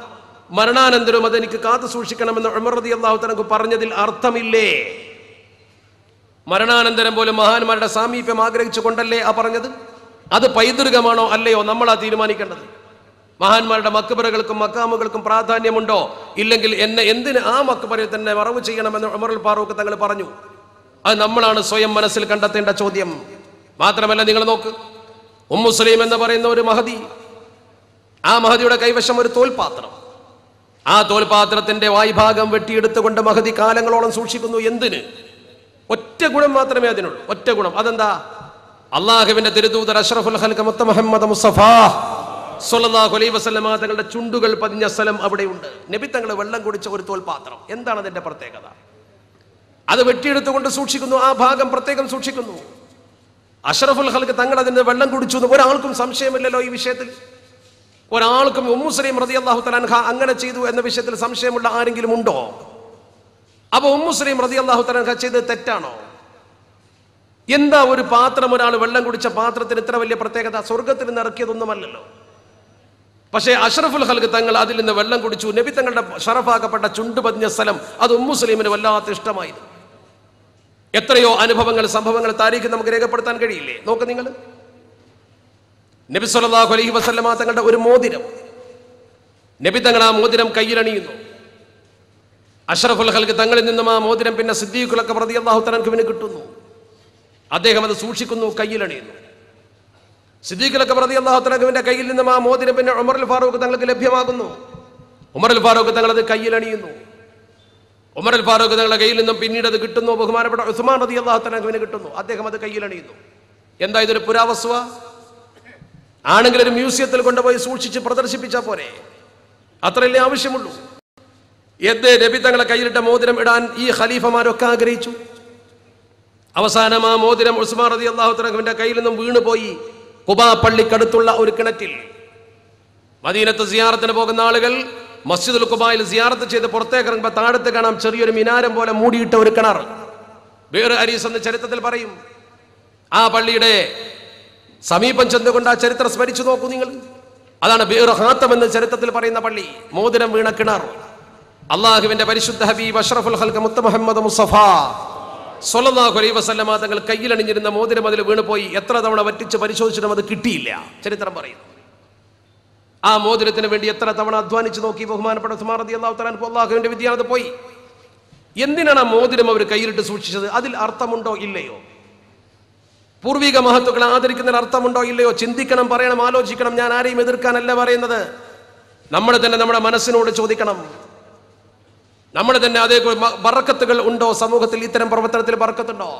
മരണാനന്തരവും അതെനിക്ക് കാത്തു സൂക്ഷിക്കണമെന്ന് ഉമർ റളിയല്ലാഹു തആല പറഞ്ഞതിൽ അർത്ഥമില്ലേ? മരണാനന്തരം പോലും മഹാന്മാരുടെ സാമീപ്യം ആഗ്രഹിച്ചു കൊണ്ടല്ലേ ആ പറഞ്ഞത്? അത് പൈതൃകമാണോ അല്ലയോ നമ്മളാ തീരുമാനിക്കേണ്ടത്. മഹാന്മാരുടെ മക്ബറകൾക്കും മക്കാമുകൾക്കും പ്രാധാന്യമുണ്ടോ? ഇല്ലെങ്കിൽ എന്നെ എന്തിന് ആ മക്ബറയിൽ തന്നെ മറവ് ചെയ്യണമെന്ന് ഉമർ അൽ ഫാറൂഖ് തങ്ങൾ പറഞ്ഞു. അത് നമ്മളാണ് സ്വയം മനസ്സിൽ കണ്ടെത്തേണ്ട ചോദ്യം. മാത്രമല്ല, നിങ്ങൾ നോക്ക്, ഉമ്മു സുലൈം എന്ന് പറയുന്ന ഒരു മഹദി, ആ മഹദിയുടെ കൈവശം ഒരു തോൽപാത്രം. ആ തോൽപാത്രത്തിന്റെ വായ്ഭാഗം വെട്ടിയെടുത്തുകൊണ്ട് മഹദി കാലങ്ങളോളം സൂക്ഷിക്കുന്നു. എന്തിന്? ഒറ്റ ഗുണം മാത്രമേ അതിനുള്ളൂ. ഒറ്റ ഗുണം. അതെന്താ? അള്ളാഹുവിന്റെ തിരുദൂതർ അഷ്റഫുൽ ഖൽഖ് മുത്ത മുഹമ്മദ് മുസ്തഫ സ്വല്ലല്ലാഹു അലൈഹി വസല്ലം തങ്ങളുടെ ചുണ്ടുകൾ പതിഞ്ഞ സ്ഥലം അവിടെയുണ്ട്. നബി തങ്ങൾ വെള്ളം കുടിച്ച ഒരു തോൽപാത്രം. എന്താണ് അതിന്റെ പ്രത്യേകത? അത് വെട്ടിയെടുത്തുകൊണ്ട് സൂക്ഷിക്കുന്നു. ആ ഭാഗം പ്രത്യേകം സൂക്ഷിക്കുന്നു. അഷ്റഫുൽ ഖൽഖ് തങ്ങൾ അതിന്റെ വെള്ളം കുടിച്ചു എന്ന് ഒരാൾക്കും സംശയമില്ലല്ലോ ഈ വിഷയത്തിൽ. ഒരാൾക്കും ഉമ്മു സുലൈം റളിയല്ലാഹു തആല അൻഹ അങ്ങനെ ചെയ്തു എന്ന വിഷയത്തിൽ സംശയമുള്ള ആരെങ്കിലും ഉണ്ടോ? അപ്പൊ ഉമ്മു സുലൈം റളിയല്ലാഹു തആല അൻഹ ചെയ്തത് തെറ്റാണോ? എന്താ ഒരു പാത്രം, ഒരാൾ വെള്ളം കുടിച്ച പാത്രത്തിന് ഇത്ര വലിയ പ്രത്യേകത? സ്വർഗത്തിൽ നിന്ന് ഇറക്കിയതൊന്നുമല്ലല്ലോ. പക്ഷേ അഷ്റഫുൽ ഖൽഖ് തങ്ങൾ അതിൽ നിന്ന് വെള്ളം കുടിച്ചു. നബി തങ്ങളുടെ ഷറഫാക്കപ്പെട്ട ചുണ്ടു പതിഞ്ഞ സ്ഥലം അത് ഉമ്മു സുലൈമിന് വല്ലാത്ത ഇഷ്ടമായിരുന്നു. എത്രയോ അനുഭവങ്ങൾ, സംഭവങ്ങൾ താരീഖ് നമുക്ക് രേഖപ്പെടുത്താൻ കഴിയില്ലേ? നോക്ക് നിങ്ങൾ. നബി സല്ലല്ലാഹു അലൈഹി വസല്ലം തങ്ങളുടെ ഒരു മോതിരം, നബി തങ്ങൾ ആ മോതിരം കയ്യിലണിയുന്നു. അഷ്റഫുൽ ഖൽഖ് തങ്ങളിൽ നിന്നും ആ മോതിരം പിന്നെ സിദ്ദീഖുൽ അക്ബർ റളിയല്ലാഹു തആല അൻഹുവിന് കിട്ടുന്നു. അദ്ദേഹം അത് സൂക്ഷിക്കുന്നു, കയ്യിലണിയുന്നു. സിദ്ദീഖുൽ അക്ബർ റളിയല്ലാഹു തആല അൻഹുവിന്റെ കയ്യിൽ നിന്നും ആ മോതിരം പിന്നെ ഉമർ അൽ ഫാറൂഖ് തങ്ങൾക്ക് ലഭ്യമാകുന്നു. ഉമർ അൽ ഫാറൂഖ് തങ്ങൾ അത് കയ്യിലണിയുന്നു. ഉമർ അൽ ഫാറൂഖ് തങ്ങളുടെ കയ്യിൽ നിന്നും പിന്നീട് അത് കിട്ടുന്നു ബഹുമാനപ്പെട്ട ഉസ്മാൻ റളിയല്ലാഹു തആല അൻഹുവിന് കിട്ടുന്നു. അദ്ദേഹം അത് കയ്യിലണിയുന്നു. എന്താ ഇതൊരു പുരാവസ്തുവ? ആണെങ്കിൽ ഒരു മ്യൂസിയത്തിൽ കൊണ്ടുപോയി സൂക്ഷിച്ച് പ്രദർശിപ്പിച്ചാൽ പോരെ? അത്രയല്ലേ ആവശ്യമുള്ളൂ. എന്തേ നബി തങ്ങളെ കയ്യിലിട്ട മോതിരം ഇടാൻ ഈ ഖലീഫമാരൊക്കെ ആഗ്രഹിച്ചു. അവസാനം ആ മോതിരം ഉസ്മാൻ റളിയല്ലാഹു തആല അൻഹുവിന്റെ കയ്യിൽ നിന്നും വീണുപോയി ഖുബാ പള്ളിക്കടുത്തുള്ള ഒരു കിണറ്റിൽ. മദീനത്ത് സിയാറത്തിന് പോകുന്ന ആളുകൾ മസ്ജിദുൽ ഖുബായിൽ സിയാറത്ത് ചെയ്ത് പുറത്തേക്ക് ഇറങ്ങുമ്പോൾ താഴത്ത് കാണാം ചെറിയൊരു മിനാരം പോലെ മൂടിയിട്ട ഒരു കിണർ. ബിർ അരീസ് എന്ന് ചരിത്രത്തിൽ പറയും. ആ പള്ളിയുടെ സമീപം ചെന്നുകൊണ്ട് ആ ചരിത്രം സ്മരിച്ചു നോക്കൂ നിങ്ങൾ. അതാണ് ബിർ ഹാത്തം എന്ന് ചരിത്രത്തിൽ പറയുന്ന പള്ളി. മോതിരം വീണ കിണർ. അള്ളാഹുവിന്റെ പരിശുദ്ധ ഹബീബ് അഷ്റഫുൽ ഖൽഖ് മുത്ത മുഹമ്മദ് മുസ്തഫ സ്വല്ലല്ലാഹു അലൈഹി വസല്ലം തങ്ങൾ കയ്യിലണിഞ്ഞിരുന്ന മോതിരം അതിൽ വീണുപോയി. എത്ര തവണ വറ്റിച്ച് പരിശോധിച്ചിട്ടും അത് കിട്ടിയില്ല, ചരിത്രം പറയുന്നു. ആ മോതിരത്തിന് വേണ്ടി എത്ര തവണ അധ്വാനിച്ചു നോക്കി ബഹുമാനപ്പെട്ട ഉസ്മാൻ റളിയല്ലാഹു തആല അൻഹു. അല്ലാഹുവിന്റെ വിധിയാണ് പോയി. എന്തിനാണ് ആ മോതിരം അവർ കയ്യിലിട്ട് സൂക്ഷിച്ചത്? അതിൽ അർത്ഥമുണ്ടോ ഇല്ലയോ? പൂർവിക മഹത്തുക്കളെ ആദരിക്കുന്നതിൽ അർത്ഥമുണ്ടോ ഇല്ലയോ? ചിന്തിക്കണം, പറയണം, ആലോചിക്കണം. ഞാൻ ആരെയും എതിർക്കാനല്ല പറയുന്നത്. നമ്മൾ തന്നെ നമ്മുടെ മനസ്സിനോട് ചോദിക്കണം. നമ്മൾ തന്നെ അതേ ബറക്കത്തുകൾ ഉണ്ടോ സമൂഹത്തിൽ? ഇത്തരം പ്രവർത്തനത്തിൽ ബറക്കത്തുണ്ടോ?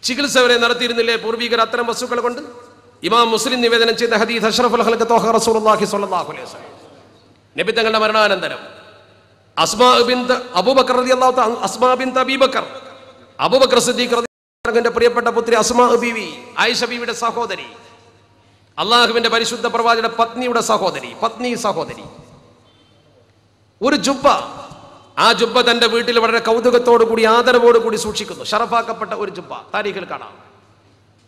ചികിത്സ വരെ നടത്തിയിരുന്നില്ലേ പൂർവികർ അത്തരം വസ്തുക്കൾ കൊണ്ട്? ഇമാം മുസ്ലിം നിവേദനം ചെയ്ത ഹദീസ് അഷ്റഫുൽ ഖൽഖ് ത്വഹ റസൂലുള്ളാഹി സ്വല്ലല്ലാഹു അലൈഹി വസല്ലം നബി തങ്ങളുടെ മരണാനന്തരം അസ്മാ ബിൻത് അബൂബക്കർ റളിയല്ലാഹു തആല, അസ്മാ ബിൻത് അബീബക്കർ, അബൂബക്കർ സിദ്ദീഖ് റളിയല്ലാഹു അൻഹുവിന്റെ പ്രിയപ്പെട്ട പുത്രി അസ്മാ ബീവി, ആയിഷ ബീവിയുടെ സഹോദരി, അള്ളാഹുവിന്റെ പരിശുദ്ധ പ്രവാചകന്റെ പത്നിയുടെ സഹോദരി, ഒരു ജുബ്ബ, ആ ജുബ്ബ തന്റെ വീട്ടിൽ വളരെ കൗതുകത്തോടു കൂടി ആദരവോടു കൂടി സൂക്ഷിക്കുന്നു. ഷറഫാക്കപ്പെട്ട ഒരു ജുബ്ബ താരീഖിൽ കാണാം.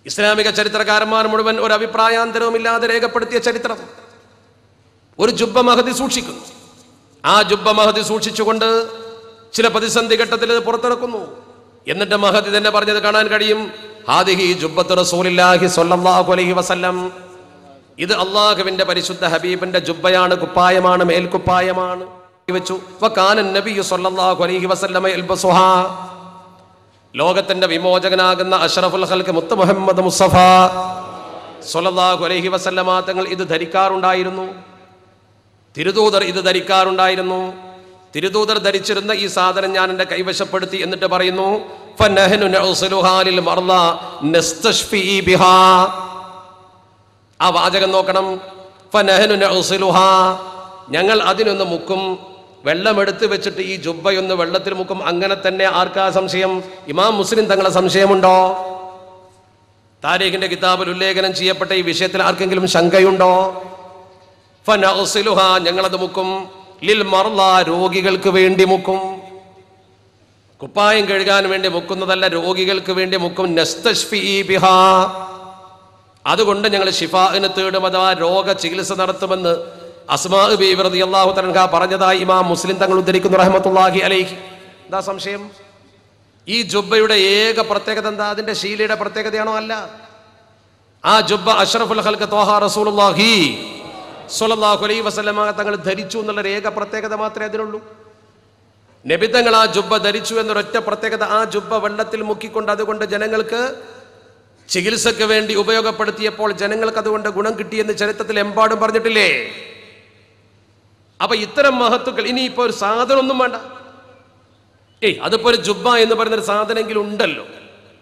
ഇസ്ലാമിക ചരിത്രകാരന്മാർ മുഴുവൻ ഒരു അഭിപ്രായാന്തരവും ഇല്ലാതെ രേഖപ്പെടുത്തിയ ചരിത്രം. ഒരു ജുബ്ബ മഹദി സൂക്ഷിക്കുന്നു. ആ ജുബ്ബ മഹദി സൂക്ഷിച്ചുകൊണ്ട് ചില പ്രതിസന്ധി ഘട്ടത്തിൽ ഇത് പുറത്തിറക്കുന്നു. എന്നിട്ട് മഹദി തന്നെ പറഞ്ഞത് കാണാൻ കഴിയും. ഹാദിഹി ജുബ്ബത്ത് റസൂലില്ലാഹി സ്വല്ലല്ലാഹു അലൈഹി വസല്ലം, ഇത് അള്ളാഹുവിന്റെ പരിശുദ്ധ ഹബീബിന്റെ ജുബ്ബയാണ്, കുപ്പായമാണ്, മേൽക്കുപ്പായമാണ് വെച്ചു. വകാന നബിയ്യു സ്വല്ലല്ലാഹു അലൈഹി വസല്ലം യൽബസുഹാ, ലോകത്തിന്റെ വിമോചകനാകുന്ന അഷ്റഫുൽ ഖൽഖ് മുത്ത് മുഹമ്മദ് മുസ്തഫ സ്വല്ലല്ലാഹു അലൈഹി വസല്ലമ തങ്ങൾ ഇത് ധരിക്കാറുണ്ടായിരുന്നു. തിരുദൂതർ ഇത് ധരിക്കാറുണ്ടായിരുന്നു. തിരുദൂതർ ധരിച്ചിരുന്ന ഈ സാധനം ഞാൻ എൻ്റെ കൈവശപ്പെടുത്തി. എന്നിട്ട് പറയുന്നു ഫനഹ്നു നഉസിലുഹാ ലിൽ മർള നസ്തശ്ഫി ബിഹാ. ആ വാചകം നോക്കണം. ഫനഹ്നു നഉസിലുഹാ, ഞങ്ങൾ അതിനൊന്ന് മുക്കും. വെള്ളമെടുത്ത് വെച്ചിട്ട് ഈ ജുബ്ബയൊന്ന് വെള്ളത്തിൽ മുക്കും. അങ്ങനെ തന്നെ ആർക്കാ സംശയം? ഇമാം മുസ്ലിം തങ്ങളെ സംശയമുണ്ടോ? താരീഖിന്റെ കിതാബിൽ ഉല്ലേഖനം ചെയ്യപ്പെട്ട ഈ വിഷയത്തിൽ ആർക്കെങ്കിലും ശങ്കയുണ്ടോ? ഫനഉസിലുഹാ, ഞങ്ങളത് മുക്കും. ലിൽ മർള, രോഗികൾക്ക് വേണ്ടി മുക്കും. കുപ്പായം കഴുകാൻ വേണ്ടി മുക്കുന്നതല്ല, രോഗികൾക്ക് വേണ്ടി മുക്കും. നസ്തശ്ഫി ബിഹാ, അതുകൊണ്ട് ഞങ്ങൾ ഷിഫാഇന് തേടും, അഥവാ രോഗ ചികിത്സ നടത്തുമെന്ന് അസ്മാ ബീവി റളിയല്ലാഹു തആല പറഞ്ഞതായി ഇമാം മുസ്ലിം തങ്ങൾ ഉദ്ധരിക്കുന്നു റഹ്മത്തുള്ളാഹി അലൈഹി. എന്താ സംശയം? ഈ ജുബ്ബയുടെ ഏക പ്രത്യേകത എന്താ? അതിന്റെ ശീലയുടെ പ്രത്യേകതയാണോ? അല്ല. ആ ജുബ്ബ അഷ്റഫുൽ ഖൽഖ് ത്വഹ റസൂലുള്ളാഹി സ്വല്ലല്ലാഹു അലൈഹി വസല്ലമ തങ്ങൾ ധരിച്ചു എന്നുള്ള ഏക പ്രത്യേകത മാത്രമേ അതിനുള്ളൂ. നബി തങ്ങൾ ആ ജുബ്ബ ധരിച്ചു എന്നൊരൊറ്റ പ്രത്യേകത. ആ ജുബ്ബ വെള്ളത്തിൽ മുക്കിക്കൊണ്ട് അതുകൊണ്ട് ജനങ്ങൾക്ക് ചികിത്സക്ക് വേണ്ടി ഉപയോഗപ്പെടുത്തിയപ്പോൾ ജനങ്ങൾക്ക് അതുകൊണ്ട് ഗുണം കിട്ടിയെന്ന് ചരിത്രത്തിൽ എമ്പാടും പറഞ്ഞിട്ടില്ലേ? അപ്പൊ ഇത്തരം മഹത്തുക്കൾ, ഇനിയിപ്പോ ഒരു സാധനം ഒന്നും വേണ്ട. അതിപ്പോ ഒരു ജുബ്ബ എന്ന് പറയുന്നൊരു സാധനമെങ്കിലും ഉണ്ടല്ലോ,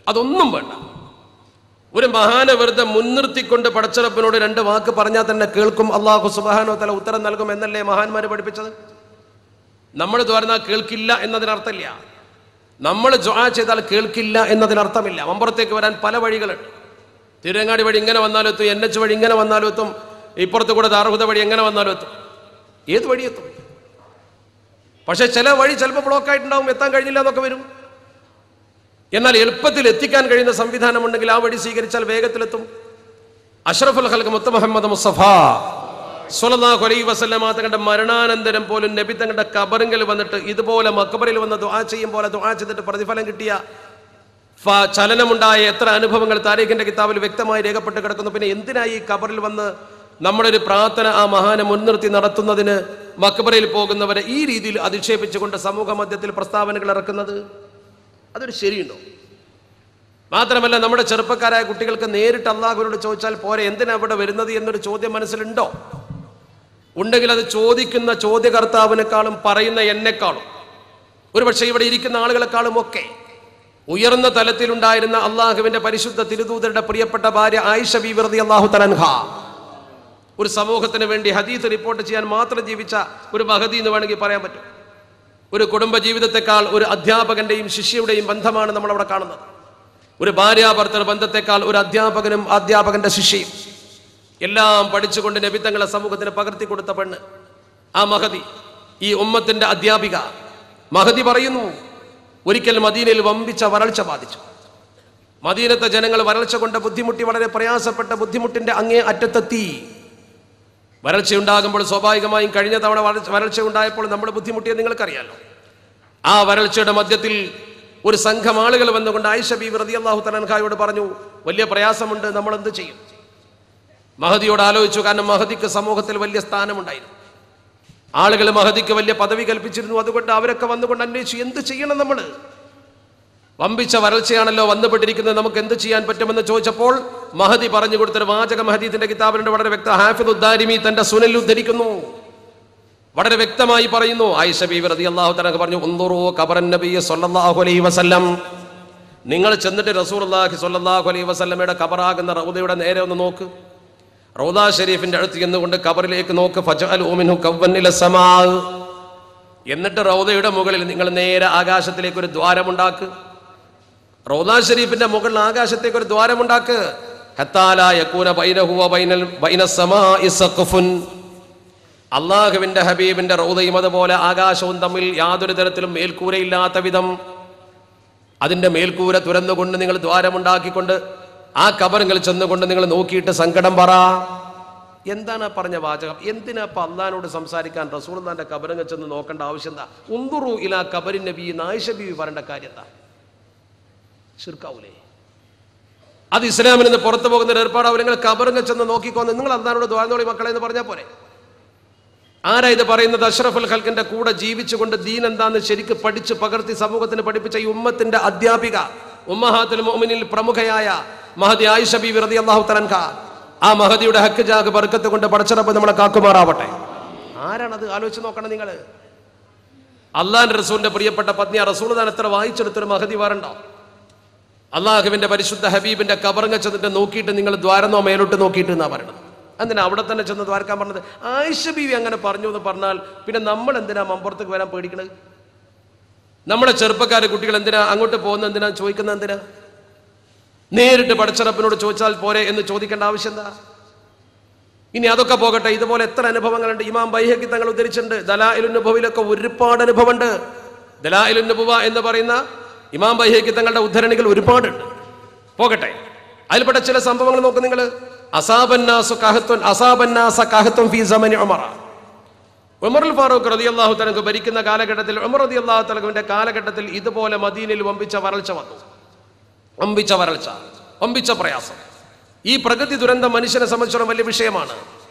അതൊന്നും വേണ്ട. ഒരു മഹാനെ വെറുതെ മുൻനിർത്തിക്കൊണ്ട് പടച്ചറപ്പിനോട് രണ്ട് വാക്ക് പറഞ്ഞാൽ തന്നെ കേൾക്കും അല്ലാഹു സുബ്ഹാനഹു വ തആല ഉത്തരം നൽകും എന്നല്ലേ മഹാന്മാര് പഠിപ്പിച്ചത്? നമ്മൾ ദ്വാരനാ കേൾക്കില്ല എന്നതിനർത്ഥമില്ല. നമ്മൾ ദുആ ചെയ്താൽ കേൾക്കില്ല എന്നതിനർത്ഥമില്ല. മമ്പുറത്തേക്ക് വരാൻ പല വഴികളുണ്ട്. തിരുരങ്ങാടി വഴി ഇങ്ങനെ വന്നാലും എത്തും, NH വഴി ഇങ്ങനെ വന്നാലും എത്തും, ഇപ്പുറത്ത് കൂടെ ദാറുഹുദ വഴി എങ്ങനെ വന്നാലും എത്തും. ഏത് വഴി എത്തും? പക്ഷെ ചില വഴി ചിലപ്പോൾ ബ്ലോക്കായിട്ടുണ്ടാവും, എത്താൻ കഴിഞ്ഞില്ല എന്നൊക്കെ വരും. എന്നാൽ എളുപ്പത്തിൽ എത്തിക്കാൻ കഴിയുന്ന സംവിധാനം ഉണ്ടെങ്കിൽ ആ വഴി സ്വീകരിച്ചാൽ വേഗത്തിലെത്തും. അഷ്റഫുൽ ഖൽഖ് മുത്ത് മുഹമ്മദ് മുസ്തഫ സ്വല്ലല്ലാഹു അലൈഹി വസല്ലമ തങ്ങളുടെ മരണാനന്തരം പോലും നബി തങ്ങളുടെ ഖബറിൽ വന്നിട്ട് ഇതുപോലെ മഖബറിൽ വന്ന് ദുആ ചെയ്യും പോലെ ദുആ ചെയ്തിട്ട് പ്രതിഫലം കിട്ടിയ ചലനമുണ്ടായ എത്ര അനുഭവങ്ങൾ താരീഖിന്റെ കിതാബിൽ വ്യക്തമായി രേഖപ്പെട്ട് കിടക്കുന്നു. പിന്നെ എന്തിനായി ഈ ഖബറിൽ വന്ന് നമ്മളൊരു പ്രാർത്ഥന ആ മഹാനെ മുൻനിർത്തി നടത്തുന്നതിന് മഖബറിൽ പോകുന്നവരെ ഈ രീതിയിൽ അധിക്ഷേപിച്ചുകൊണ്ട് സമൂഹ മധ്യത്തിൽ പ്രസ്താവനകൾ ഇറക്കുന്നത്? അതൊരു ശരിയുണ്ടോ? മാത്രമല്ല, നമ്മുടെ ചെറുപ്പക്കാരായ കുട്ടികൾക്ക് നേരിട്ട് അള്ളാഹുവിനോട് ചോദിച്ചാൽ പോരെ, എന്തിനാ ഇവിടെ വരുന്നത് എന്നൊരു ചോദ്യം മനസ്സിലുണ്ടോ? ഉണ്ടെങ്കിൽ അത് ചോദിക്കുന്ന ചോദ്യകർത്താവിനേക്കാളും പറയുന്ന എന്നെക്കാളും ഒരുപക്ഷെ ഇവിടെ ഇരിക്കുന്ന ആളുകളെക്കാളും ഒക്കെ ഉയർന്ന തലത്തിലുണ്ടായിരുന്ന അള്ളാഹുവിന്റെ പരിശുദ്ധ തിരുദൂതരുടെ പ്രിയപ്പെട്ട ഭാര്യ ആയിഷ ബീവി റളിയല്ലാഹു തആല അൻഹാ, ഒരു സമൂഹത്തിന് വേണ്ടി ഹദീസ് റിപ്പോർട്ട് ചെയ്യാൻ മാത്രം ജീവിച്ച ഒരു മഹദി എന്ന് വേണമെങ്കിൽ പറയാൻ പറ്റും. ഒരു കുടുംബ ജീവിതത്തെക്കാൾ ഒരു അധ്യാപകന്റെയും ശിഷ്യയുടെയും ബന്ധമാണ് നമ്മൾ അവിടെ കാണുന്നത്. ഒരു ഭാര്യാഭർത്തൃ ബന്ധത്തെക്കാൾ ഒരു അധ്യാപകനും അധ്യാപകന്റെ ശിഷ്യയും എല്ലാം പഠിച്ചുകൊണ്ട് നബി തങ്ങളെ സമൂഹത്തിന് പകർത്തി കൊടുത്ത പെണ്ണ് ആ മഹദി, ഈ ഉമ്മത്തിന്റെ അധ്യാപിക. മഹദി പറയുന്നു, ഒരിക്കൽ മദീനയിൽ വമ്പിച്ച വരൾച്ച ബാധിച്ചു. മദീനത്തെ ജനങ്ങൾ വരൾച്ച കൊണ്ട് ബുദ്ധിമുട്ടി, വളരെ പ്രയാസപ്പെട്ട ബുദ്ധിമുട്ടിന്റെ അങ്ങേ അറ്റത്തെത്തി. വരൾച്ചയുണ്ടാകുമ്പോൾ സ്വാഭാവികമായും കഴിഞ്ഞ തവണ വരൾച്ച ഉണ്ടായപ്പോൾ നമ്മൾ ബുദ്ധിമുട്ടിയത് നിങ്ങൾക്കറിയാലോ. ആ വരൾച്ചയുടെ മധ്യത്തിൽ ഒരു സംഘം ആളുകൾ വന്നുകൊണ്ട് ആയിഷ ബീവി റളിയല്ലാഹു തആല അൻഹായോട് പറഞ്ഞു, വലിയ പ്രയാസമുണ്ട്, നമ്മൾ എന്ത് ചെയ്യും? മഹദിയോട് ആലോചിച്ചു. കാരണം മഹദിക്ക് സമൂഹത്തിൽ വലിയ സ്ഥാനമുണ്ടായിരുന്നു. ആളുകൾ മഹദിക്ക് വലിയ പദവി കൽപ്പിച്ചിരുന്നു. അതുകൊണ്ട് അവരൊക്കെ വന്നുകൊണ്ട് അന്വേഷിച്ചു, എന്ത് ചെയ്യണം, നമ്മൾ വമ്പിച്ച വരൾച്ചയാണല്ലോ വന്നുപെട്ടിരിക്കുന്നത്, നമുക്ക് എന്ത് ചെയ്യാൻ പറ്റുമെന്ന് ചോദിച്ചപ്പോൾ മഹദി പറഞ്ഞു കൊടുത്തൊരു വാചകം ഹദീസിന്റെ കിതാബിലുണ്ട്, വളരെ വ്യക്തം. ഹാഫിദ് ഉദ്ദാരിമി തന്റെ സുനനിൽ ഉദ്ധരിക്കുന്നു, വളരെ വ്യക്തമായി പറയുന്നു. ആയിഷ ബീവി റളിയല്ലാഹു തആല പറഞ്ഞു, ഉൻദുറൂ ഖബറൻ നബി സ്വല്ലല്ലാഹു അലൈഹി വസല്ലം, നിങ്ങൾ ചെന്നിട്ട് റസൂലുള്ളാഹി സ്വല്ലല്ലാഹു അലൈഹി വസല്ലമയുടെ ഖബറാകുന്ന റൗദയുടെ നേരെ ഒന്ന് നോക്ക്. റൗദ ഷരീഫിന്റെ അടുത്ത് ചെന്നുകൊണ്ട് ഖബറിലേക്ക് നോക്ക്. ഫജഅലു മിൻഹു കവ്വൻ ഇല സമാ, എന്നിട്ട് റൗദയുടെ മുകളിൽ നിങ്ങൾ നേരെ ആകാശത്തിലേക്ക് ഒരു ദ്വാരമുണ്ടാക്ക്. റൗദ ഷരീഫിന്റെ മുകളിൽ ആകാശത്തേക്ക് ഒരു ദ്വാരമുണ്ടാക്ക്. ഹത്താ ലാ യകൂന ബൈനഹു വ ബൈന സമാഇ സഖഫുൻ, അള്ളാഹുവിന്റെ ഹബീബിന്റെ റൗദയും അതുപോലെ ആകാശവും തമ്മിൽ യാതൊരു തരത്തിലും മേൽക്കൂരയില്ലാത്ത വിധം അതിന്റെ മേൽക്കൂര തുറന്നുകൊണ്ട് നിങ്ങൾ ദ്വാരമുണ്ടാക്കിക്കൊണ്ട് ആ ഖബറിൽ ചെന്നുകൊണ്ട് നിങ്ങൾ നോക്കിയിട്ട് സങ്കടം പറ. എന്താണ് പറഞ്ഞ വാചകം? എന്തിനാ ഇപ്പൊ അള്ളാഹിനോട് സംസാരിക്കാൻ റസൂലുള്ളാഹിന്റെ ഖബറിൽ ചെന്ന് നോക്കേണ്ട ആവശ്യം എന്താ? ഉൻദുറൂ ഇലാ ഖബറിൻ നബി, ആയിഷ ബീവി പറയേണ്ട കാര്യം എന്താ? ശിർക്കാവൂലേ? അത് ഇസ്ലാമിൽ നിന്ന് പുറത്തു പോകുന്ന ഏർപ്പാട്. അവർ നിങ്ങൾ ഖബറിൽ ചെന്ന് നോക്കിക്കോന്ന്, നിങ്ങൾ അള്ളാഹിനോട് ദ്വാരനോളി മക്കളെ എന്ന് പറഞ്ഞാൽ പോരെ. ആരാ ഇത് പറയുന്നത്? അഷ്റഫുൽ ഖൽക്കിന്റെ കൂടെ ജീവിച്ചുകൊണ്ട് ദീൻ എന്താന്ന് ശരിക്ക് പഠിച്ച് പകർത്തി സമൂഹത്തിന് പഠിപ്പിച്ച ഈ ഉമ്മത്തിന്റെ അധ്യാപിക, ഉമ്മഹാത്തുൽ മുഅ്മിനീനിൽ പ്രമുഖയായ മഹദി ആയിഷ ബീവി റളിയല്ലാഹു തആല അൻഹ, ആ മഹദിയുടെ ഹക്ക് ജാഗ് ബർക്കത്ത് കൊണ്ട് പടച്ചറപ്പ് നമ്മളെ കാക്കുമാറാവട്ടെ. ആരാണത്? ആലോചിച്ച് നോക്കണം നിങ്ങൾ. അള്ളാഹിന്റെ റസൂലിന്റെ പ്രിയപ്പെട്ട പത്നിയാ. റസൂലുള്ളാഹി എത്ര വായിച്ചെടുത്തൊരു മഹദി വേറണ്ടോ? അള്ളാഹുവിന്റെ പരിശുദ്ധ ഹബീബിന്റെ ഖബറിൽ ചെന്നിട്ട് നോക്കിയിട്ട് നിങ്ങൾ ദ്വാരന്നോ മേലോട്ട് നോക്കിയിട്ട് എന്നാ പറയണത്. എന്തിനാ അവിടെ തന്നെ ചെന്ന് ദ്വാരക്കാൻ പറഞ്ഞത്? ആയിഷ ബീവി അങ്ങനെ പറഞ്ഞു എന്ന് പറഞ്ഞാൽ പിന്നെ നമ്മൾ എന്തിനാ മമ്പുറത്തേക്ക് വരാൻ പേടിക്കണത്? നമ്മുടെ ചെറുപ്പക്കാരെ കുട്ടികൾ എന്തിനാ അങ്ങോട്ട് പോകുന്നത്? എന്തിനാ ചോദിക്കുന്നത്? എന്തിനാ നേരിട്ട് പടച്ചറപ്പിനോട് ചോദിച്ചാൽ പോരെ എന്ന് ചോദിക്കേണ്ട ആവശ്യം എന്താ? ഇനി അതൊക്കെ പോകട്ടെ, ഇതുപോലെ എത്ര അനുഭവങ്ങളുണ്ട്. ഇമാം ബൈഹഖി തങ്ങൾ ഉദ്ധരിച്ചിട്ടുണ്ട്. ദലായിലുൻ നുബുവയിലൊക്കെ ഒരുപാട് അനുഭവമുണ്ട്. ദലായിലുൻ നുബുവ എന്ന് പറയുന്ന ഇമാം ബൈഹഖി തങ്ങളുടെ ഉദ്ധരണികൾ ഒരുപാടുണ്ട്. പോകട്ടെ, അതിൽപ്പെട്ട ചില സംഭവങ്ങൾ നോക്ക് നിങ്ങൾ. ഉമറുൽ ഫാറൂഖ് റളിയല്ലാഹു തആല ഭരിക്കുന്ന കാലഘട്ടത്തിൽ, ഉമർ റളിയല്ലാഹു തആലയുടെ കാലഘട്ടത്തിൽ ഇതുപോലെ മദീനയിൽ വമ്പിച്ച വരൾച്ച വന്നു. വമ്പിച്ച വരൾച്ച, വമ്പിച്ച പ്രയാസം. ഈ പ്രകൃതി ദുരന്തം മനുഷ്യനെ സംബന്ധിച്ചിടത്തോളം വലിയ വിഷയമാണ്.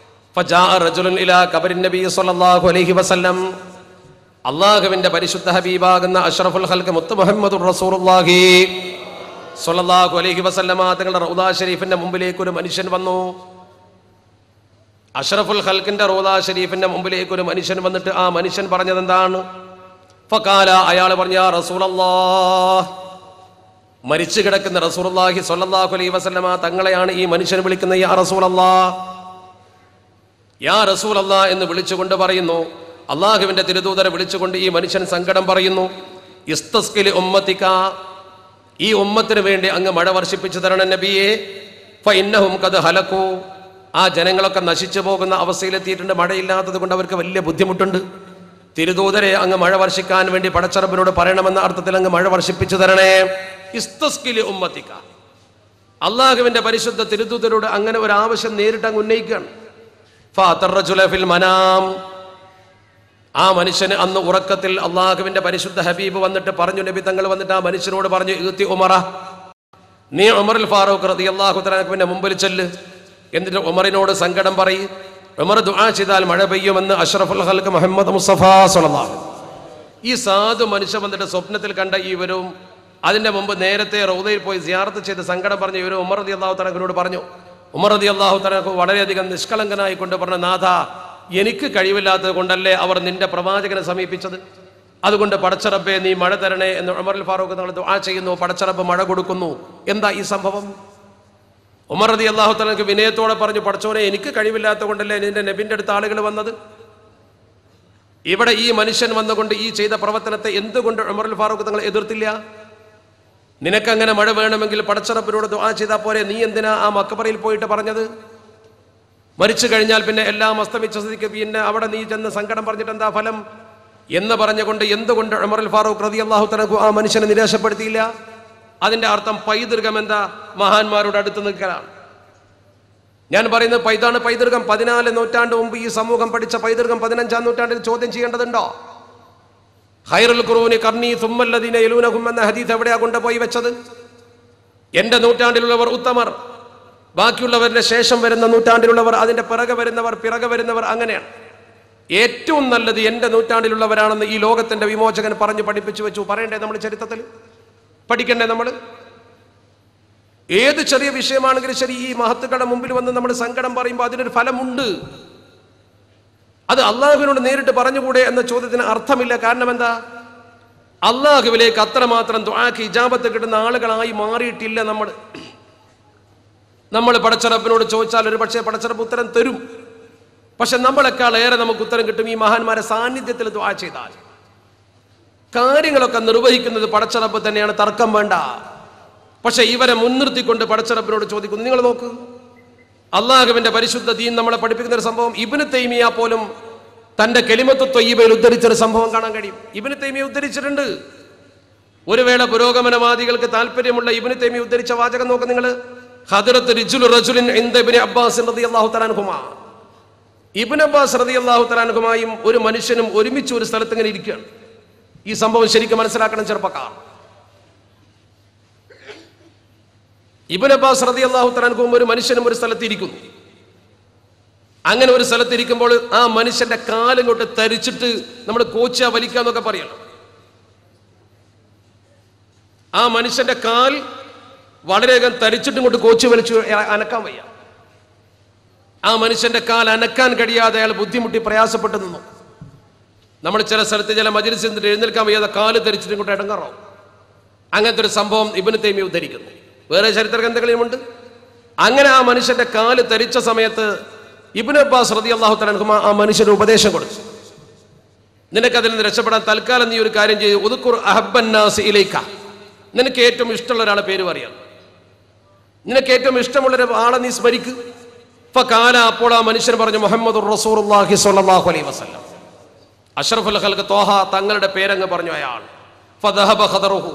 ഫജാഅ റജുലുൻ ഇലാ ഖബറിൻ നബി സ്വല്ലല്ലാഹു അലൈഹി വസല്ലം, അല്ലാഹുവിന്റെ പരിശുദ്ധ ഹബീബാകുന്ന അഷ്റഫുൽ ഖൽഖ് മുത്ത് മുഹമ്മദുർ റസൂലുള്ളാഹി സ്വല്ലല്ലാഹു അലൈഹി വസല്ലമ തങ്ങളുടെ റൗദ ഷരീഫിന്റെ മുമ്പിലേക്ക് ഒരു മനുഷ്യൻ വന്നു. അഷ്റഫുൽ ഖൽഖിന്റെ റൗദ ഷരീഫിന്റെ മുമ്പിലേക്ക് ഒരു മനുഷ്യൻ വന്നിട്ട് ആ മനുഷ്യൻ പറഞ്ഞത് എന്താണ്? ഫഖാല, അയാൾ പറഞ്ഞു, യാ റസൂലല്ലാഹ്, മരിച്ചു കിടക്കുന്ന റസൂലുള്ളാഹി സ്വല്ലല്ലാഹു അലൈഹി വസല്ലമ തങ്ങളെയാണ് ഈ മനുഷ്യൻ വിളിക്കുന്നത്. യാ റസൂലല്ലാഹ്, യാ റസൂലല്ലാഹ് എന്ന് വിളിച്ചുകൊണ്ട് പറയുന്നു. അള്ളാഹുവിന്റെ തിരുദൂതരെ വിളിച്ചുകൊണ്ട് ഈ മനുഷ്യൻ സങ്കടം പറയുന്നു. ഇസ്തസ്ഖി ലി ഉമ്മതിക, ഈ ഉമ്മത്തിന് വേണ്ടി അങ്ങ് മഴ വർഷിപ്പിച്ചു തരണം നബിയെ. ഫഇന്നഹും ഖദ് ഹലകൂ, ആ ജനങ്ങളൊക്കെ നശിച്ചു പോകുന്ന അവസ്ഥയിലെത്തിയിട്ടുണ്ട്. മഴയില്ലാത്തത് കൊണ്ട് അവർക്ക് വലിയ ബുദ്ധിമുട്ടുണ്ട്. തിരുദൂതരെ അങ്ങ് മഴ വർഷിക്കാൻ വേണ്ടി പടച്ചറബിനോട് പറയണമെന്ന അർത്ഥത്തിൽ അങ്ങ് മഴ വർഷിപ്പിച്ചു തരണേ. ഇസ്തസ്ഖി ലി ഉമ്മതിക, അള്ളാഹുവിന്റെ പരിശുദ്ധ തിരുദൂതരോട് അങ്ങനെ ഒരു ആവശ്യം നേരിട്ട് അങ്ങ് ഉന്നയിക്കുകയാണ്. ഫഅതർ റജുല ഫിൽ മനാം, ആ മനുഷ്യന് അന്ന് ഉറക്കത്തിൽ അള്ളാഹുവിന്റെ പരിശുദ്ധ ഹബീബ് വന്നിട്ട് പറഞ്ഞു, നബി തങ്ങൾ വന്നിട്ട് ആ മനുഷ്യനോട് പറഞ്ഞു, ഇഅ്തി ഉമറ, നീ ഉമറുൽ ഫാറൂഖ് റളിയല്ലാഹു തആല അൻഹുവിന്റെ മുമ്പിൽ ചെല്ല്, എന്നിട്ട് ഉമറിനോട് സങ്കടം പറയും. ഉമർ ദുആ ചെയ്താൽ മഴ പെയ്യുമെന്ന് അഷ്റഫുൽ ഖൽഖ് മുഹമ്മദ് മുസ്തഫ സ്വല്ലല്ലാഹു. ഈ സാധു മനുഷ്യൻ വന്നിട്ട് സ്വപ്നത്തിൽ കണ്ട ഇവരും അതിന്റെ മുമ്പ് നേരത്തെ റൗദയിൽ പോയി സിയാറത്ത് ചെയ്ത് സങ്കടം പറഞ്ഞ ഇവരും ഉമർ റളിയല്ലാഹു തആല അൻഹുവിനോട് പറഞ്ഞു. ഉമർ റളിയല്ലാഹു തആല അൻഹു വളരെയധികം നിഷ്കളങ്കനായി കൊണ്ട് പറഞ്ഞു, നാഥ, എനിക്ക് കഴിവില്ലാത്തത് കൊണ്ടല്ലേ അവർ നിന്റെ പ്രവാചകനെ സമീപിച്ചത്, അതുകൊണ്ട് പടച്ചറബേ നീ മഴ തരണേ എന്ന് ഉമറുൽ ഫാറൂഖ് തങ്ങൾ ദുആ ചെയ്യുന്നു. പടച്ചറബ് മഴ കൊടുക്കുന്നു. എന്താ ഈ സംഭവം? ഉമർ റളിയല്ലാഹു തആല വിനയത്തോടെ പറഞ്ഞു, പടച്ചോനെ, എനിക്ക് കഴിവില്ലാത്തത് കൊണ്ടല്ലേ നിന്റെ നബിന്റെ അടുത്ത് ആളുകൾ വന്നത്. ഇവിടെ ഈ മനുഷ്യൻ വന്നുകൊണ്ട് ഈ ചെയ്ത പ്രവർത്തനത്തെ എന്തുകൊണ്ട് ഉമറുൽ ഫാറൂഖ് തങ്ങൾ എതിർത്തില്ല? നിനക്കങ്ങനെ മഴ വേണമെങ്കിൽ പടച്ചറബിനോട് ദുആ ചെയ്താൽ പോരെ, നീ എന്തിനാ ആ മക്കബറയിൽ പോയിട്ട് പറഞ്ഞത്? മരിച്ചു കഴിഞ്ഞാൽ പിന്നെ എല്ലാം അസ്തമിച്ച സ്ഥിതിക്ക് പിന്നെ അവിടെ നീ ചെന്ന് സങ്കടം പറഞ്ഞിട്ട് എന്താ ഫലം എന്ന് പറഞ്ഞുകൊണ്ട് എന്തുകൊണ്ട് ഉമറുൽ ഫാറൂഖ് റളിയല്ലാഹു തആല ആ മനുഷ്യനെ നിരാശപ്പെടുത്തിയില്ല? അതിന്റെ അർത്ഥം പൈതൃകം എന്താ? മഹാന്മാരുടെ അടുത്ത് നിൽക്കലാണ്. ഞാൻ പറയുന്നത് പൈതൃകം 14 നൂറ്റാണ്ട് മുമ്പ് ഈ സമൂഹം പഠിച്ച പൈതൃകം 15-ാം നൂറ്റാണ്ടിൽ ചോദ്യം ചെയ്യേണ്ടതുണ്ടോ? ഖൈറുൽ ഖുറൂനി ഖർനി സുമ്മല്ലദീന യലൂനഹും എന്ന ഹദീസ് എവിടെയാ കൊണ്ടുപോയി വെച്ചത്? എന്റെ നൂറ്റാണ്ടിലുള്ളവർ ഉത്തമർ, ബാക്കിയുള്ളവരുടെ ശേഷം വരുന്ന നൂറ്റാണ്ടിലുള്ളവർ, അതിൻ്റെ പിറകെ വരുന്നവർ അങ്ങനെയാണ്. ഏറ്റവും നല്ലത് എൻ്റെ നൂറ്റാണ്ടിലുള്ളവരാണെന്ന് ഈ ലോകത്തിൻ്റെ വിമോചകൻ പറഞ്ഞു പഠിപ്പിച്ചു വെച്ചു. പറയണ്ടേ നമ്മൾ ചരിത്രത്തിൽ? പഠിക്കണ്ടേ നമ്മൾ? ഏത് ചെറിയ വിഷയമാണെങ്കിലും ശരി, ഈ മഹത്തുക്കളുടെ മുമ്പിൽ വന്ന് നമ്മൾ സങ്കടം പറയുമ്പോൾ അതിനൊരു ഫലമുണ്ട്. അത് അള്ളാഹുവിനോട് നേരിട്ട് പറഞ്ഞുകൂടെ എന്ന ചോദ്യത്തിന് അർത്ഥമില്ല. കാരണം എന്താ? അള്ളാഹുവിലേക്ക് അത്രമാത്രം ദുആക്ക് ഇജാബത്ത് കിട്ടുന്ന ആളുകളായി മാറിയിട്ടില്ല നമ്മൾ പടച്ചറപ്പിനോട് ചോദിച്ചാൽ ഒരു പക്ഷേ പടച്ചറപ്പ് ഉത്തരം തരും. പക്ഷെ നമ്മളെക്കാൾ ഏറെ നമുക്ക് ഉത്തരം കിട്ടും ഈ മഹാന്മാരെ സാന്നിധ്യത്തിൽ ദുആ ചെയ്താൽ. കാര്യങ്ങളൊക്കെ നിർവഹിക്കുന്നത് പടച്ചറപ്പ് തന്നെയാണ്, തർക്കം വേണ്ട. പക്ഷെ ഇവരെ മുൻനിർത്തിക്കൊണ്ട് പടച്ചറപ്പിനോട് ചോദിക്കുന്നു. നിങ്ങൾ നോക്ക്, അള്ളാഹുവിന്റെ പരിശുദ്ധ ദീൻ നമ്മളെ പഠിപ്പിക്കുന്ന ഒരു സംഭവം ഇബ്നു തൈമിയ പോലും തന്റെ കലിമത്തു ത്വയ്യിബയിൽ ഉദ്ധരിച്ചൊരു സംഭവം കാണാൻ കഴിയും. ഇബ്നു തൈമിയ ഉദ്ധരിച്ചിട്ടുണ്ട്. ഒരു വേള പുരോഗമനവാദികൾക്ക് താല്പര്യമുള്ള ഇബ്നു തൈമിയ ഉദ്ധരിച്ച വാചകം നോക്ക് നിങ്ങൾ. ഹദ്റത്ത് റിജുലു റജുലിൻ ഇൻദ ഇബ്നു അബ്ബാസ് റളിയല്ലാഹു തആല അൻഹുമാ. ഇബ്നു അബ്ബാസ് റളിയല്ലാഹു തആല അൻഹുമായും ഒരു മനുഷ്യനും ഒരുമിച്ച് ഒരു സ്ഥലത്ത് ഇങ്ങനെ ഇരിക്കുകയാണ്. ഈ സംഭവം ശരിക്കും മനസ്സിലാക്കണം ചെറുപ്പക്കാർ. ഇബ്നു അബ്ബാസ് റളിയല്ലാഹു തആല അൻഹുവും ഒരു മനുഷ്യനും ഒരു സ്ഥലത്ത് ഇരിക്കുന്നു. അങ്ങനെ ഒരു സ്ഥലത്ത് ഇരിക്കുമ്പോൾ ആ മനുഷ്യന്റെ കാലിങ്ങോട്ട് തരിച്ചിട്ട് നമ്മൾ കോച്ചാ വലിക്കാന്നൊക്കെ പറയല്ലോ. ആ മനുഷ്യന്റെ കാൽ വളരെയധികം തരിച്ചിട്ട് ഇങ്ങോട്ട് കോച്ച് വലിച്ചു അനക്കാൻ വയ്യ. ആ മനുഷ്യന്റെ കാൽ അനക്കാൻ കഴിയാതെ അയാൾ ബുദ്ധിമുട്ടി പ്രയാസപ്പെട്ടു നിന്നു. നമ്മൾ ചില സ്ഥലത്ത് ചില മജ്‌ലിസിൽ നിന്നിട്ട് എഴുന്നേൽക്കാൻ വയ്യാതെ കാല് തരിച്ചിട്ട് ഇങ്ങോട്ട് ഇടങ്ങാറാവും. അങ്ങനത്തെ ഒരു സംഭവം ഇബ്നു തൈമിയ ഉദ്ധരിക്കുന്നു. വേറെ ചരിത്ര ഗ്രന്ഥങ്ങളിലുമുണ്ട്. അങ്ങനെ ആ മനുഷ്യന്റെ കാല് തരിച്ച സമയത്ത് ഇബ്നു അബ്ബാസ് റളിയല്ലാഹു തആല അൻഹു ആ മനുഷ്യന് ഉപദേശം കൊടുത്തു. നിനക്കതിൽ നിന്ന് രക്ഷപ്പെടാൻ തൽക്കാലം നീ ഒരു കാര്യം ചെയ്തു. ഉദ്കുർ അഹബ്ബൻ നാസി ഇലൈക. നിനക്ക് ഏറ്റവും ഇഷ്ടമുള്ള ഒരാളെ പേര് പറയാം. നിനക്ക് ഏറ്റവും ഇഷ്ടമുള്ള ആളെ നീ സ്മരിക്ക്. ഫഖാല, അപ്പോൾ ആ മനുഷ്യൻ പറഞ്ഞു, മുഹമ്മദുർ റസൂലുള്ളാഹി സ്വല്ലല്ലാഹു അലൈഹി വസല്ലം. അഷ്റഫുൽ ഖൽഖ് ത്വാഹ തങ്ങളുടെ പേരങ്ങ് പറഞ്ഞു അയാൾ. ഫദഹബ ഖദറുഹു.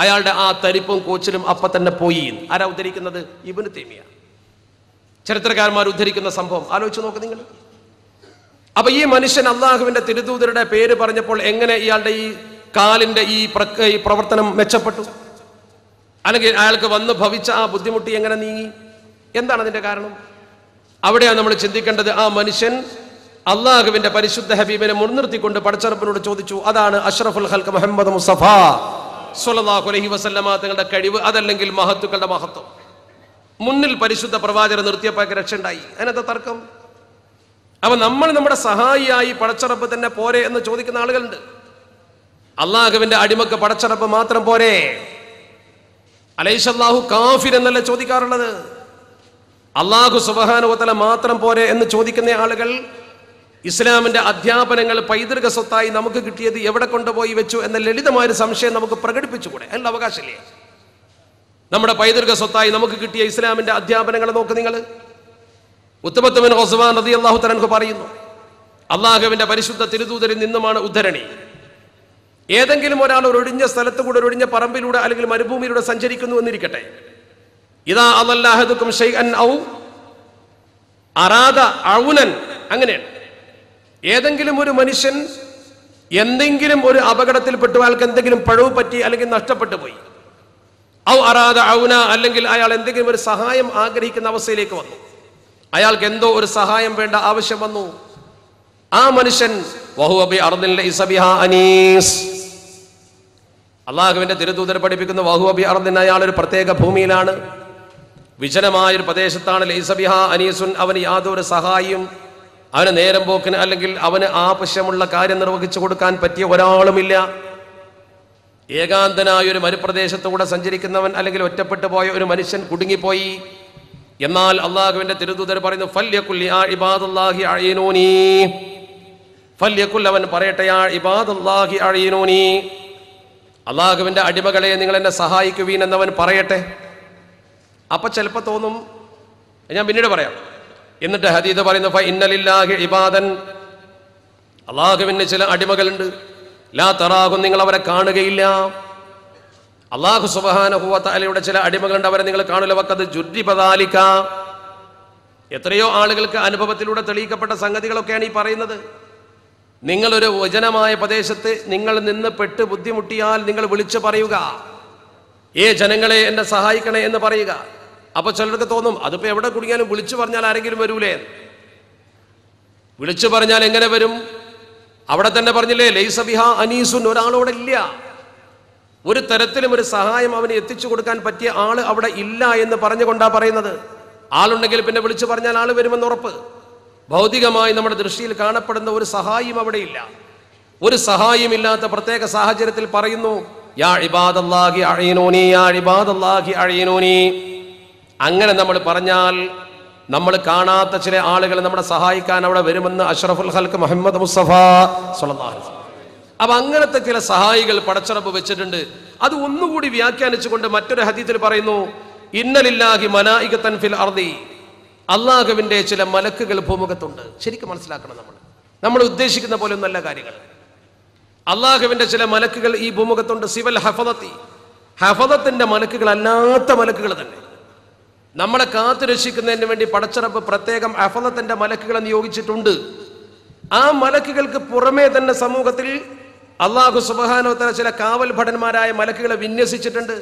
അയാളുടെ ആ തരിപ്പും കോച്ചിലും അപ്പം തന്നെ പോയി. ആരാ ഉദ്ധരിക്കുന്നത്? ഇബ്നു തൈമിയ. ചരിത്രകാരന്മാർ ഉദ്ധരിക്കുന്ന സംഭവം ആലോചിച്ച് നോക്ക് നിങ്ങൾ. അപ്പൊ ഈ മനുഷ്യൻ അള്ളാഹുവിന്റെ തിരുദൂതരുടെ പേര് പറഞ്ഞപ്പോൾ എങ്ങനെ ഇയാളുടെ ഈ കാലിന്റെ ഈ പ്രവർത്തനം മെച്ചപ്പെട്ടു? അല്ലെങ്കിൽ അയാൾക്ക് വന്ന് ഭവിച്ച ആ ബുദ്ധിമുട്ടി എങ്ങനെ നീങ്ങി? എന്താണ് അതിന്റെ കാരണം? അവിടെയാണ് നമ്മൾ ചിന്തിക്കേണ്ടത്. ആ മനുഷ്യൻ അള്ളാഹുവിന്റെ പരിശുദ്ധ ഹബീബിനെ മുൻനിർത്തിക്കൊണ്ട് പടച്ചറപ്പിനോട് ചോദിച്ചു. അതാണ് അഷ്റഫുൽ ഖൽഖ് മുഹമ്മദ് മുസ്തഫ സ്വല്ലല്ലാഹു അലൈഹി വസല്ലമ തങ്ങളുടെ കഴിവ്, അതല്ലെങ്കിൽ മഹത്തുക്കളുടെ മഹത്വം. മുന്നിൽ പരിശുദ്ധ പ്രവാചകരെ നിർത്തിയപ്പോൾ രക്ഷ ഉണ്ടായി. അതിനകത്ത് തർക്കം. അപ്പൊ നമ്മൾ നമ്മുടെ സഹായിയായി പടച്ചറപ്പ് തന്നെ പോരെ എന്ന് ചോദിക്കുന്ന ആളുകളുണ്ട്. അള്ളാഹുവിന്റെ അടിമക്ക് പടച്ചറപ്പ് മാത്രം പോരെ? അലൈഹിസ്സലാഹു കാഫിർ എന്നല്ല ചോദിക്കാറുള്ളത്. അള്ളാഹു സുബ്ഹാനഹു വ തആല മാത്രം പോരെ എന്ന് ചോദിക്കുന്ന ആളുകൾ ഇസ്ലാമിന്റെ അധ്യാപനങ്ങൾ പൈതൃക സ്വത്തായി നമുക്ക് കിട്ടിയത് എവിടെ കൊണ്ടുപോയി വെച്ചു എന്ന ലളിതമായൊരു സംശയം നമുക്ക് പ്രകടിപ്പിച്ചുകൂടെ? അതിനുള്ള അവകാശമില്ലേ? നമ്മുടെ പൈതൃക സ്വത്തായി നമുക്ക് കിട്ടിയ ഇസ്ലാമിന്റെ അധ്യാപനങ്ങൾ നോക്ക് നിങ്ങൾ. ഉത്ബത്ത് ബിൻ ഖസ്വാൻ റളിയല്ലാഹു തആല അൻഹു പറയുന്നു, അള്ളാഹുവിന്റെ പരിശുദ്ധ തിരുദൂതരിൽ നിന്നുമാണ് ഉദ്ധരണി. ഏതെങ്കിലും ഒരാൾ ഒരു ഒഴിഞ്ഞ സ്ഥലത്ത് കൂടെ, ഒരു ഒഴിഞ്ഞ പറമ്പിലൂടെ അല്ലെങ്കിൽ മരുഭൂമിയിലൂടെ സഞ്ചരിക്കുന്നു എന്നിരിക്കട്ടെ. ഇദാ അളല്ല അഹദുകും ഷൈഅൻ ഔ അറാദ ഔനൻ. അങ്ങനെയാണ്. ഏതെങ്കിലും ഒരു മനുഷ്യൻ എന്തെങ്കിലും ഒരു അപകടത്തിൽപ്പെട്ടു, അയാൾക്ക് എന്തെങ്കിലും പഴവ് പറ്റി അല്ലെങ്കിൽ നഷ്ടപ്പെട്ടു പോയി. ഔ അറാദ ഔന, അല്ലെങ്കിൽ അയാൾ എന്തെങ്കിലും ഒരു സഹായം ആഗ്രഹിക്കുന്ന അവസ്ഥയിലേക്ക് വന്നു. അയാൾക്ക് എന്തോ ഒരു സഹായം വേണ്ട ആവശ്യം വന്നു. ആ മനുഷ്യൻ വഹുവ ബി അർദിൻ ലൈസ ബിഹാ അനീസ്. അള്ളാഹുവിന്റെ തിരുദൂതർ പഠിപ്പിക്കുന്ന വഹുവ ബി അർദിൻ, അയാൾ ഒരു പ്രത്യേക ഭൂമിയിലാണ്, വിജനമായൊരു പ്രദേശത്താണ്. ലൈസ ബിഹാ അനീസുൻ, അവന് യാതൊരു സഹായിയും, അവന് നേരം പോക്കിന് അല്ലെങ്കിൽ അവന് ആവശ്യമുള്ള കാര്യം നിർവഹിച്ചു കൊടുക്കാൻ പറ്റിയ ഒരാളുമില്ല. ഏകാന്തനായ ഒരു മരുപ്രദേശത്തുകൂടെ സഞ്ചരിക്കുന്നവൻ അല്ലെങ്കിൽ ഒറ്റപ്പെട്ടു പോയ ഒരു മനുഷ്യൻ കുടുങ്ങിപ്പോയി. എന്നാൽ അള്ളാഹുവിന്റെ തിരുദൂതർ പറയുന്നു, ഫല്യകുൽ യാ ഇബാദുല്ലാഹി അഈനൂനി. ഫല്യകുൽ, അവൻ പറയട്ടെ, യാ ഇബാദുല്ലാഹി അഈനൂനി, അള്ളാഹുവിന്റെ അടിമകളെ നിങ്ങൾ എന്നെ സഹായിക്കുവീൻ എന്നവൻ പറയട്ടെ. അപ്പൊ ചിലപ്പോൾ തോന്നും, ഞാൻ പിന്നീട് പറയാം. എന്നിട്ട് ഹദീദ് പറയുന്നു, ഫ ഇന്നലില്ലാഹി ഇബാദൻ, അള്ളാഹുവിന് ചില അടിമകളുണ്ട്, ലാ തറാഹും, നിങ്ങൾ അവരെ കാണുകയില്ല. അള്ളാഹു സുബ്ഹാനഹു വ തആലയുടെ ചില അടിമകളുണ്ട്, അവരെ നിങ്ങൾ കാണില്ല. വഖദ് ജുർരിബ ദാലിക, എത്രയോ ആളുകൾക്ക് അനുഭവത്തിലൂടെ തെളിയിക്കപ്പെട്ട സംഗതികളൊക്കെയാണ് ഈ പറയുന്നത്. നിങ്ങളൊരു വചനമായ പ്രദേശത്ത് നിങ്ങൾ നിന്ന് പെട്ട് ബുദ്ധിമുട്ടിയാൽ നിങ്ങൾ വിളിച്ചു പറയുക, ഏ ജനങ്ങളെ എന്നെ സഹായിക്കണേ എന്ന് പറയുക. അപ്പൊ ചിലർക്ക് തോന്നും അതിപ്പോ എവിടെ കുടുങ്ങിയാലും വിളിച്ചു പറഞ്ഞാൽ ആരെങ്കിലും വരൂലേ? വിളിച്ചു പറഞ്ഞാൽ എങ്ങനെ വരും? അവിടെ തന്നെ പറഞ്ഞില്ലേ, ലൈസ ബിഹാ അനീസുൻ, ഒരാളോടെ ഇല്ല. ഒരു തരത്തിലും ഒരു സഹായം അവന് എത്തിച്ചു കൊടുക്കാൻ പറ്റിയ ആള് അവിടെ ഇല്ല എന്ന് പറഞ്ഞുകൊണ്ടാ പറയുന്നത്. ആളുണ്ടെങ്കിൽ പിന്നെ വിളിച്ചു പറഞ്ഞാൽ ആള് വരുമെന്ന് ഉറപ്പ്. ഭൗതികമായി നമ്മുടെ ദൃഷ്ടിയിൽ കാണപ്പെടുന്ന ഒരു സഹായം അവിടെ ഇല്ല. ഒരു സഹായം ഇല്ലാത്ത പ്രത്യേക സാഹചര്യത്തിൽ പറയുന്നു, യാ ഇബാദല്ലാഹി അഈനൂനി, യാ ഇബാദല്ലാഹി അഈനൂനി. അങ്ങനെ നമ്മൾ പറഞ്ഞാൽ നമ്മൾ കാണാത്ത ചില ആളുകൾ നമ്മളെ സഹായിക്കാൻ അവിടെ വരുമെന്ന് അഷ്റഫുൽ ഖൽഖ് മുഹമ്മദ് മുസ്തഫ സ്വല്ലല്ലാഹു അലൈഹി വസല്ലം. അപ്പൊ അങ്ങനത്തെ ചില സഹായികൾ പടച്ചറബ് വെച്ചിട്ടുണ്ട്. അത് ഒന്നുകൂടി വ്യാഖ്യാനിച്ചുകൊണ്ട് മറ്റൊരു ഹദീസിൽ പറയുന്നു, ഇന്നലില്ലാഹി മലായികത്തൻ ഫിൽ അർദി, അള്ളാഹുവിന്റെ ചില മലക്കുകൾ ഭൂമുഖത്തുണ്ട്. ശരിക്കും മനസ്സിലാക്കണം, നമ്മൾ ഉദ്ദേശിക്കുന്ന പോലെ ഒന്നല്ല കാര്യങ്ങൾ. അള്ളാഹുവിന്റെ ചില മലക്കുകൾ ഈ ഭൂമുഖത്തുണ്ട്. സിവൽ ഹഫദത്തി, ഹഫദത്തിന്റെ മലക്കുകൾ അല്ലാത്ത മലക്കുകൾ തന്നെ നമ്മളെ കാത്തു രക്ഷിക്കുന്നതിന് വേണ്ടി പടച്ചറബ് പ്രത്യേകം ഹഫദത്തിന്റെ മലക്കുകളെ നിയോഗിച്ചിട്ടുണ്ട്. ആ മലക്കുകൾക്ക് പുറമേ തന്നെ സമൂഹത്തിൽ അള്ളാഹു സുബ്ഹാനഹു വ തആല ചില കാവൽ ഭടന്മാരായ മലക്കുകളെ വിന്യസിച്ചിട്ടുണ്ട്.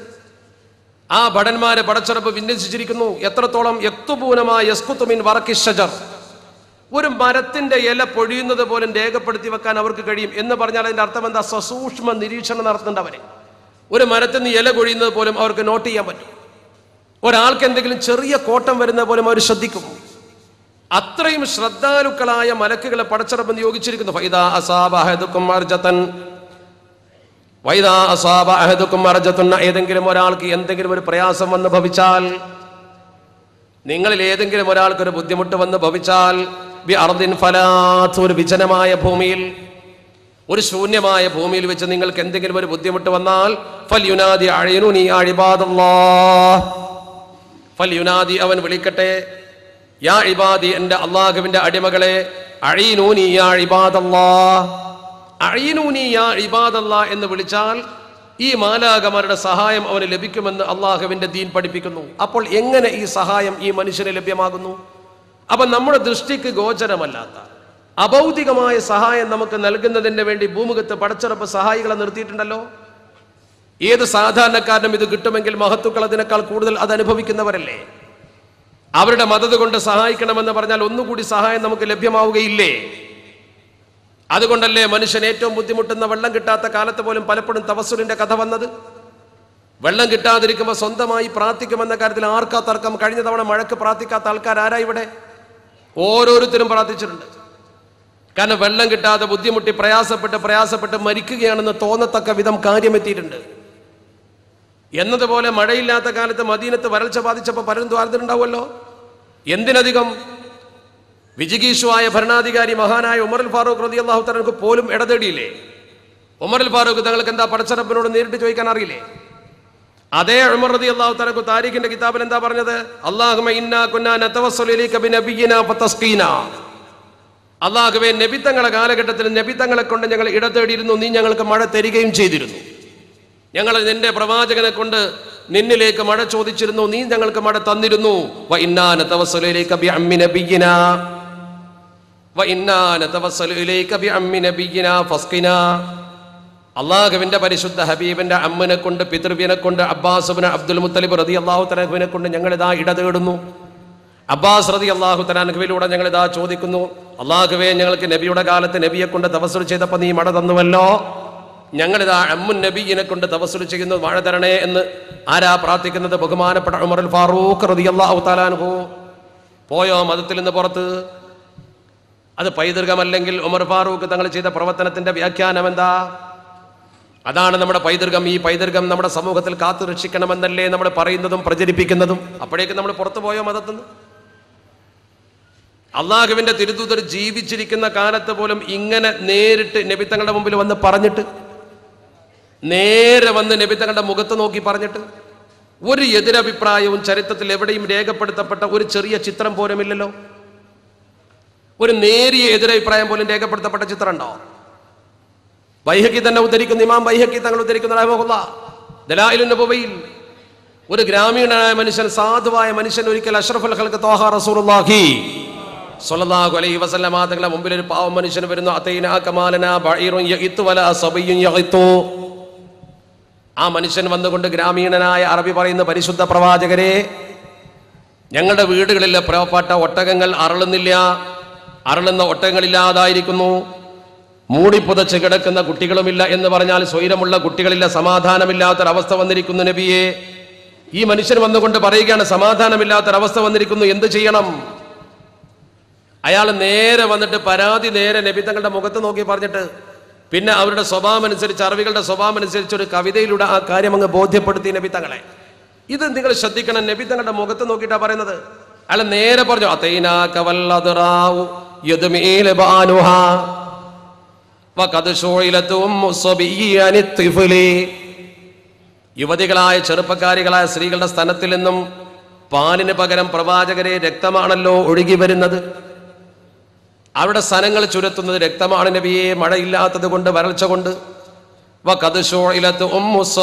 ആ ഭടന്മാരെ പടച്ചറബ് വിന്യസിച്ചിരിക്കുന്നു. എത്രത്തോളം? യക്തുബൂനമാ യസ്കുതു മിൻ വറഖി ശജർ, ഒരു മരത്തിന്റെ ഇല പൊഴിയുന്നത് പോലും രേഖപ്പെടുത്തി വെക്കാൻ അവർക്ക് കഴിയും എന്ന് പറഞ്ഞാൽ അതിന്റെ അർത്ഥം എന്താ? സസൂക്ഷ്മ നിരീക്ഷണം നടത്തേണ്ടവരെ. ഒരു മരത്തിൽ നിന്ന് ഇല പൊഴിയുന്നത് പോലും അവർക്ക് നോട്ട് ചെയ്യാൻ പറ്റും. ഒരാൾക്ക് എന്തെങ്കിലും ചെറിയ കോട്ടം വരുന്നത് പോലും അവർ ശ്രദ്ധിക്കും. അത്രയും ശ്രദ്ധാലുക്കളായ മലക്കുകളെ പടച്ചറബ് നിയോഗിച്ചിരിക്കുന്നു. ഫൈദാ അസാബ അഹദുക്കും അർജതൻ, വൈദാ അസാബ അഹദുക്കും അർജതൻ, ഏതെങ്കിലും ഒരാൾക്ക് എന്തെങ്കിലും ഒരു പ്രയാസം വന്ന് ഭവിച്ചാൽ, നിങ്ങളിൽ ഏതെങ്കിലും ഒരാൾക്ക് ഒരു ബുദ്ധിമുട്ട് വന്ന് ഭവിച്ചാൽ, ബി അർദിൻ ഫലാത്ത്, ഒരു വിജനമായ ഭൂമിയിൽ, ഒരു ശൂന്യമായ ഭൂമിയിൽ വെച്ച് നിങ്ങൾക്ക് എന്തെങ്കിലും ഒരു ബുദ്ധിമുട്ട് വന്നാൽ, ഫൽയുനാദി അഈനൂനി യാ ഇബാദല്ലാഹ്, ഫൽയുനാദി, അവൻ വിളിക്കട്ടെ, യാ ഇബാദി, എൻ്റെ അള്ളാഹുവിന്റെ അടിമകളെ, അഈനൂനി യാ ഇബാദല്ലാഹ്, അഈനൂനി യാ ഇബാദല്ലാഹ് എന്ന് വിളിച്ചാൽ ഈ മാലാകമാരുടെ സഹായം അവന് ലഭിക്കുമെന്ന് അള്ളാഹുവിന്റെ ദീൻ പഠിപ്പിക്കുന്നു. അപ്പോൾ എങ്ങനെ ഈ സഹായം ഈ മനുഷ്യന് ലഭ്യമാകുന്നു? അപ്പൊ നമ്മുടെ ദൃഷ്ടിക്ക് ഗോചരമല്ലാത്ത അഭൗതികമായ സഹായം നമുക്ക് നൽകുന്നതിന് വേണ്ടി ഭൂമുഖത്ത് പടച്ചറബ് സഹായികളെ നിർത്തിയിട്ടുണ്ടല്ലോ. ഏത് സാധാരണക്കാരനും ഇത് കിട്ടുമെങ്കിൽ മഹത്തുക്കൾ അതിനേക്കാൾ കൂടുതൽ അത് അനുഭവിക്കുന്നവരല്ലേ? അവരുടെ മദത് കൊണ്ട് സഹായിക്കണമെന്ന് പറഞ്ഞാൽ ഒന്നുകൂടി സഹായം നമുക്ക് ലഭ്യമാവുകയില്ലേ? അതുകൊണ്ടല്ലേ മനുഷ്യൻ ഏറ്റവും ബുദ്ധിമുട്ടുന്ന വെള്ളം കിട്ടാത്ത കാലത്ത് പോലും പലപ്പോഴും തവസ്സുലിന്റെ കഥ വന്നത്. വെള്ളം കിട്ടാതിരിക്കുമ്പോൾ സ്വന്തമായി പ്രാർത്ഥിക്കുമെന്ന കാര്യത്തിൽ ആർക്കാ തർക്കം? കഴിഞ്ഞ തവണ മഴക്ക് പ്രാർത്ഥിക്കാത്ത ആൾക്കാർ ആരാ ഇവിടെ? ഓരോരുത്തരും പ്രാർത്ഥിച്ചിട്ടുണ്ട്. കാരണം വെള്ളം കിട്ടാതെ ബുദ്ധിമുട്ടി പ്രയാസപ്പെട്ട് മരിക്കുകയാണെന്ന് തോന്നത്തക്ക വിധം കാര്യമെത്തിയിട്ടുണ്ട്. എന്നതുപോലെ മഴയില്ലാത്ത കാലത്ത് മദീനത്ത് വരൾച്ച ബാധിച്ചപ്പോൾ പലരും ദ്വാരത്തിലുണ്ടാവുമല്ലോ. എന്തിനധികം വിജിഗീഷുവായ ഭരണാധികാരി മഹാനായ ഉമറുൽ ഫാറൂഖ് റളിയല്ലാഹു തആല പോലും ഇടതേടിയില്ലേ? ഉമറുൽ ഫാറൂഖ് തങ്ങൾക്ക് എന്താ പടച്ചറബിനോട് നേരിട്ട് ചോദിക്കാൻ അറിയില്ലേ? അതേ ഉമർ റളിയല്ലാഹു തആല താരീഖിന്റെ കിതാബിൽ എന്താ പറഞ്ഞത്? അല്ലാഹുമ്മ ഇന്നാ കുന്നാ നതവസ്സലു ഇലൈക ബിനബിയിനാ ഫതസ്ഖീനാ, അല്ലാഹുവേ, നബിത്തങ്ങളുടെ കാലഘട്ടത്തിൽ നബിത്തങ്ങളെ കൊണ്ട് ഞങ്ങൾ ഇടതേടിയിരുന്നു, നീ ഞങ്ങൾക്ക് മഴ തരികയും ചെയ്തിരുന്നു. ഞങ്ങൾ നിന്റെ പ്രവാചകനെ കൊണ്ട് നിന്നിലേക്ക് മഴ ചോദിച്ചിരുന്നു, നീ ഞങ്ങൾക്ക് മഴ തന്നിരുന്നു. വ ഇന്നാ നതവസ്സലു ഇലൈക ബിഅമ്മി നബിയിനാ വ ഇന്നാ നതവസ്സലു ഇലൈക ബിഅമ്മി നബിയിനാ ഫസ്ഖിനാ, അള്ളാഹുവിന്റെ പരിശുദ്ധ ഹബീബിന്റെ അമ്മനെ കൊണ്ട്, പിതൃവ്യനെ കൊണ്ട്, അബ്ബാസ് ഇബ്നു അബ്ദുൽ മുത്തലിബ് റളിയല്ലാഹു തആല അൻഹുവിനെ കൊണ്ട് ഞങ്ങൾ ഇതാ ഇടതേടുന്നു. അബ്ബാസ് റളിയല്ലാഹു തആല അൻഹുവിലൂടെ ഞങ്ങൾ ഇതാ ചോദിക്കുന്നു, അള്ളാഹുവേ, ഞങ്ങൾക്ക് നബിയുടെ കാലത്ത് നബിയെ കൊണ്ട് തവസ്സുൽ ചെയ്തപ്പോൾ നീ മഴ തന്നുവല്ലോ, ഞങ്ങളിതാ അമ്മുൻ നബിയിനെ കൊണ്ട് തവസ്സുൽ ചെയ്യുന്നു, മഴ തരണേ എന്ന് ആരാ പ്രാർത്ഥിക്കുന്നത്? ബഹുമാനപ്പെട്ട ഉമറുൽ ഫാറൂഖ് റളിയല്ലാഹു തആല അൻഹു. പോയോ മതത്തിൽ നിന്ന് പുറത്ത്? അത് പൈതൃകമല്ലെങ്കിൽ ഉമർ ഫാറൂഖ് തങ്ങൾ ചെയ്ത പ്രവർത്തനത്തിന്റെ വ്യാഖ്യാനം എന്താ? അതാണ് നമ്മുടെ പൈതൃകം. ഈ പൈതൃകം നമ്മുടെ സമൂഹത്തിൽ കാത്തു രക്ഷിക്കണമെന്നല്ലേ നമ്മൾ പറയുന്നതും പ്രചരിപ്പിക്കുന്നതും. അപ്പോഴേക്കും നമ്മൾ പുറത്തു പോയോ മതത്തിൽ? അള്ളാഹുവിന്റെ തിരുദൂതർ ജീവിച്ചിരിക്കുന്ന കാലത്ത് പോലും ഇങ്ങനെ നേരിട്ട് നബിത്തങ്ങളുടെ മുമ്പിൽ വന്ന് പറഞ്ഞിട്ട്, നേരെ വന്ന് നബിത്തങ്ങളുടെ മുഖത്ത് നോക്കി പറഞ്ഞിട്ട്, ഒരു എതിരഭിപ്രായവും ചരിത്രത്തിൽ എവിടെയും രേഖപ്പെടുത്തപ്പെട്ട ഒരു ചെറിയ ചിത്രം പോലും ഇല്ലല്ലോ. ഒരു നേരിയ എതിരഭിപ്രായം പോലും രേഖപ്പെടുത്തപ്പെട്ട ചിത്രം ഉണ്ടോ? ബൈഹഖി തന്നെ ഉദ്ധരിക്കുന്ന, ഇമാം ബൈഹഖി തങ്ങൾ ഉദ്ധരിക്കുന്ന റഹ്മഹുല്ലാഹ് ദലായിലുൻ നബവിയിൽ, ഒരു ഗ്രാമീണനായ മനുഷ്യൻ, സാധുവായ മനുഷ്യൻ ഒരിക്കൽ അഷ്റഫുൽ ഖൽഖ് ത്വാഹ റസൂലുള്ളാഹി സ്വല്ലല്ലാഹു അലൈഹി വസല്ലം തങ്ങളുടെ മുമ്പിൽ ഒരു പാവം മനുഷ്യൻ വരുന്നു. അതൈനാ കമാലനാ ബഈറുൻ യഇത്തു വലാ സബിയ്യുൻ യഇത്തു. ആ മനുഷ്യൻ വന്നുകൊണ്ട് ഗ്രാമീണനായ അറബി പറയുന്ന, പരിശുദ്ധ പ്രവാചകരെ, ഞങ്ങളുടെ വീടുകളിലെ പ്രിയപ്പെട്ട ഒട്ടകങ്ങൾ അറളുന്നില്ല, അറളുന്ന ഒട്ടകങ്ങളില്ലാതായിരിക്കുന്നു, മൂടിപ്പുതച്ച് കിടക്കുന്ന കുട്ടികളുമില്ല എന്ന് പറഞ്ഞാൽ സ്വൈരമുള്ള കുട്ടികളില്ല, സമാധാനമില്ലാത്തൊരവസ്ഥ വന്നിരിക്കുന്നു നബിയെ. ഈ മനുഷ്യൻ വന്നുകൊണ്ട് പറയുകയാണ് സമാധാനമില്ലാത്തൊരവസ്ഥ വന്നിരിക്കുന്നു, എന്ത് ചെയ്യണം? അയാൾ നേരെ വന്നിട്ട് പരാതി നേരെ നബി തങ്ങളുടെ മുഖത്ത് നോക്കി പറഞ്ഞിട്ട് പിന്നെ അവരുടെ സ്വഭാവം അനുസരിച്ച്, അറബികളുടെ സ്വഭാവം അനുസരിച്ച് ഒരു കവിതയിലൂടെ ആ കാര്യം അങ്ങ് ബോധ്യപ്പെടുത്തി നബി തങ്ങളെ. ഇത് നിങ്ങൾ ശ്രദ്ധിക്കണം, നബി തങ്ങളുടെ മുഖത്ത് നോക്കിയിട്ടാ പറയുന്നത്. അയാൾ നേരെ പറഞ്ഞു യുവതികളായ ചെറുപ്പക്കാരികളായ സ്ത്രീകളുടെ സ്ഥാനത്തിൽ നിന്നും പാലിന് പകരം പ്രവാചകരെ രക്തമാണല്ലോ ഒഴുകി വരുന്നത്. അവരുടെ സ്ഥലങ്ങൾ ചുരത്തുന്നത് രക്തമാണ് നബിയെ, മഴയില്ലാത്തത് കൊണ്ട്, വരൾച്ച കൊണ്ട്.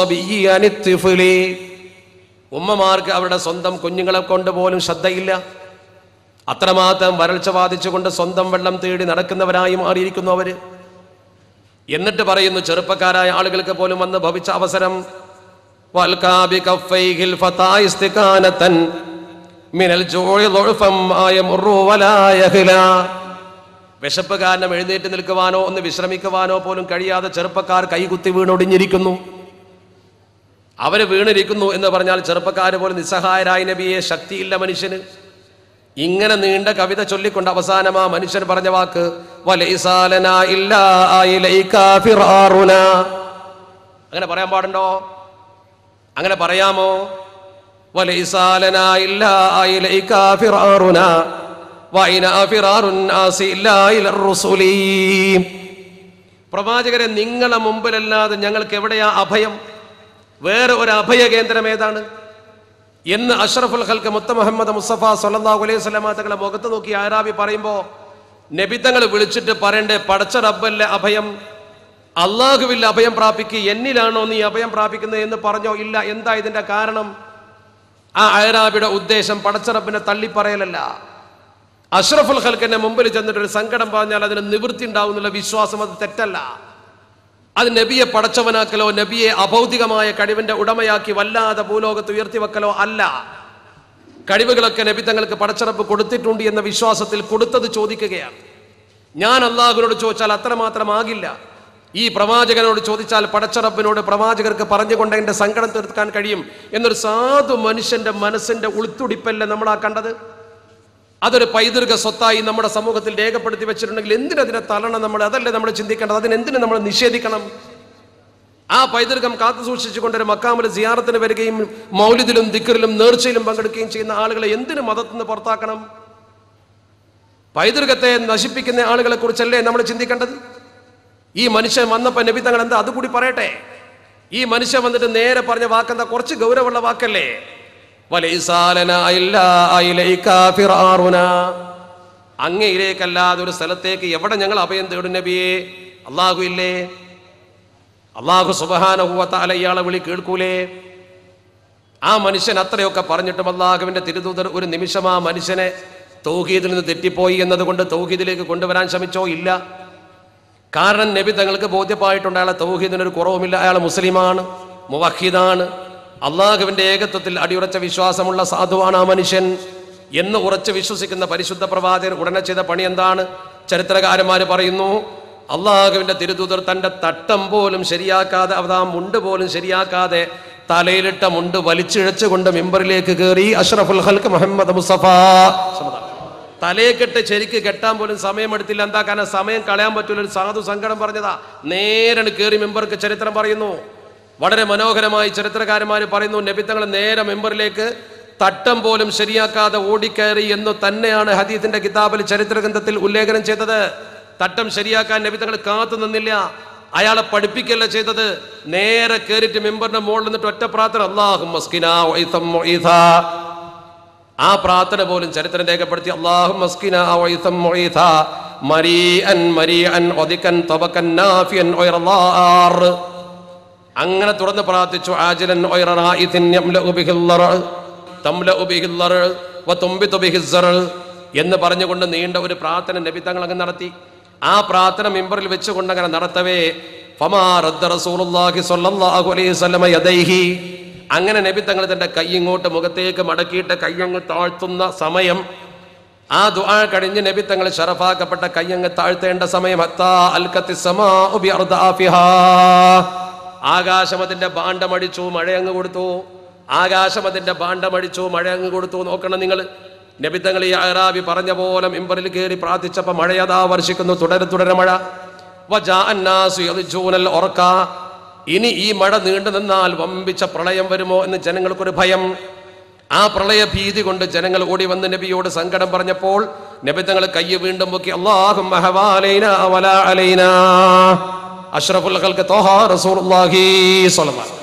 ഉമ്മമാർക്ക് അവരുടെ സ്വന്തം കുഞ്ഞുങ്ങളെ കൊണ്ട് പോലും ശ്രദ്ധയില്ല. അത്രമാത്രം വരൾച്ച ബാധിച്ചുകൊണ്ട് സ്വന്തം വെള്ളം തേടി നടക്കുന്നവരായി മാറിയിരിക്കുന്നു അവര്. എന്നിട്ട് പറയുന്നു ചെറുപ്പക്കാരായ ആളുകൾക്ക് പോലും വന്ന് ഭവിച്ച അവസരം, വിശപ്പ് കാരണം എഴുന്നേറ്റ് നിൽക്കുവാനോ ഒന്ന് വിശ്രമിക്കുവാനോ പോലും കഴിയാതെ ചെറുപ്പക്കാർ കൈകുത്തി വീണൊടിഞ്ഞിരിക്കുന്നു. അവര് വീണിരിക്കുന്നു എന്ന് പറഞ്ഞാൽ ചെറുപ്പക്കാർ പോലും നിസ്സഹായരായ നബിയെ, ശക്തിയില്ല മനുഷ്യന്. ഇങ്ങനെ നീണ്ട കവിത ചൊല്ലിക്കൊണ്ട് അവസാനം ആ മനുഷ്യൻ പറഞ്ഞ വാക്ക് അങ്ങനെ പറയാൻ പാടുണ്ടോ? അങ്ങനെ പറയാമോ? പ്രവാചകരെ, നിങ്ങളെ മുമ്പിലല്ലാതെ ഞങ്ങൾക്ക് എവിടെയാ അഭയം? വേറെ ഒരു അഭയ കേന്ദ്രം ഏതാണ് എന്ന് അഷ്റഫുൽ ഖൽഖ് മുത്ത മുഹമ്മദ് മുസ്തഫ സ്വല്ലല്ലാഹു അലൈഹി വസല്ലമ തങ്ങളെ മുഖത്ത് നോക്കി ആരാബി പറയുമ്പോ നബി തങ്ങൾ വിളിച്ചിട്ട് പറയണ്ടേ, പടച്ച റബ്ബല്ലേ അഭയം, അള്ളാഹുവിൽ അഭയം പ്രാപിക്കുക, എന്നിലാണോ നീ അഭയം പ്രാപിക്കുന്നത് എന്ന് പറഞ്ഞോ? ഇല്ല. എന്താ ഇതിന്റെ കാരണം? ആ അയറാബിയുടെ ഉദ്ദേശം പടച്ച റബ്ബിനെ തള്ളിപ്പറയലല്ല. അഷ്റഫുൽ ഖൽഖിന്റെ മുമ്പിൽ ചെന്നിട്ട് ഒരു സങ്കടം പറഞ്ഞാൽ അതിന് നിവൃത്തി ഉണ്ടാവുന്നുള്ള വിശ്വാസം അത് തെറ്റല്ല. അത് നബിയെ പടച്ചവനാക്കലോ നബിയെ അഭൗതികമായ കഴിവിന്റെ ഉടമയാക്കി വല്ലാതെ ഭൂലോകത്ത് ഉയർത്തിവെക്കലോ അല്ല. കഴിവുകളൊക്കെ നബി തങ്ങൾക്ക് പടച്ചറപ്പ് കൊടുത്തിട്ടുണ്ട് എന്ന വിശ്വാസത്തിൽ കൊടുത്തത് ചോദിക്കുകയാണ്. ഞാൻ അള്ളാഹുവിനോട് ചോദിച്ചാൽ അത്രമാത്രമാകില്ല. ഈ പ്രവാചകനോട് ചോദിച്ചാൽ പടച്ചറപ്പിനോട് പ്രവാചകർക്ക് പറഞ്ഞുകൊണ്ട് എന്റെ സങ്കടം തീർക്കാൻ കഴിയും എന്നൊരു സാധു മനുഷ്യന്റെ മനസ്സിന്റെ ഉൾത്തുടിപ്പല്ലേ നമ്മളാ കണ്ടത്. അതൊരു പൈതൃക സ്വത്തായി നമ്മുടെ സമൂഹത്തിൽ രേഖപ്പെടുത്തി വെച്ചിട്ടുണ്ടെങ്കിൽ എന്തിനതിനെ തള്ളണം നമ്മൾ? അതല്ലേ നമ്മൾ ചിന്തിക്കേണ്ടത്. അതിനെന്തിനു നമ്മൾ നിഷേധിക്കണം? ആ പൈതൃകം കാത്തു സൂക്ഷിച്ചുകൊണ്ടൊരു മക്കാമിൽ സിയാറത്തിന് വരികയും മൗലിദിലും ദിക്റിലും നേർച്ചയിലും പങ്കെടുക്കുകയും ചെയ്യുന്ന ആളുകളെ എന്തിനു മതത്തിൽ നിന്ന് പുറത്താക്കണം? പൈതൃകത്തെ നശിപ്പിക്കുന്ന ആളുകളെ കുറിച്ചല്ലേ നമ്മൾ ചിന്തിക്കേണ്ടത്? ഈ മനുഷ്യൻ വന്നപ്പോ നബി തങ്ങൾ എന്താ അതുകൂടി പറയട്ടെ. ഈ മനുഷ്യൻ വന്നിട്ട് നേരെ പറഞ്ഞ വാക്കെന്താ? കുറച്ച് ഗൗരവമുള്ള വാക്കല്ലേ? അങ്ങയിലേക്കല്ലാതെ ഒരു സ്ഥലത്തേക്ക് എവിടെ ഞങ്ങൾ അഭയം തേടും നബിയെ? അള്ളാഹു ഇല്ലേ? അള്ളാഹു സുബ്ഹാനഹു വ തആല ഇയാളെ വിളി കേൾക്കൂലേ? ആ മനുഷ്യൻ അത്രയൊക്കെ പറഞ്ഞിട്ടും അള്ളാഹുവിന്റെ തിരുദൂതർ ഒരു നിമിഷം ആ മനുഷ്യനെ തൗഹീദിൽ നിന്ന് തെറ്റിപ്പോയി എന്നതുകൊണ്ട് തൗഹീദിലേക്ക് കൊണ്ടുവരാൻ ശ്രമിച്ചോ? ഇല്ല. കാരണം നബി തങ്ങൾക്ക് ബോധ്യമായിട്ടുണ്ട് അയാളെ തൗഹീദിനൊരു കുറവുമില്ല, അയാൾ മുസ്ലിമാണ്, മുവഹിദാണ്, അള്ളാഹുവിന്റെ ഏകത്വത്തിൽ അടിയുറച്ച വിശ്വാസമുള്ള സാധുവാണ് ആ മനുഷ്യൻ എന്ന് ഉറച്ച് വിശ്വസിക്കുന്ന പരിശുദ്ധ പ്രവാചകർ ഉടനെ ചെയ്ത പണി എന്താണ്? ചരിത്രകാരന്മാർ പറയുന്നു, അള്ളാഹുവിന്റെ തിരുദൂതർ തന്റെ തട്ടം പോലും ശരിയാക്കാതെ, അവതാ മുണ്ട് പോലും ശരിയാക്കാതെ തലയിലിട്ട മുണ്ട് വലിച്ചിഴച്ചുകൊണ്ട് മിമ്പറിലേക്ക് കയറി അഷ്റഫുൽ ഖൽഖ് മുഹമ്മദ് മുസ്തഫ തലയെക്കെട്ട് ശരിക്ക് കെട്ടാൻ പോലും സമയമെടുത്തില്ല. എന്താ? കാരണം സമയം കളയാൻ പറ്റൂല. ഒരു സാധു സങ്കടം പറഞ്ഞതാ. നേരെ കയറി മെമ്പർക്ക് ചരിത്രം പറയുന്നു. വളരെ മനോഹരമായി ചരിത്രകാരന്മാർ പറയുന്നു, നബി തങ്ങൾ നേരെ മെമ്പറിലേക്ക് തട്ടം പോലും ശരിയാക്കാതെ ഓടിക്കയറി എന്ന് തന്നെയാണ് ഹദീസിന്റെ കിതാബിൽ ചരിത്രഗ്രന്ഥത്തിൽ ഉല്ലേഖനം ചെയ്തത്. തട്ടം ശരിയാക്കാൻ നബി തങ്ങൾ കാത്തു നിന്നില്ല, അയാളെ പഠിപ്പിക്കല്ല ചെയ്തത്. നേരെ കയറിയിട്ട് മെമ്പറിന്റെ മുകളിൽ നിന്നിട്ട് ഒറ്റ പ്രാർത്ഥന, അല്ലാഹുമ്മ സ്ഖിനാ വഇതം മുഈഥാ. ആ പ്രാർത്ഥന പോലും ചരിത്രം രേഖപ്പെടുത്തി, അല്ലാഹുമ്മ സ്ഖിനാ വഇതം മുഈഥാ മരീഅൻ മരീഅൻ വദികൻ തബകൻ നാഫിയൻ വൈറലാർ. അങ്ങനെ തുറന്ന് പ്രാർത്ഥിച്ചു. ആജിലൻ വൈററായിതിൻ യംലഉ ബിഹിൽ ലറ തംലഉ ബിഹിൽ ലറ വതുംബിതു ബിഹിൽ സറ എന്ന് പറഞ്ഞുകൊണ്ട് നീണ്ട ഒരു പ്രാർത്ഥന നബി തങ്ങൾ അങ്ങ് നടത്തി. ആ പ്രാർത്ഥന മിമ്പറിൽ വെച്ചുകൊണ്ട് അങ്ങനെ നടത്തവേ ഫമാ റദ്ദ റസൂലുള്ളാഹി സ്വല്ലല്ലാഹു അലൈഹി വസല്ലമ യദൈഹി, അങ്ങനെ നബി തങ്ങൾ തന്റെ കൈ ഇങ്ങോട്ട് മുഖത്തേക്ക് മടക്കിയിട്ട് കയ്യങ്ങ് താഴ്ത്തുന്ന സമയം, ആ ദുആ കഴിഞ്ഞ് നബി തങ്ങൾ ശറഫാക്കപ്പെട്ട കയ്യങ്ങ് താഴ്ത്തേണ്ട സമയം, ആകാശം അതിന്റെ ഭാണ്ഡമടിച്ചു, മഴയങ്ങ് കൊടുത്തു. ആകാശം അതിന്റെ ഭാണ്ഡമടിച്ചു, മഴയങ്ങ് കൊടുത്തു. നോക്കണം നിങ്ങൾ, നബി തങ്ങൾ ഈ അഅറാബി പറഞ്ഞ പോലെ മിമ്പറിൽ കയറി പ്രാർത്ഥിച്ചപ്പോ മഴയതാ വർഷിക്കുന്നു, തുടരെ മഴ. ഉറക്ക, ഇനി ഈ മഴ നീണ്ടു നിന്നാൽ വമ്പിച്ച പ്രളയം വരുമോ എന്ന് ജനങ്ങൾക്കൊരു ഭയം. ആ പ്രളയ ഭീതി കൊണ്ട് ജനങ്ങൾ ഓടി വന്ന് നബിയോട് സങ്കടം പറഞ്ഞപ്പോൾ നബി തങ്ങൾ കൈ വീണ്ടും പൊക്കി, അല്ലാഹുമ്മ ഹവാലൈനാ വലാ അലൈനാ അഷ്റഫുൽ ഖൽഖ് ത്വഹ റസൂലുള്ളാഹി സ്വല്ലല്ലാഹു.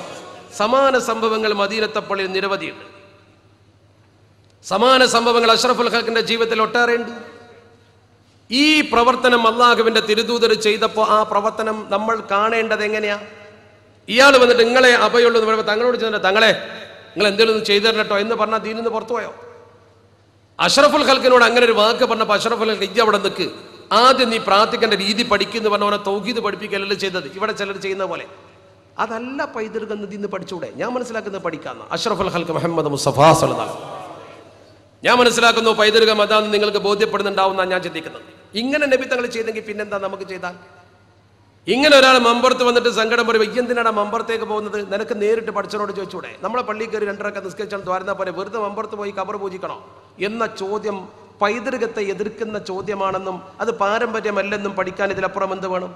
സമാന സംഭവങ്ങൾ മദീനത്തെ പള്ളിയിൽ നിരവധിയുണ്ട്. സമാന സംഭവങ്ങൾ അഷ്റഫുൽ ഖൽഖിന്റെ ജീവിതത്തിൽ ഒട്ടേറെയുണ്ട്. ഈ പ്രവർത്തനം അള്ളാഹുവിന്റെ തിരുദൂതർ ചെയ്തപ്പോൾ ആ പ്രവർത്തനം നമ്മൾ കാണേണ്ടത് എങ്ങനെയാ? ഇയാൾ വന്നിട്ട് നിങ്ങളെ അഭയുള്ളൂ എന്ന് പറയുമ്പോൾ തങ്ങളോട് ചെന്നിട്ട്, തങ്ങളെ നിങ്ങൾ എന്തെങ്കിലും ചെയ്തു തരണട്ടോ എന്ന് പറഞ്ഞാൽ ദീനിൽ നിന്ന് പുറത്തു പോയോ? അഷ്റഫുൽ ഖൽഖിനോട് അങ്ങനെ ഒരു വാക്ക് പറഞ്ഞപ്പോൾ അഷ്റഫുൽ ഖൽഖ് ഇജ്ജ് അവിടെ നിൽക്ക്, ആദ്യം നീ പ്രാർത്ഥിക്കേണ്ട രീതി പഠിക്കുന്നു പറഞ്ഞ പോലെ തൗഹീദ് പഠിപ്പിക്കലല്ല ചെയ്തത്. ഇവിടെ ചിലർ ചെയ്യുന്ന പോലെ അതല്ല പൈതൃകം എന്ന് പഠിച്ചൂടെ? ഞാൻ മനസ്സിലാക്കുന്നത് പഠിക്കാന്ന്. അഷ്റഫുൽ ഖൽഖ് മുഹമ്മദ് മുസ്തഫ സ്വല്ലല്ലാഹു അലൈഹി വസല്ലം ഞാൻ മനസ്സിലാക്കുന്നു പൈതൃകം അതാന്ന് നിങ്ങൾക്ക് ബോധ്യപ്പെടുന്നുണ്ടാവുന്ന ഞാൻ ചിന്തിക്കുന്നത്. ഇങ്ങനെ നബി തങ്ങൾ ചെയ്തെങ്കിൽ പിന്നെന്താ നമുക്ക് ചെയ്താൽ? ഇങ്ങനെ ഒരാൾ മമ്പുറത്ത് വന്നിട്ട് സങ്കടം പറയും, എന്തിനാണ് മമ്പുറത്തേക്ക് പോകുന്നത്? നിനക്ക് നേരിട്ട് പഠിച്ചവനോട് ചോദിച്ചൂടെ? നമ്മളെ പള്ളിയിൽ കയറി രണ്ടരക്ക നിസ്കരിച്ചാൽ ദ്വാരുന്ന പോലെ വെറുതെ മമ്പുറത്ത് പോയി കബർ പൂജിക്കണോ എന്ന ചോദ്യം പൈതൃകത്തെ എതിർക്കുന്ന ചോദ്യമാണെന്നും അത് പാരമ്പര്യമല്ലെന്നും പഠിക്കാൻ ഇതിലപ്പുറം എന്ത് വേണം?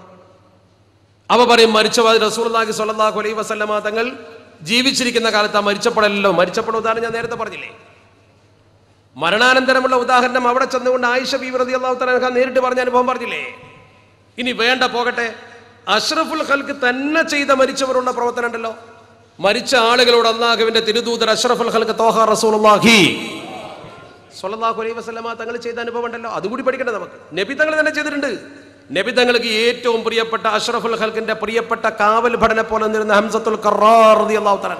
അവ പറയും മരിച്ചവാദി റസൂലുള്ളാഹി സ്വല്ലല്ലാഹു അലൈഹി വസല്ലമ തങ്ങൾ ജീവിച്ചിരിക്കുന്ന കാലത്ത് ആ മരിച്ചപ്പോഴല്ലോ. മരിച്ചപ്പോൾ ഉദാഹരണം ഞാൻ നേരത്തെ പറഞ്ഞില്ലേ? മരണാനന്തരമുള്ള ഉദാഹരണം അവിടെ ചെന്നുകൊണ്ട് ആയിഷ ബീവി റളിയല്ലാഹു തആല അൻഹ നേരിട്ട് പറഞ്ഞ അനുഭവം പറഞ്ഞില്ലേ? ഇനി വേണ്ട പോകട്ടെ, അഷ്റഫുൽ ഖൽഖ് തന്നെ ചെയ്ത മരിച്ചവരുള്ള പ്രവർത്തനം ഉണ്ടല്ലോ. മരിച്ച ആളുകളോട് അല്ലാഹുവിന്റെ തിരുദൂതർ അഷ്റഫുൽ ഖൽഖ് ത്വഹ റസൂലുള്ളാഹി സ്വല്ലല്ലാഹു അലൈഹി വസല്ലമ തങ്ങൾ ചെയ്ത അനുഭവം ഉണ്ടല്ലോ. അതുകൂടി പഠിക്കണ്ടേ നമുക്ക്? നബി തങ്ങൾ തന്നെ ചെയ്തിട്ടുണ്ട്. നബി തങ്ങൾക്ക് ഏറ്റവും പ്രിയപ്പെട്ട അഷ്റഫുൽ ഖൽഖിന്റെ പ്രിയപ്പെട്ട കാവൽ ഭടനെ പോലെ നിന്നിരുന്ന ഹംസത്തുൽ ഖറാർ റളിയല്ലാഹു തആല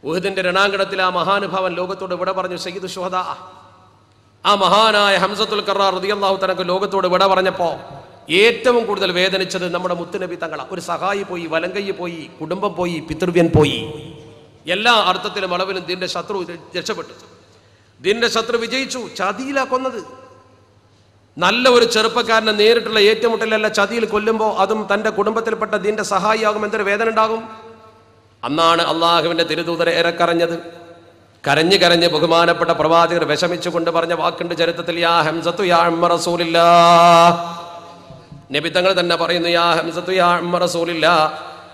ഉഹദിന്റെ രണാങ്കണത്തിൽ ആ മഹാനുഭാവൻ ലോകത്തോട് വിട പറഞ്ഞു. സയ്യിദു ശുഹദാ ആ മഹാനായ ഹംസത്തുൽ ഖറാർ റളിയല്ലാഹു തആല ലോകത്തോട് വിട പറഞ്ഞപ്പോ ഏറ്റവും കൂടുതൽ വേദനിച്ചത് നമ്മുടെ മുത്തുനബി തങ്ങളാ. ഒരു സഹായി പോയി, വലങ്കയ്യ പോയി, കുടുംബം പോയി, പിതൃവ്യൻ പോയി, എല്ലാ അർത്ഥത്തിലും അളവിലും ദീന്റെ ശത്രു രക്ഷപ്പെട്ടു. ദീന്റെ ശത്രു വിജയിച്ചു. ചതിയിലാ കൊന്നത്. നല്ല ഒരു ചെറുപ്പക്കാരനെ നേരിട്ടുള്ള ഏറ്റുമുട്ടലല്ല, ചതിയിൽ കൊല്ലുമ്പോൾ അതും തന്റെ കുടുംബത്തിൽപ്പെട്ട ദീന്റെ സഹായിയാകും, എന്തൊരു വേദന ഉണ്ടാകും. അന്നാണ് അള്ളാഹുവിന്റെ തിരുദൂതരെ ഇറക്കറിഞ്ഞത്. കരഞ്ഞ് കരഞ്ഞ് ബഹുമാനപ്പെട്ട പ്രവാചകർ വിഷമിച്ചുകൊണ്ട് പറഞ്ഞ വാക്കുണ്ട് ചരിത്രത്തിൽ, യാ ഹംസത്തു യാ അമ്മ റസൂലില്ലാഹ്. നബി തങ്ങൾ തന്നെ പറയുന്നു, യാ ഹംസത്തു യാ അമ്മ റസൂലില്ലാഹ്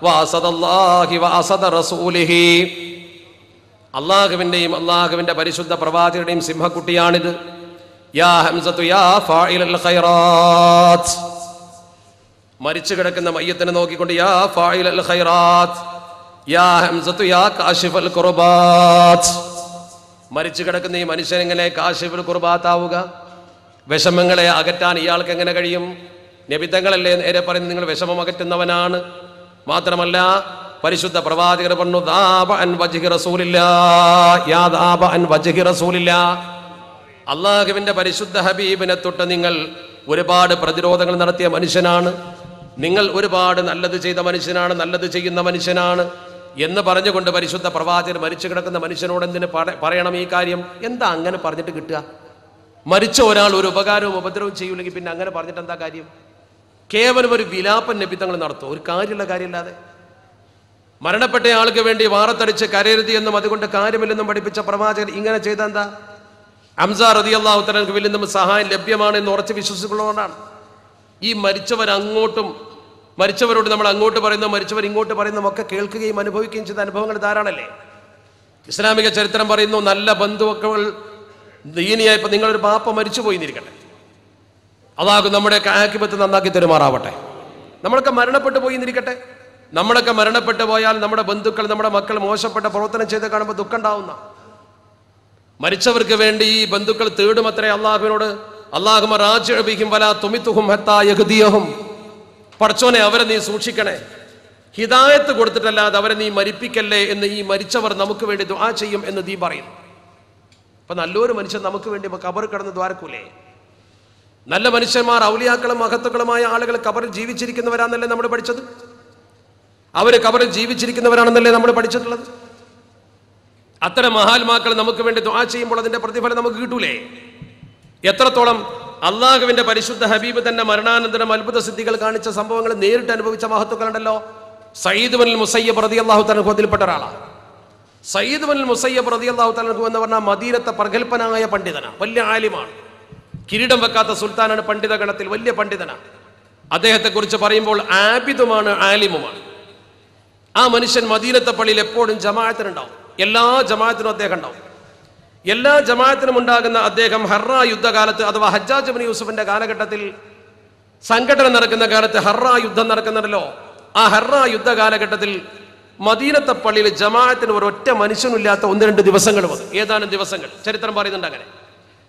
വഅസദല്ലാഹി വഅസദ റസൂലിഹി. അള്ളാഹുവിന്റെയും അള്ളാഹുവിന്റെ പരിശുദ്ധ പ്രവാചകരുടെയും സിംഹക്കുട്ടിയാണിത്. യാ ഹംസത്തു യാ ഫാഇലൽ ഖൈറാത്ത്. മരിച്ചു കിടക്കുന്ന മയ്യത്തിനെ നോക്കിക്കൊണ്ട് യാ ഫാഇലൽ ഖൈറാത്ത്, യാ ഹംസത്തു യാ കാശിഫൽ ഖുർബാത്ത്. മരിച്ചു കിടക്കുന്ന ഈ മനുഷ്യൻ എങ്ങനെ കാശിഫുൽ ഖുർബാത്ത് ആവുക? വിഷമങ്ങളെ അകറ്റാൻ ഇയാൾക്ക് എങ്ങനെ കഴിയും? നബിതങ്ങളല്ലേ നേരെ പറയുന്നത്, നിങ്ങൾ വിഷമം അകറ്റുന്നവനാണ്. മാത്രമല്ല പരിശുദ്ധ പ്രവാചകർ പറഞ്ഞു, ദാബ അൻ വജ്ഹി റസൂലില്ലാഹ്, യാ ദാബ അൻ വജ്ഹി റസൂലില്ലാഹ്. അള്ളാഹുവിന്റെ പരിശുദ്ധ ഹബീബിനെ തൊട്ട് നിങ്ങൾ ഒരുപാട് പ്രതിരോധങ്ങൾ നടത്തിയ മനുഷ്യനാണ്, നിങ്ങൾ ഒരുപാട് നല്ലത് ചെയ്ത മനുഷ്യനാണ്, നല്ലത് ചെയ്യുന്ന മനുഷ്യനാണ് എന്ന് പറഞ്ഞുകൊണ്ട് പരിശുദ്ധ പ്രവാചകർ മരിച്ചു കിടക്കുന്ന മനുഷ്യനോട് എന്തിന് പറയണം ഈ കാര്യം? എന്താ അങ്ങനെ പറഞ്ഞിട്ട് കിട്ടുക? മരിച്ച ഒരാൾ ഒരു ഉപകാരവും ഉപദ്രവവും ചെയ്യൂലെങ്കിൽ പിന്നെ അങ്ങനെ പറഞ്ഞിട്ട് എന്താ കാര്യം? കേവലം ഒരു വിലാപൻ നബിത്തങ്ങൾ നടത്തും, ഒരു കാര്യമുള്ള കാര്യമില്ലാതെ. മരണപ്പെട്ട ആൾക്ക് വേണ്ടി വാറത്തടിച്ച് കരയരുത് എന്നും അതുകൊണ്ട് കാര്യമില്ലെന്നും പഠിപ്പിച്ച പ്രവാചകർ ഇങ്ങനെ ചെയ്ത എന്താ? ഹംസ റളിയല്ലാഹു തആലക്ക് വലിയ നിന്നും സഹായം ലഭ്യമാണെന്ന് ഉറച്ച് വിശ്വസിക്കുന്നതുകൊണ്ടാണ്. ഈ മരിച്ചവരോട് നമ്മൾ അങ്ങോട്ട് പറയുന്നു, മരിച്ചവർ ഇങ്ങോട്ട് പറയുന്നതും ഒക്കെ കേൾക്കുകയും അനുഭവിക്കുകയും ചെയ്ത അനുഭവങ്ങൾ ധാരാളല്ലേ. ഇസ്ലാമിക ചരിത്രം പറയുന്നു, നല്ല ബന്ധുക്കൾ ദീനിയായപ്പോൾ നിങ്ങളൊരു ബാപ്പ മരിച്ചു പോയിന്നിരിക്കട്ടെ, അള്ളാഹു നമ്മുടെ ആഖിബത്ത് നന്നാക്കി തെരുമാറാവട്ടെ. നമ്മളൊക്കെ മരണപ്പെട്ടു പോയിന്നിരിക്കട്ടെ, നമ്മളൊക്കെ മരണപ്പെട്ടു പോയാൽ നമ്മുടെ ബന്ധുക്കൾ, നമ്മുടെ മക്കൾ മോശപ്പെട്ട പ്രവർത്തനം ചെയ്ത് കാണുമ്പോൾ ദുഃഖം ഉണ്ടാവുന്ന മരിച്ചവർക്ക് വേണ്ടി ഈ ബന്ധുക്കൾ തേടുമത്രേ അള്ളാഹുവിനോട്, അല്ലാഹുമ്മ റാജിഉ ബിഹിം വലാ തുമിതുഹും ഹത്താ യഹ്ദിയഹും. പടച്ചോനെ അവരെ നീ സൂക്ഷിക്കണേ, ഹിദായത്ത് കൊടുത്തിട്ടല്ലാതെ അവരെ നീ മരിപ്പിക്കല്ലേ എന്ന് ഈ മരിച്ചവർ നമുക്ക് വേണ്ടി ദുആ ചെയ്യും എന്ന് നീ പറയുന്നു. അപ്പൊ നല്ലൊരു മനുഷ്യൻ നമുക്ക് വേണ്ടി ഖബർ കിടന്ന് ദ്വാരക്കൂലേ? നല്ല മനുഷ്യന്മാർ, ഔലിയാക്കളും മഹത്തുക്കളുമായ ആളുകൾ ഖബറിൽ ജീവിച്ചിരിക്കുന്നവരാണെന്നല്ലേ നമ്മൾ പഠിച്ചത്? അവര് ഖബറിൽ ജീവിച്ചിരിക്കുന്നവരാണെന്നല്ലേ നമ്മൾ പഠിച്ചിട്ടുള്ളത്? അത്തരം മഹാത്മാക്കൾ നമുക്ക് വേണ്ടി ദുആ ചെയ്യുമ്പോൾ അതിന്റെ പ്രതിഫലം നമുക്ക് കിട്ടൂലേ? എത്രത്തോളം അള്ളാഹുവിന്റെ പരിശുദ്ധ ഹബീബ് തന്നെ മരണാനന്തരം അത്ഭുത സിദ്ധികൾ കാണിച്ച സംഭവങ്ങൾ നേരിട്ട് അനുഭവിച്ച മഹത്തുക്കളുണ്ടല്ലോ. സയ്യിദ് ബിൻ മുസയ്യബ് റളിയല്ലാഹു തആല അതിൽപ്പെട്ട ഒരാളാണ്. സയ്യിദ് ബിൻ മുസയ്യബ് റളിയല്ലാഹു തആല എന്ന് പറഞ്ഞാൽ മദീനത്തെ പ്രഗൽഭനായ പണ്ഡിതനാണ്, വലിയ ആലിമാണ്. കിരീടം വെക്കാത്ത സുൽത്താനാണ്, പണ്ഡിത ഗണത്തിൽ വലിയ പണ്ഡിതനാണ്. അദ്ദേഹത്തെ കുറിച്ച് പറയുമ്പോൾ ആബിദുമാണ്, ആലിമുമാണ്. ആ മനുഷ്യൻ മദീനത്തെ പള്ളിയിൽ എപ്പോഴും ജമാഅത്തിനുണ്ടാവും. എല്ലാ ജമാഅത്തിനും അദ്ദേഹം ഉണ്ടാവും. എല്ലാ ജമാഅത്തിനും ഉണ്ടാകുന്ന അദ്ദേഹം ഹർറ യുദ്ധകാലത്ത് അഥവാ ഹജ്ജാജ് ഇബ്നു യൂസുഫിന്റെ കാലഘട്ടത്തിൽ സംഘടന നടക്കുന്ന കാലത്ത് ഹർറ യുദ്ധം നടക്കുന്നുണ്ടല്ലോ, ആ ഹർറ യുദ്ധ കാലഘട്ടത്തിൽ മദീനത്തെ പള്ളിയിൽ ജമാഅത്തിന് ഒരൊറ്റ മനുഷ്യനില്ലാത്ത 1-2 ദിവസങ്ങൾ വന്നു. ഏതാനും ദിവസങ്ങൾ ചരിത്രം പറയുന്നുണ്ട്. അങ്ങനെ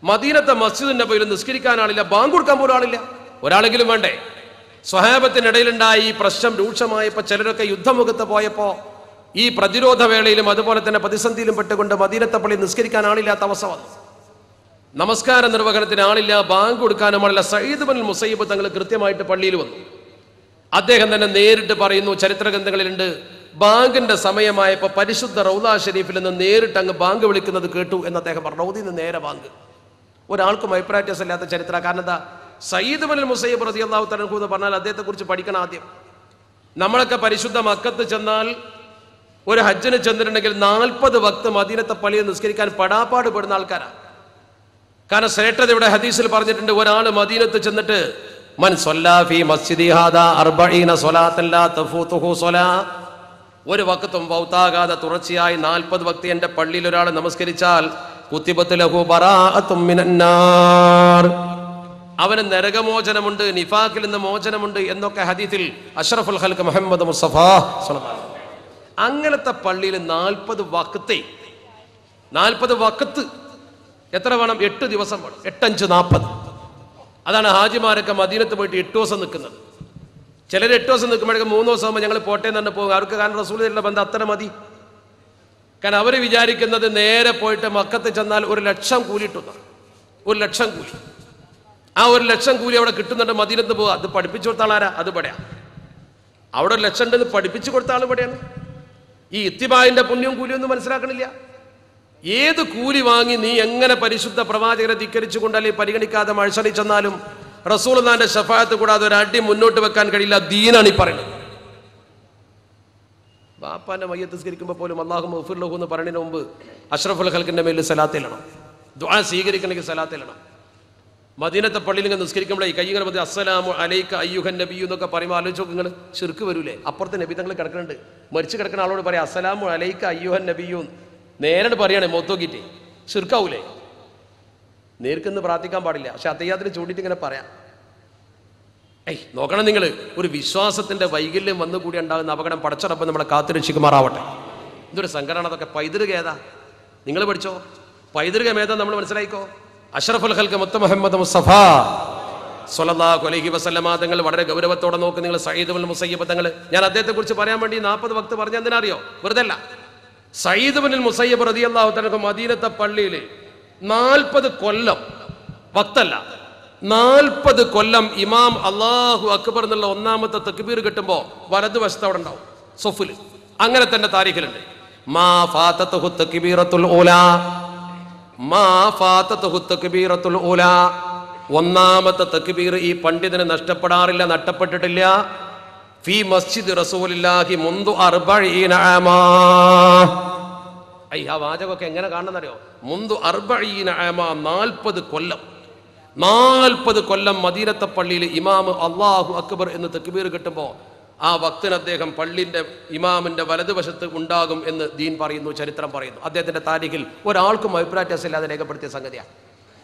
മദീനത്തെ മസ്ജിദ് നബവിയിൽ നിസ്കരിക്കാൻ ആളില്ല, ബാങ്ക് കൊടുക്കാൻ പോലും ആളില്ല. ഒരാളെങ്കിലും വേണ്ടേ? സ്വഹാബത്തിനിടയിലുണ്ടായ ഈ പ്രശ്നം രൂക്ഷമായപ്പോൾ ചിലരൊക്കെ യുദ്ധമുഖത്ത് പോയപ്പോൾ ഈ പ്രതിരോധ വേളയിലും അതുപോലെ തന്നെ പ്രതിസന്ധിയിലും പെട്ടുകൊണ്ട് മദീനത്തെ പള്ളി നിസ്കരിക്കാൻ ആളില്ലാത്ത അവസ്ഥ വന്നു. നമസ്കാര നിർവഹണത്തിന് ആളില്ല, ബാങ്ക് കൊടുക്കാനും ആളില്ല. സയ്യിദ് ബിൻ മുസയ്യിബ് തങ്ങൾ കൃത്യമായിട്ട് പള്ളിയിൽ വന്നു. അദ്ദേഹം തന്നെ നേരിട്ട് പറയുന്നു, ചരിത്ര ഗ്രന്ഥങ്ങളിലുണ്ട്, ബാങ്കിന്റെ സമയമായപ്പോൾ പരിശുദ്ധ റൗദ ഷരീഫിൽ നിന്ന് നേരിട്ട് അങ്ങ് ബാങ്ക് വിളിക്കുന്നത് കേട്ടു എന്ന് അദ്ദേഹം പറഞ്ഞു. റൗദിൽ നിന്ന് നേരെ ബാങ്ക്. ഒരാൾക്കും അഭിപ്രായസ് ഇല്ലാത്ത ചരിത്ര. കാരണം എന്താ? സയ്യിദ് ബിൻ മുസയ്യിബ് റളിയല്ലാഹു തആല എന്ന് പറഞ്ഞാൽ അദ്ദേഹത്തെ കുറിച്ച് പഠിക്കണം ആദ്യം. നമ്മളൊക്കെ പരിശുദ്ധ മക്കത്ത് ചെന്നാൽ, ഒരു ഹജ്ജിന് ചെന്നിട്ടുണ്ടെങ്കിൽ 40 വക്ത് മദീനത്തെ പള്ളിയിൽ നിസ്കരിക്കാൻ പടാപ്പാട് പെടുന്ന ആൾക്കാരാണ്. കാരണം ശ്രേഷ്ഠത ഇവിടെ ഹദീസിൽ പറഞ്ഞിട്ടുണ്ട്, ഒരാൾ മദീനത്ത് ചെന്നിട്ട് മൻ സ്വല്ലാ ഫീ മസ്ജിദി ഹാദാ 40 സ്വലാത്തൻ ലാ തഫൂതുഹു സ്വലാ, ഒരു വക്തും ഫൗതാകാതെ തുടർച്ചയായി 40 വക്ത് എന്റെ പള്ളിയിൽ ഒരാൾ നമസ്കരിച്ചാൽ കുത്തിബത്ത് ലഹു ബറാഅത്തും മിനന്നാർ, അവന് നരകമോചനമുണ്ട്, നിഫാഖിൽ നിന്ന് മോചനമുണ്ട് എന്നൊക്കെ ഹദീസിൽ അഷ്റഫുൽ ഖൽഖ് മുഹമ്മദ് മുസ്തഫ സ്വല്ലല്ലാഹു അലൈഹി വസല്ലം. അങ്ങനത്തെ പള്ളിയിൽ 40 വക്ത് എത്ര വേണം? 8 ദിവസം വേണം. 8×5 40. അതാണ് ഹാജിമാരൊക്കെ മദീനത്ത് പോയിട്ട് 8 ദിവസം നിൽക്കുന്നത്. ചിലർ 8 ദിവസം നിൽക്കുമ്പോഴേക്കും 3 ദിവസം ആകുമ്പോൾ ഞങ്ങൾ പോട്ടെ തന്നെ പോകും. അവർക്ക് കാരണം റസൂലുള്ളാഹിയുടെ ബന്ധം അത്ര മതി. കാരണം അവർ വിചാരിക്കുന്നത് നേരെ പോയിട്ട് മക്കത്ത് ചെന്നാൽ 1,00,000 കൂലി കിട്ടുന്ന, 1,00,000 കൂലി. ആ 1,00,000 കൂലി അവിടെ കിട്ടുന്നുണ്ട്. മദീനത്ത് പോവുക. അത് പഠിപ്പിച്ചു കൊടുത്ത ആളാരാ? അത് ഇവിടെയാണ്. അവിടെ 1,00,000 ഉണ്ടെന്ന് പഠിപ്പിച്ചു കൊടുത്ത ആൾ ഇവിടെയാണ്. ഈ ഇത്തിബായിന്റെ പുണ്യവും കൂലിയൊന്നും മനസ്സിലാക്കണില്ല. ഏത് കൂലി വാങ്ങി നീ എങ്ങനെ പരിശുദ്ധ പ്രവാചകരെ ധിക്കരിച്ചുകൊണ്ട് അല്ലെങ്കിൽ പരിഗണിക്കാതെ മഴ്സറി ചെന്നാലും റസൂലുള്ളാഹിന്റെ ശഫാഅത്ത് കൂടാതെ ഒരു അടി മുന്നോട്ട് വെക്കാൻ കഴിയില്ല. ദീനാണ് ഈ പറയുന്നത്. ബാപ്പാന്റെ മയ്യത്ത് നിസ്കരിക്കുമ്പോൾ പോലും അല്ലാഹുമ്മ ഗഫിർ ലഹു എന്ന് പറയുന്നതിന് മുമ്പ് അഷ്റഫുൽ ഖൽഖിന്റെ മേലിൽ സലാത്തിലണം. ദുആ സ്വീകരിക്കണമെങ്കിൽ സലാത്തിലണം. മദീനത്തെ പള്ളിയിൽ നിങ്ങൾ നിസ്കരിക്കുമ്പോഴേ കൈകൾ മതി അസ്സലാമു അലൈക അയ്യുഹൻ നബിയു എന്നൊക്കെ പറയുമ്പോൾ ആലോചിച്ച് നോക്ക്, നിങ്ങൾ ശിർക്ക് വരൂലേ? അപ്പുറത്തെ നബി തങ്ങൾ കിടക്കുന്നുണ്ട്, മരിച്ചു കിടക്കുന്ന ആളോട് പറയാം അസ്സലാമു അലൈക അയ്യുഹൻ നബിയു, നേരിട്ട് പറയണേ മൊത്തോക്കിയിട്ട്, ശിർക്കാവൂലേ? നേർക്കെന്ന് പ്രാർത്ഥിക്കാൻ പാടില്ല, പക്ഷെ അദ്ദേഹത്തിന് ചൂണ്ടിട്ട് ഇങ്ങനെ പറയാം. നോക്കണം നിങ്ങൾ, ഒരു വിശ്വാസത്തിന്റെ വൈകല്യം വന്നു കൂടി ഉണ്ടാകുന്ന അപകടം പടച്ചറപ്പം നമ്മളെ കാത്തുരക്ഷിക്കുമാറാവട്ടെ. ഇതൊരു സംഘടന. അതൊക്കെ പൈതൃക ഏതാ? നിങ്ങൾ പഠിച്ചോ? പൈതൃകം ഏതാ നമ്മൾ മനസ്സിലായിക്കോ? അഷ്റഫുൽ ഖൽഖ് മുത്ത് മുഹമ്മദ് മുസ്തഫ സ്വല്ലല്ലാഹു അലൈഹി വസല്ലമ തങ്ങൾ വളരെ ഗൗരവത്തോടെ നോക്ക്. നിങ്ങൾ സയ്യിദ് ബിൻ മുസയ്യിബ് തങ്ങൾ, ഞാൻ അദ്ദേഹത്തെ കുറിച്ച് പറയാൻ വേണ്ടി 40 വക്ത് പറഞ്ഞ എന്തിനറിയോ? വെറുതെ അല്ല. സയ്യിദ് ബിൻ മുസയ്യിബ് റളിയല്ലാഹു തആല മദീനത്തെ പള്ളിയിൽ 40 കൊല്ലം, വക്തല്ല 40 കൊല്ലം ഇമാം അല്ലാഹു അക്ബർ എന്നുള്ള 1ാമത്തെ തക്ബീർ കിട്ടുമ്പോൾ വലതുവശത്ത് അവിടെ ഉണ്ടാവും സൊഫിൽ. അങ്ങനെ തന്നെ താരീഖിലുണ്ട്. മാ ഫാതതുഹു തക്ബീറത്തുൽ ഊലാ, മാ ഫാതതുഹു തക്ബീറത്തുൽ ഊലാ, 1ാമത്തെ തക്ബീർ ഈ പണ്ഡിതന് നഷ്ടപ്പെടാറില്ല, നഷ്ടപ്പെട്ടിട്ടില്ല. ഫീ മസ്ജിദ് റസൂലില്ലാഹി മുൻദു 40 ആമാ. ആ വാചകമൊക്കെ എങ്ങനെ കാണണമെന്നറിയോ? മുൻദു 40 ആമാ, 40 കൊല്ലം. 40 കൊല്ലം മദീനത്തെ പള്ളിയിൽ ഇമാം അല്ലാഹു അക്ബർ എന്ന് തക്ബീർ കിട്ടുമ്പോൾ ആ വക്തിന് അദ്ദേഹം പള്ളിന്റെ ഇമാമിന്റെ വലതുവശത്ത് ഉണ്ടാകും എന്ന് ദീൻ പറയുന്നു, ചരിത്രം പറയുന്നു. അദ്ദേഹത്തിന്റെ താരീഖിൽ ഒരാൾക്കും അഭിപ്രായമില്ലാതെ രേഖപ്പെടുത്തിയ സംഗതിയാണ്.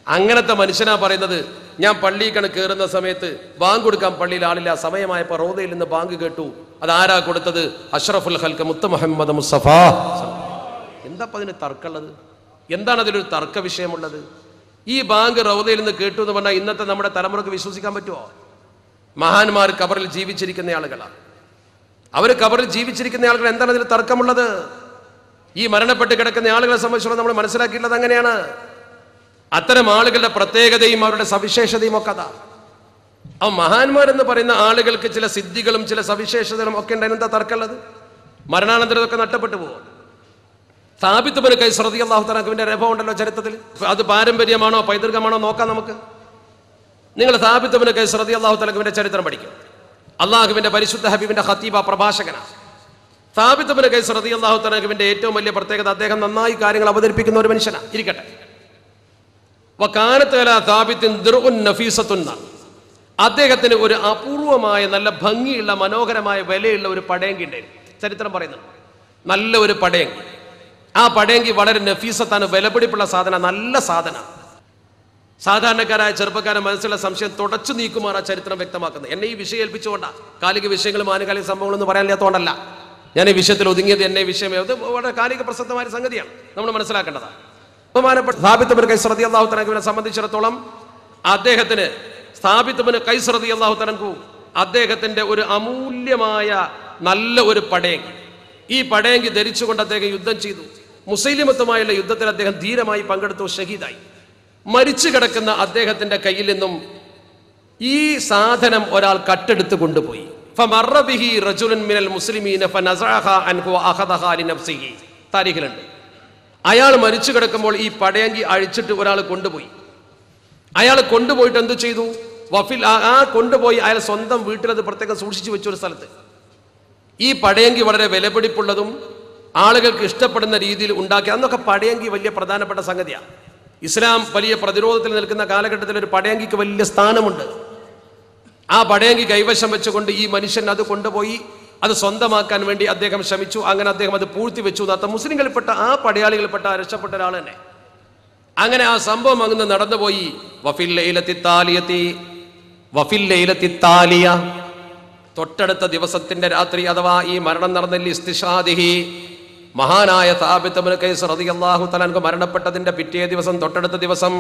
അങ്ങനത്തെ മനുഷ്യനാ പറയുന്നത്, ഞാൻ പള്ളിക്കാണ് കയറുന്ന സമയത്ത് ബാങ്ക് കൊടുക്കാൻ പള്ളിയിൽ ആളില്ല, സമയമായപ്പോൾ റൗദയിൽ നിന്ന് ബാങ്ക് കേട്ടു. അതാരാ കൊടുത്തത്? അഷ്റഫുൽ ഖൽഖ് മുത്ത് മുഹമ്മദ് മുസ്തഫ. എന്താ അതിന് തർക്കമുള്ളത്? എന്താണ് അതിലൊരു തർക്ക വിഷയമുള്ളത്? ഈ ബാങ്ക് റൗദയിൽ നിന്ന് കേട്ടു എന്ന് പറഞ്ഞാൽ ഇന്നത്തെ നമ്മുടെ തലമുറക്ക് വിശ്വസിക്കാൻ പറ്റുമോ? മഹാന്മാർ ഖബറിൽ ജീവിച്ചിരിക്കുന്ന ആളുകളാണ്. അവർ ഖബറിൽ ജീവിച്ചിരിക്കുന്ന ആളുകൾ. എന്താണ് അതിൽ തർക്കമുള്ളത്? ഈ മരണപ്പെട്ട് കിടക്കുന്ന ആളുകളെ സംബന്ധിച്ചുള്ള നമ്മൾ മനസ്സിലാക്കിയിട്ടുള്ളത് അങ്ങനെയാണ്. അത്തരം ആളുകളുടെ പ്രത്യേകതയും അവരുടെ സവിശേഷതയും ഒക്കെ അതാ. ആ മഹാന്മാരെന്ന് പറയുന്ന ആളുകൾക്ക് ചില സിദ്ധികളും ചില സവിശേഷതകളും ഒക്കെ ഉണ്ട്. എന്താ തർക്കമുള്ളത്? മരണാനന്തരം ഇതൊക്കെ നഷ്ടപ്പെട്ടു പോകും. സാബിത്ത് ഇബ്നു ഖൈസ് റളിയല്ലാഹു തആല അൻഹുവിന്റെ അനുഭവം ഉണ്ടല്ലോ ചരിത്രത്തിൽ. അത് പാരമ്പര്യമാണോ പൈതൃകമാണോ നോക്കാം നമുക്ക്. നിങ്ങൾ സാബിത്ത് ഇബ്നു ഖൈസ് റളിയല്ലാഹു തആല അൻഹുവിന്റെ ചരിത്രം പഠിക്കും. അള്ളാഹുവിന്റെ പരിശുദ്ധ ഹബീബിന്റെ ഖതീബ പ്രഭാഷകനാണ്. സാബിത്ത് ഇബ്നു ഖൈസ് റളിയല്ലാഹു തആല അൻഹുവിന്റെ ഏറ്റവും വലിയ പ്രത്യേകത അദ്ദേഹം നന്നായി കാര്യങ്ങൾ അവതരിപ്പിക്കുന്ന ഒരു മനുഷ്യനാണ്. ഇരിക്കട്ടെ. വകാനത്ത് അലാ സാബിത്തിൻ ദിർഉൻ നഫീസത്തുൻ. അദ്ദേഹത്തിന് ഒരു അപൂർവമായ നല്ല ഭംഗിയുള്ള മനോഹരമായ വിലയുള്ള ഒരു പടയങ്കി ഉണ്ടായിരുന്നു. ചരിത്രം പറയുന്നുണ്ട്. നല്ല ഒരു പടയങ്കി. ആ പടയങ്കി വളരെ നഫീസത്താണ്, വിലപിടിപ്പുള്ള സാധന, നല്ല സാധന. സാധാരണക്കാരായ ചെറുപ്പക്കാരെ മനസ്സിലുള്ള സംശയം തുടച്ചു നീക്കുമാർ ആ ചരിത്രം വ്യക്തമാക്കുന്നത്. എന്നെ ഈ വിഷയം ഏൽപ്പിച്ചുകൊണ്ടാണ്. കാലിക വിഷയങ്ങളും ആനുകാലിക സംഭവങ്ങളൊന്നും പറയാനില്ലാത്തതുകൊണ്ടല്ല ഞാൻ ഈ വിഷയത്തിൽ ഒതുങ്ങിയത്. എന്നെ വിഷയം അത് വളരെ കാലിക പ്രസക്തമായ സംഗതിയാണ്, നമ്മൾ മനസ്സിലാക്കേണ്ടതാണ്. ബഹുമാനപ്പെട്ട സാബിത്ത് ഇബ്നു ഖൈസ് റളിയല്ലാഹു തആല അൻഹുവിനെ സംബന്ധിച്ചിടത്തോളം അദ്ദേഹത്തിന് സാബിത്ത് ഇബ്നു ഖൈസ് റളിയല്ലാഹു തആല അൻഹു അദ്ദേഹത്തിന്റെ ഒരു അമൂല്യമായ നല്ല ഒരു പടയങ്കി, ഈ പടയങ്കി ധരിച്ചുകൊണ്ട് അദ്ദേഹം യുദ്ധം ചെയ്തു. മുസൈലിമത്തുമായുള്ള യുദ്ധത്തിൽ അദ്ദേഹം ധീരമായി പങ്കെടുത്തു, ഷഹീദായി. മരിച്ചു കിടക്കുന്ന അദ്ദേഹത്തിന്റെ കയ്യിൽ നിന്നും ഈ സാധനം ഒരാൾ കട്ടെടുത്ത് കൊണ്ടുപോയി. ഫമറ ബിഹി റജുലുൻ മിനൽ മുസ്ലിമീന ഫനസഅഹാ അൻഹു വഅഖദഹാ ലിനഫ്സിഹി. താരീഖിലുണ്ട്. അയാൾ മരിച്ചു കിടക്കുമ്പോൾ ഈ പടയങ്കി അഴിച്ചിട്ട് ഒരാൾ കൊണ്ടുപോയി. അയാൾ കൊണ്ടുപോയിട്ട് എന്ത് ചെയ്തു? കൊണ്ടുപോയി അയാൾ സ്വന്തം വീട്ടിലത് പ്രത്യേകം സൂക്ഷിച്ചു വെച്ചൊരു സ്ഥലത്ത്. ഈ പടയങ്കി വളരെ വിലപിടിപ്പുള്ളതും ആളുകൾക്ക് ഇഷ്ടപ്പെടുന്ന രീതിയിൽ ഉണ്ടാക്കി. അന്നൊക്കെ പടയങ്കി വലിയ പ്രധാനപ്പെട്ട സംഗതിയാണ്. ഇസ്ലാം വലിയ പ്രതിരോധത്തിൽ നിൽക്കുന്ന കാലഘട്ടത്തിൽ ഒരു പടയങ്കിക്ക് വലിയ സ്ഥാനമുണ്ട്. ആ പടയങ്കി കൈവശം വെച്ചുകൊണ്ട് ഈ മനുഷ്യൻ അത് കൊണ്ടുപോയി അത് സ്വന്തമാക്കാൻ വേണ്ടി അദ്ദേഹം ശ്രമിച്ചു. അങ്ങനെ അദ്ദേഹം അത് പൂഴ്ത്തി വെച്ചു. മുസ്ലിങ്ങളിൽപ്പെട്ട ആ പടയാളികളിൽപ്പെട്ട രക്ഷപ്പെട്ട ഒരാൾ തന്നെ. അങ്ങനെ ആ സംഭവം അങ്ങനെ നടന്നുപോയി. തൊട്ടടുത്ത ദിവസത്തിന്റെ രാത്രി, അഥവാ ഈ മരണം നടന്നില്ല, ഇസ്തിഷാദിഹി, മഹാനായ സാബിത്ത് ഇബ്നു ഖൈസ് റളിയല്ലാഹു തആല അൻഹു മരണപ്പെട്ടതിന്റെ പിറ്റേ ദിവസം, തൊട്ടടുത്ത ദിവസം,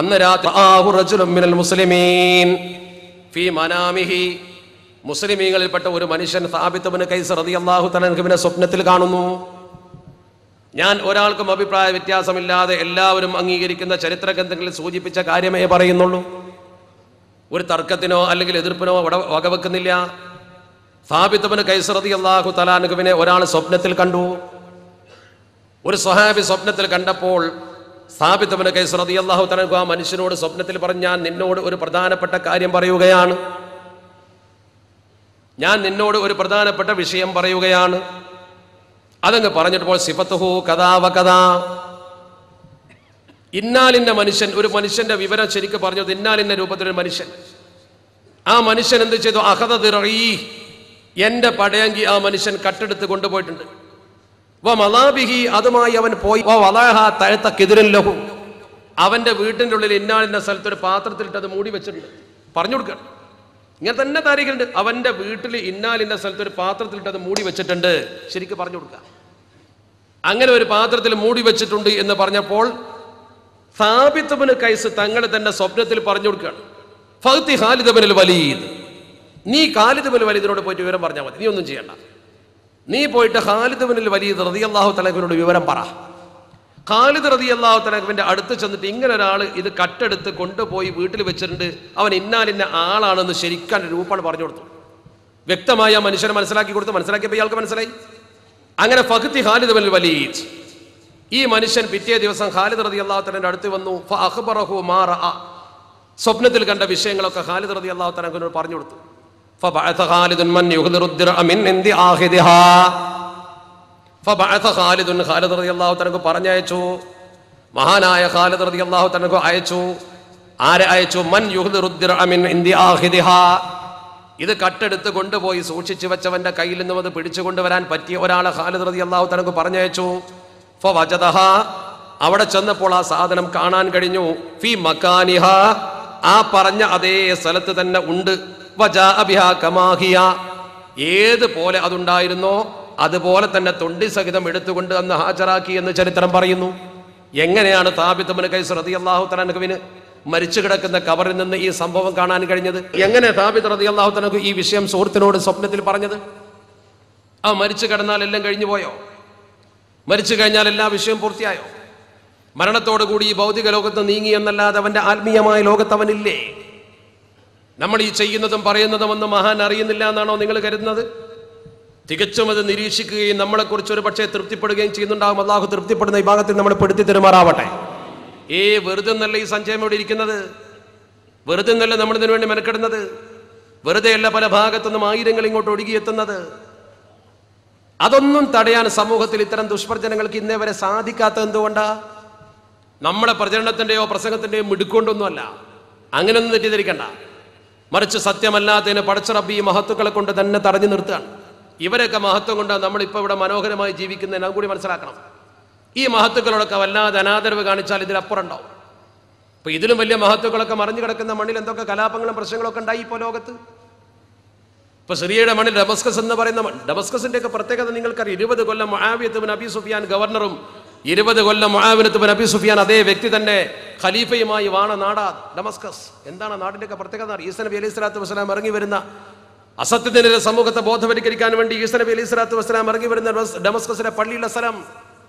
അന്ന് രാത്രി റജുലുൻ മിനൽ മുസ്ലിമീൻ ഫീ മനാമിഹി, മുസ്ലിമീങ്ങളിൽപ്പെട്ട ഒരു മനുഷ്യൻ സാബിത്ത് ഇബ്നു ഖൈസ് റളിയല്ലാഹു തആല അൻഹുവിനെ സ്വപ്നത്തിൽ കാണുന്നു. ഞാൻ ഒരാൾക്കും അഭിപ്രായ വ്യത്യാസമില്ലാതെ എല്ലാവരും അംഗീകരിക്കുന്ന ചരിത്ര ഗ്രന്ഥങ്ങളിൽ സൂചിപ്പിച്ച കാര്യമേ പറയുന്നുള്ളൂ. ഒരു തർക്കത്തിനോ അല്ലെങ്കിൽ എതിർപ്പിനോ വകവെക്കുന്നില്ല. സാബിത്ത് ഇബ്നു ഖൈസ് റളിയല്ലാഹു തആല അൻഹുവിനെ ഒരാൾ സ്വപ്നത്തിൽ കണ്ടു. ഒരു സ്വഹാബി സ്വപ്നത്തിൽ കണ്ടപ്പോൾ സാബിത്ത് ഇബ്നു ഖൈസ് റളിയല്ലാഹു തആല അൻഹു ആ മനുഷ്യനോട് സ്വപ്നത്തിൽ പറഞ്ഞു, ഞാൻ നിന്നോട് ഒരു പ്രധാനപ്പെട്ട കാര്യം പറയുകയാണ്, ഞാൻ നിന്നോട് ഒരു പ്രധാനപ്പെട്ട വിഷയം പറയുകയാണ്. അതങ്ങ് പറഞ്ഞിട്ടപ്പോൾ സിഫത്തുഹു കഥാ വകഥാ, ഇന്നാലിന്ന മനുഷ്യൻ, ഒരു മനുഷ്യന്റെ വിവരം ശരിക്കും പറഞ്ഞു. ഇന്നാലിന്ന രൂപത്തിലൊരു മനുഷ്യൻ. ആ മനുഷ്യൻ എന്ത് ചെയ്തു? അഖദ ദിറഈ, എന്റെ പടയങ്കി ആ മനുഷ്യൻ കട്ടെടുത്ത് കൊണ്ടുപോയിട്ടുണ്ട്. വമലാബിഹി, അതുമായി അവൻ പോയി. വവളഹ തഅത കിദ്റൻ ലഹു, അവന്റെ വീട്ടിന്റെ ഉള്ളിൽ ഇന്നാലിന്ന സ്ഥലത്ത് ഒരു പാത്രത്തിലിട്ട് അത് മൂടി വെച്ചിട്ടുണ്ട്. പറഞ്ഞു കൊടുക്കണം. ഇങ്ങനെ തന്നെ താരീഖുണ്ട്. അവന്റെ വീട്ടിൽ ഇന്നാലിന്ന സ്ഥലത്ത് ഒരു പാത്രത്തിലിട്ട് അത് മൂടി വെച്ചിട്ടുണ്ട്. ശരിക്കും പറഞ്ഞു കൊടുക്കുക. അങ്ങനെ ഒരു പാത്രത്തിൽ മൂടി വെച്ചിട്ടുണ്ട് എന്ന് പറഞ്ഞപ്പോൾ സാബിത്ത് ഇബ്നു ഖൈസ് തങ്ങൾ തന്നെ സ്വപ്നത്തിൽ പറഞ്ഞു കൊടുക്കുകയാണ്, ഫഅതി ഖാലിദ് ഇബ്നുൽ വലീദ്, നീ ഖാലിദ് ഇബ്നുൽ വലീദിനോട് പോയിട്ട് വിവരം പറഞ്ഞാൽ മതി, നീ ഒന്നും ചെയ്യണ്ട. നീ പോയിട്ട് ഖാലിദ് ഇബ്നുൽ വലീദ് റളിയല്ലാഹു തആല അൻഹുവിനോട് വിവരം പറ. ഖാലിദ് റളിയല്ലാഹു തആല അൻഹുവിന്റെ അടുത്ത് ചെന്നിട്ട്, ഇങ്ങനെ ഒരാൾ ഇത് കട്ടെടുത്ത് കൊണ്ടുപോയി വീട്ടിൽ വെച്ചിട്ടുണ്ട്, അവൻ ഇന്നാലിന്ന ആളാണെന്ന് ശരിക്കാൻ രൂപമാണ് പറഞ്ഞു കൊടുത്തു. വ്യക്തമായ മനുഷ്യനെ മനസ്സിലാക്കി കൊടുത്തു. മനസ്സിലാക്കിയപ്പോൾ ഇയാൾക്ക് മനസ്സിലായി. അങ്ങനെ ഫഖതി ഖാലിദ് ഇബ്നുൽ വലീദ്, ഈ മനുഷ്യൻ പിറ്റേ ദിവസം ഖാലിദ് റളിയല്ലാഹു തആലയുടെ അടുത്ത് വന്നു. ഫഅഖ്ബറഹു മാ റഅ, സ്വപ്നത്തിൽ കണ്ട വിഷയങ്ങളൊക്കെ ഖാലിദ് റളിയല്ലാഹു തആല അൻഹുവിനോട് പറഞ്ഞു കൊടുത്തു. ഫബഅത ഖാലിദുൻ മൻ യുഖ്ദിറു ദിർഅ മിൻ ഇൻദി ആഖിദിഹാ, ഫബഅത ഖാലിദുൻ, ഖാലിദ് റളിയല്ലാഹു തആല അൻഹു പറഞ്ഞയച്ചു. മഹാനായ ഖാലിദ് റളിയല്ലാഹു തആല അൻഹു അയച്ചു. ആരെ അയച്ചു? മൻ യുഖ്ദിറു ദിർഅ മിൻ ഇൻദി ആഖിദിഹാ, ഇത് കട്ടെടുത്ത് കൊണ്ടുപോയി സൂക്ഷിച്ചു വെച്ചവന്റെ കയ്യിൽ നിന്നും അത് പിടിച്ചു കൊണ്ടുവരാൻ പറ്റിയ ഒരാളെ ഖാലിദ് റളിയല്ലാഹു തആല അൻഹു പറഞ്ഞയച്ചു. ഫവജദഹാ, അവിടെ ചെന്നപ്പോൾ ആ സാധനം കാണാൻ കഴിഞ്ഞു. ഫി മകാനിഹാ, ആ പറഞ്ഞ അതേ സ്ഥലത്ത് തന്നെ ഉണ്ട്. വജാഅ ബിഹാ കമാ ഹിയ, ഏതുപോലെ അതുണ്ടായിരുന്നോ അതുപോലെ തന്നെ തൊണ്ടി സഹിതം എടുത്തുകൊണ്ട് അന്ന് ഹാജരാക്കി എന്ന് ചരിത്രം പറയുന്നു. എങ്ങനെയാണ് സാബിത്ത് ഇബ്നു ഖൈസ് റളിയല്ലാഹു തആല അൻഹുവിന് മരിച്ചു കിടക്കുന്ന കബറിൽ നിന്ന് ഈ സംഭവം കാണാൻ കഴിഞ്ഞത്? എങ്ങനെ സാബിത്ത് റളിയല്ലാഹു തആല അൻഹു ഈ വിഷയം സുഹൃത്തിനോട് സ്വപ്നത്തിൽ പറഞ്ഞത്? ആ മരിച്ചു കിടന്നാൽ എല്ലാം കഴിഞ്ഞു പോയോ? മരിച്ചു കഴിഞ്ഞാൽ എല്ലാ വിഷയവും പൂർത്തിയായോ? മരണത്തോടുകൂടി ഈ ഭൗതിക ലോകത്ത് നീങ്ങി എന്നല്ലാതെ അവന്റെ ആത്മീയമായ ലോകത്ത് അവനില്ലേ? നമ്മൾ ഈ ചെയ്യുന്നതും പറയുന്നതും ഒന്നും മഹാൻ അറിയുന്നില്ല എന്നാണോ നിങ്ങൾ കരുതുന്നത്? തികച്ചും അത് നിരീക്ഷിക്കുകയും നമ്മളെക്കുറിച്ച് ഒരു പക്ഷേ തൃപ്തിപ്പെടുകയും ചെയ്യുന്നുണ്ടാകും. അള്ളാഹു തൃപ്തിപ്പെടുന്ന ഈ ഭാഗത്തിൽ നമ്മൾ പെടുത്തി തരുമാറാവട്ടെ. വെറുതെ നല്ല ഈ സഞ്ചയം ഇവിടെ ഇരിക്കുന്നത്, വെറുതെ നല്ല നമ്മൾ ഇതിനു വേണ്ടി മെനക്കെടുന്നത്, വെറുതെയല്ല പല ഭാഗത്തുനിന്നും ആയിരങ്ങൾ ഇങ്ങോട്ട് ഒഴുകിയെത്തുന്നത്. അതൊന്നും തടയാൻ സമൂഹത്തിൽ ഇത്തരം ദുഷ്പ്രചരണങ്ങൾക്ക് ഇന്നേ വരെ സാധിക്കാത്തത് എന്തുകൊണ്ടാ? നമ്മളെ പ്രചരണത്തിന്റെയോ പ്രസംഗത്തിന്റെയോ മിടുക്കൊണ്ടൊന്നുമല്ല. അങ്ങനെയൊന്നും തെറ്റിദ്ധരിക്കണ്ട. മറിച്ച് സത്യമല്ലാത്തതിന് പടച്ച റബ്ബ് ഈ മഹത്തുക്കളെ കൊണ്ട് തന്നെ തടഞ്ഞു നിർത്തുകയാണ്. ഇവരൊക്കെ മഹത്വം കൊണ്ടാണ് നമ്മളിപ്പോൾ ഇവിടെ മനോഹരമായി ജീവിക്കുന്നതിന് അതും കൂടി മനസ്സിലാക്കണം. ഈ മഹത്തുക്കളോടൊക്കെ വല്ലാതെ അനാദരവ് കാണിച്ചാൽ ഇതിലപ്പുറം ഉണ്ടാവും. ഇപ്പൊ ഇതിലും വലിയ മഹത്തുക്കളൊക്കെ മറിഞ്ഞു കിടക്കുന്ന മണ്ണിൽ എന്തൊക്കെ കലാപങ്ങളും പ്രശ്നങ്ങളൊക്കെ ഉണ്ടായി ഇപ്പോൾ ലോകത്ത്. ഇപ്പൊ സിറിയയുടെ മണ്ണിൽ ഡമസ്കസ് എന്ന് പറയുന്ന ഡമസ്കസിന്റെ ഒക്കെ പ്രത്യേകത നിങ്ങൾക്കറിയാം. 20 കൊല്ലം മുആവിയത്ത് ബിൻ അബി സുഫിയാൻ ഗവർണറും 20 കൊല്ലം മുആവിയത്ത് ബിൻ അബി സുഫിയാൻ അതേ വ്യക്തി തന്നെ ഖലീഫയുമായി വാണ നാടാ ഡമസ്കസ്. എന്താണ് നാടിന്റെ ഒക്കെ പ്രത്യേകത? ഈസാ നബി അലൈഹി സ്വലാത്തു വസ്സലാം ഇറങ്ങി വരുന്ന അസത്യത്തിനെതിരെ സമൂഹത്തെ ബോധവൽക്കരിക്കാൻ വേണ്ടി ഈസാ നബി അലൈഹി സ്വലാത്തു വസ്സലാം ഇറങ്ങി വരുന്ന ഡമസ്കസിലെ പള്ളിയുള്ള സ്ഥലം.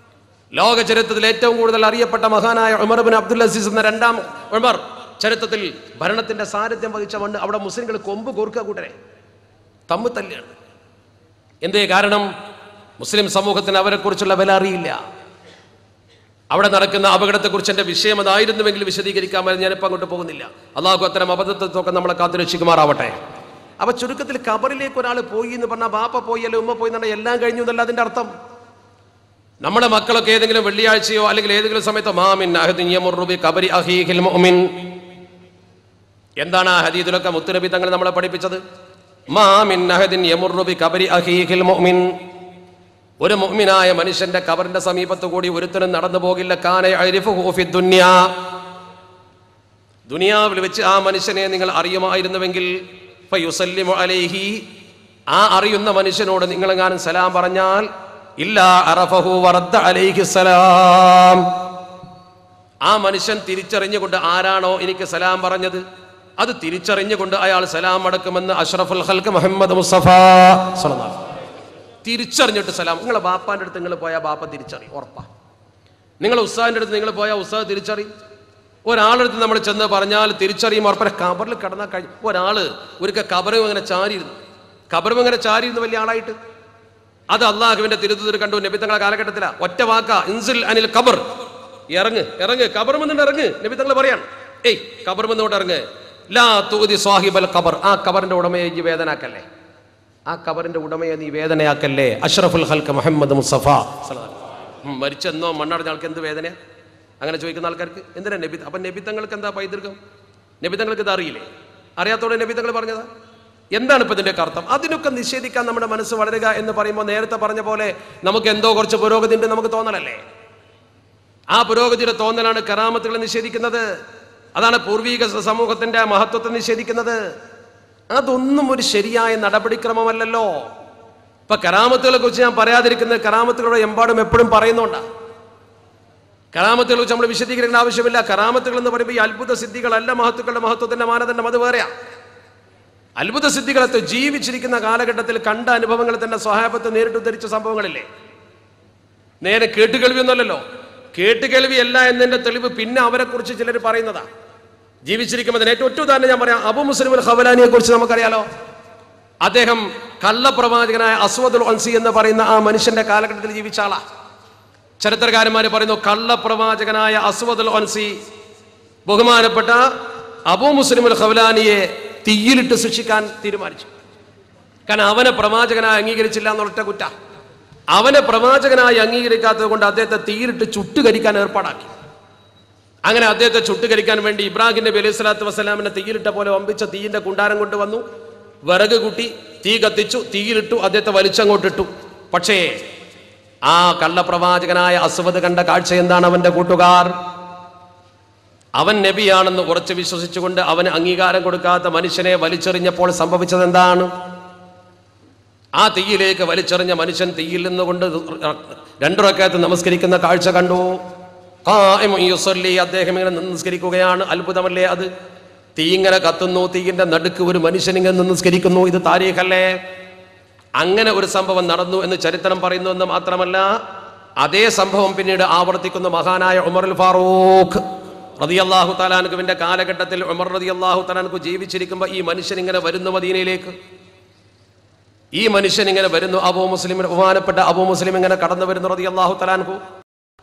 ലോക ചരിത്രത്തിൽ ഏറ്റവും കൂടുതൽ അറിയപ്പെട്ട മഹാനായ ഉമർ ബിൻ അബ്ദുൽ അസീസ് എന്ന 2ാം ഉമർ ചരിത്രത്തിൽ ഭരണത്തിന്റെ സാരഥ്യം വഹിച്ച മണ്ണ്. അവിടെ മുസ്ലിങ്ങൾ കൊമ്പ് കോർക്കുക കൂട്ടരെ തമ്മിൽ തല്ലിയാണ്. എന്തേ കാരണം? മുസ്ലിം സമൂഹത്തിന് അവരെ കുറിച്ചുള്ള വില അറിയില്ല. അവിടെ നടക്കുന്ന അപകടത്തെക്കുറിച്ച് എന്റെ വിഷയം അതായിരുന്നുവെങ്കിൽ വിശദീകരിക്കാമെന്ന് ഞാനിപ്പോൾ അങ്ങോട്ട് പോകുന്നില്ല. അള്ളാഹു അത്തരം അബദ്ധത്തൊക്കെ നമ്മളെ കാത്തുരക്ഷിക്കുമാറാവട്ടെ. അപ്പൊ ചുരുക്കത്തിൽ ഖബറിലേക്ക് ഒരാൾ പോയി എന്ന് പറഞ്ഞാൽ ബാപ്പ പോയി അല്ലെ ഉമ്മ പോയി എന്നാൽ എല്ലാം കഴിഞ്ഞു എന്നല്ല അതിന്റെ അർത്ഥം. നമ്മുടെ മക്കളൊക്കെ ഏതെങ്കിലും വെള്ളിയാഴ്ചയോ അല്ലെങ്കിൽ ഏതെങ്കിലും സമയത്തോ മാമിൻ അഹദിൻ യമറു ബി ഖബരി അഖീഹിൽ മുഅ്മിൻ, എന്താണ് ആ ഹദീസിലൊക്കെ മുത്തുനബി തങ്ങൾ നമ്മളെ പഠിപ്പിച്ചത്? മാമിൻ അഹദിൻ യമറു ബി ഖബരി അഖീഹിൽ മുഅ്മിൻ, ഒരു മുഅ്മിനായ മനുഷ്യന്റെ ഖബറിന്റെ സമീപത്ത് കൂടി ഒരുത്തനും നടന്നു പോകില്ല. കാന യഅരിഫുഹു ഫി ദുനിയാ, ദുനിയാവിൽ വെച്ച് ആ മനുഷ്യനെ നിങ്ങൾ അറിയുമായിരുന്നുവെങ്കിൽ ഫയുസല്ലിമു അലൈഹി, ആ അറിയുന്ന മനുഷ്യനോട് നിങ്ങളെങ്ങാനും സലാം പറഞ്ഞാൽ ഇല്ലാ അറഫഹു വറദ്ദ അലൈഹി സലാം, ആ മനുഷ്യൻ തിരിച്ചറിഞ്ഞുകൊണ്ട് ആരാണോ എനിക്ക് സലാം പറഞ്ഞത് അത് തിരിച്ചറിഞ്ഞുകൊണ്ട് അയാൾ സലാം അടക്കുമെന്ന് അഷ്റഫുൽ ഖൽഖ് മുഹമ്മദ് മുസ്തഫ സ്വല്ലല്ലാഹു അലൈഹി വസല്ലം. തിരിച്ചറിഞ്ഞിട്ട് സലാം. നിങ്ങളെ ബാപ്പാന്റെ അടുത്ത് നിങ്ങൾ പോയാൽ ബാപ്പ തിരിച്ചറിയും, ഉറപ്പാ. നിങ്ങളെ ഉസ്താദിന്റെ അടുത്ത് നിങ്ങൾ പോയാൽ ഉസ്താദ് തിരിച്ചറിയും. ഒരാളടുത്ത് നമ്മൾ ചെന്ന് പറഞ്ഞാൽ തിരിച്ചറിയും, ഉറപ്പെ. ഖബറിൽ കിടന്നാൽ കഴിഞ്ഞു. ഒരാള് ഒരിക്കൽ ഖബറും അങ്ങനെ ചാരിയിരുന്നു വലിയ ആളായിട്ട്. അത് അള്ളാഹുവിന്റെ തിരുത്തുതിർ കണ്ടു. നബി തങ്ങളെ കാലഘട്ടത്തിലാ ഒറ്റ വാക്ക ഇൻസിൽ അനിൽ ഖബർ, ഇറങ്ങ് ഖബർ വന്നിട്ട് ഇറങ്ങ്. നബി തങ്ങൾ പറയാണ്, ഖബർ വന്നുകൊണ്ട് ഇറങ്ങ്. ലാ തുഅദി സാഹിബൽ ഖബർ, ആ ഖബറിന്റെ ഉടമയെ നീ വേദനാക്കല്ലേ, ആ ഖബറിന്റെ ഉടമയെ നീ വേദനയാക്കല്ലേ. അഷ്റഫുൽ ഖൽഖ് മുഹമ്മദ് മുസ്തഫ സ്വല്ലല്ലാഹു അലൈഹി വസല്ലം. മരിച്ചെന്നോ മണ്ണടഞ്ഞ ആൾക്ക് എന്ത് വേദന? അങ്ങനെ ചോദിക്കുന്ന ആൾക്കാർക്ക് എന്തിനാ നബി? അപ്പൊ നബി തങ്ങൾക്ക് എന്താ പൈതൃകം? നബി തങ്ങൾക്ക് ഇത് അറിയില്ലേ? അറിയാത്തോടെ നബി തങ്ങൾ പറഞ്ഞതാ. എന്താണ് ഇപ്പൊ ഇതിന്റെ അർത്ഥം? അതിനൊക്കെ നിഷേധിക്കാൻ നമ്മുടെ മനസ്സ് വളരുക എന്ന് പറയുമ്പോൾ നേരത്തെ പറഞ്ഞ പോലെ നമുക്ക് എന്തോ കുറച്ച് പുരോഗതി ഉണ്ട് നമുക്ക് തോന്നലല്ലേ? ആ പുരോഗതിയുടെ തോന്നലാണ് കറാമത്തുകളെ നിഷേധിക്കുന്നത്. അതാണ് പൂർവീക സമൂഹത്തിന്റെ മഹത്വത്തെ നിഷേധിക്കുന്നത്. അതൊന്നും ഒരു ശരിയായ നടപടിക്രമമല്ലല്ലോ. ഇപ്പൊ കറാമത്തുകളെ കുറിച്ച് ഞാൻ പറയാതിരിക്കുന്നത് കറാമത്തുകളുടെ എമ്പാടും എപ്പോഴും പറയുന്നുണ്ടാ. കറാമത്തുകളെ കുറിച്ച് നമ്മൾ വിശദീകരിക്കേണ്ട ആവശ്യമില്ല. കറാമത്തുകൾ എന്ന് പറയുമ്പോൾ ഈ അത്ഭുത സിദ്ധികളല്ല മഹത്തുക്കളുടെ മഹത്വത്തിന്റെ മാനദണ്ഡം, അത് വേറെയാ. അത്ഭുത സിദ്ധികളെ ജീവിച്ചിരിക്കുന്ന കാലഘട്ടത്തിൽ കണ്ട അനുഭവങ്ങൾ തന്നെ സ്വഹാബത്ത് നേരിട്ട് ഉദ്ധരിച്ച സംഭവങ്ങളില്ലേ? നേരെ കേട്ടുകേൾവിയൊന്നുമല്ലല്ലോ. കേട്ടുകേൾവിയല്ല എന്നതിന്റെ തെളിവ് പിന്നെ അവരെ കുറിച്ച് ചിലർ പറയുന്നതാ. ജീവിച്ചിരിക്കുമ്പോൾ ഏറ്റവും ഒറ്റ ഉദാഹരണം ഞാൻ പറയാം. അബൂ മുസ്ലിം അൽ ഖവലാനിയെ കുറിച്ച് നമുക്കറിയാലോ. അദ്ദേഹം കള്ളപ്രവാചകനായ അസ്വദുൽ അൻസി എന്ന് പറയുന്ന ആ മനുഷ്യന്റെ കാലഘട്ടത്തിൽ ജീവിച്ച ആളാ. ചരിത്രകാരന്മാര് പറയുന്നു കള്ളപ്രവാചകനായ അസ്വദുൽ അൻസി ബഹുമാനപ്പെട്ട അബൂ മുസ്ലിം അൽ ഖവലാനിയെ തീയിലിട്ട് ശിക്ഷിക്കാൻ തീരുമാനിച്ചു. കാരണം അവനെ പ്രവാചകനായി അംഗീകരിച്ചില്ല എന്നുള്ള കുറ്റ. അവനെ പ്രവാചകനായി അംഗീകരിക്കാത്തത് കൊണ്ട് അദ്ദേഹത്തെ തീയിലിട്ട് ചുട്ടുകരിക്കാൻ ഏർപ്പാടാക്കി. അങ്ങനെ അദ്ദേഹത്തെ ചുട്ടുകരിക്കാൻ വേണ്ടി ഇബ്രാഹിം നബി അലൈഹി സ്വലാത്തു വസ്സലാമിനെ തീയിലിട്ട പോലെ വമ്പിച്ച തീയിന്റെ കുണ്ടാരം കൊണ്ടുവന്നു, വിറക് കൂട്ടി തീ കത്തിച്ചു, തീയിലിട്ടു, അദ്ദേഹത്തെ വലിച്ചങ്ങോട്ടിട്ടു. പക്ഷേ ആ കള്ളപ്രവാചകനായ അസ്വദ് കണ്ട കാഴ്ച എന്താണ്? അവന്റെ കൂട്ടുകാർ അവൻ നബിയാണെന്ന് ഉറച്ചു വിശ്വസിച്ചുകൊണ്ട് അവന് അംഗീകാരം കൊടുക്കാത്ത മനുഷ്യനെ വലിച്ചെറിഞ്ഞപ്പോൾ സംഭവിച്ചത് എന്താണ്? ആ തീയിലേക്ക് വലിച്ചെറിഞ്ഞ മനുഷ്യൻ തീയിൽ നിന്നുകൊണ്ട് 2 റക്അത്ത് നമസ്കരിക്കുന്ന കാഴ്ച കണ്ടു. അദ്ദേഹം ഇങ്ങനെ നമസ്കരിക്കുകയാണ്. അത്ഭുതമല്ലേ അത്? തീ ഇങ്ങനെ കത്തുന്നു, തീയിന്റെ നടുക്ക് ഒരു മനുഷ്യൻ ഇങ്ങനെ നമസ്കരിക്കുന്നു. ഇത് താരീഖല്ലേ? അങ്ങനെ ഒരു സംഭവം നടന്നു എന്ന് ചരിത്രം പറയുന്നു എന്ന് മാത്രമല്ല, അതേ സംഭവം പിന്നീട് ആവർത്തിക്കുന്ന മഹാനായ ഉമറുൽ ഫാറൂഖ് റളിയല്ലാഹു തആല അൻഹുവിന്റെ കാലഘട്ടത്തിൽ. ഉമർ റളിയല്ലാഹു തആല അൻഹു ജീവിച്ചിരിക്കുമ്പോൾ ഈ മനുഷ്യൻ ഇങ്ങനെ വരുന്നു മദീനയിലേക്ക്. ഈ മനുഷ്യൻ ഇങ്ങനെ വരുന്നു. അബൂ മുസ്ലിം, ബഹുമാനപ്പെട്ട അബൂ മുസ്ലിം ഇങ്ങനെ കടന്നു വരുന്നു റളിയല്ലാഹു തആല അൻഹു.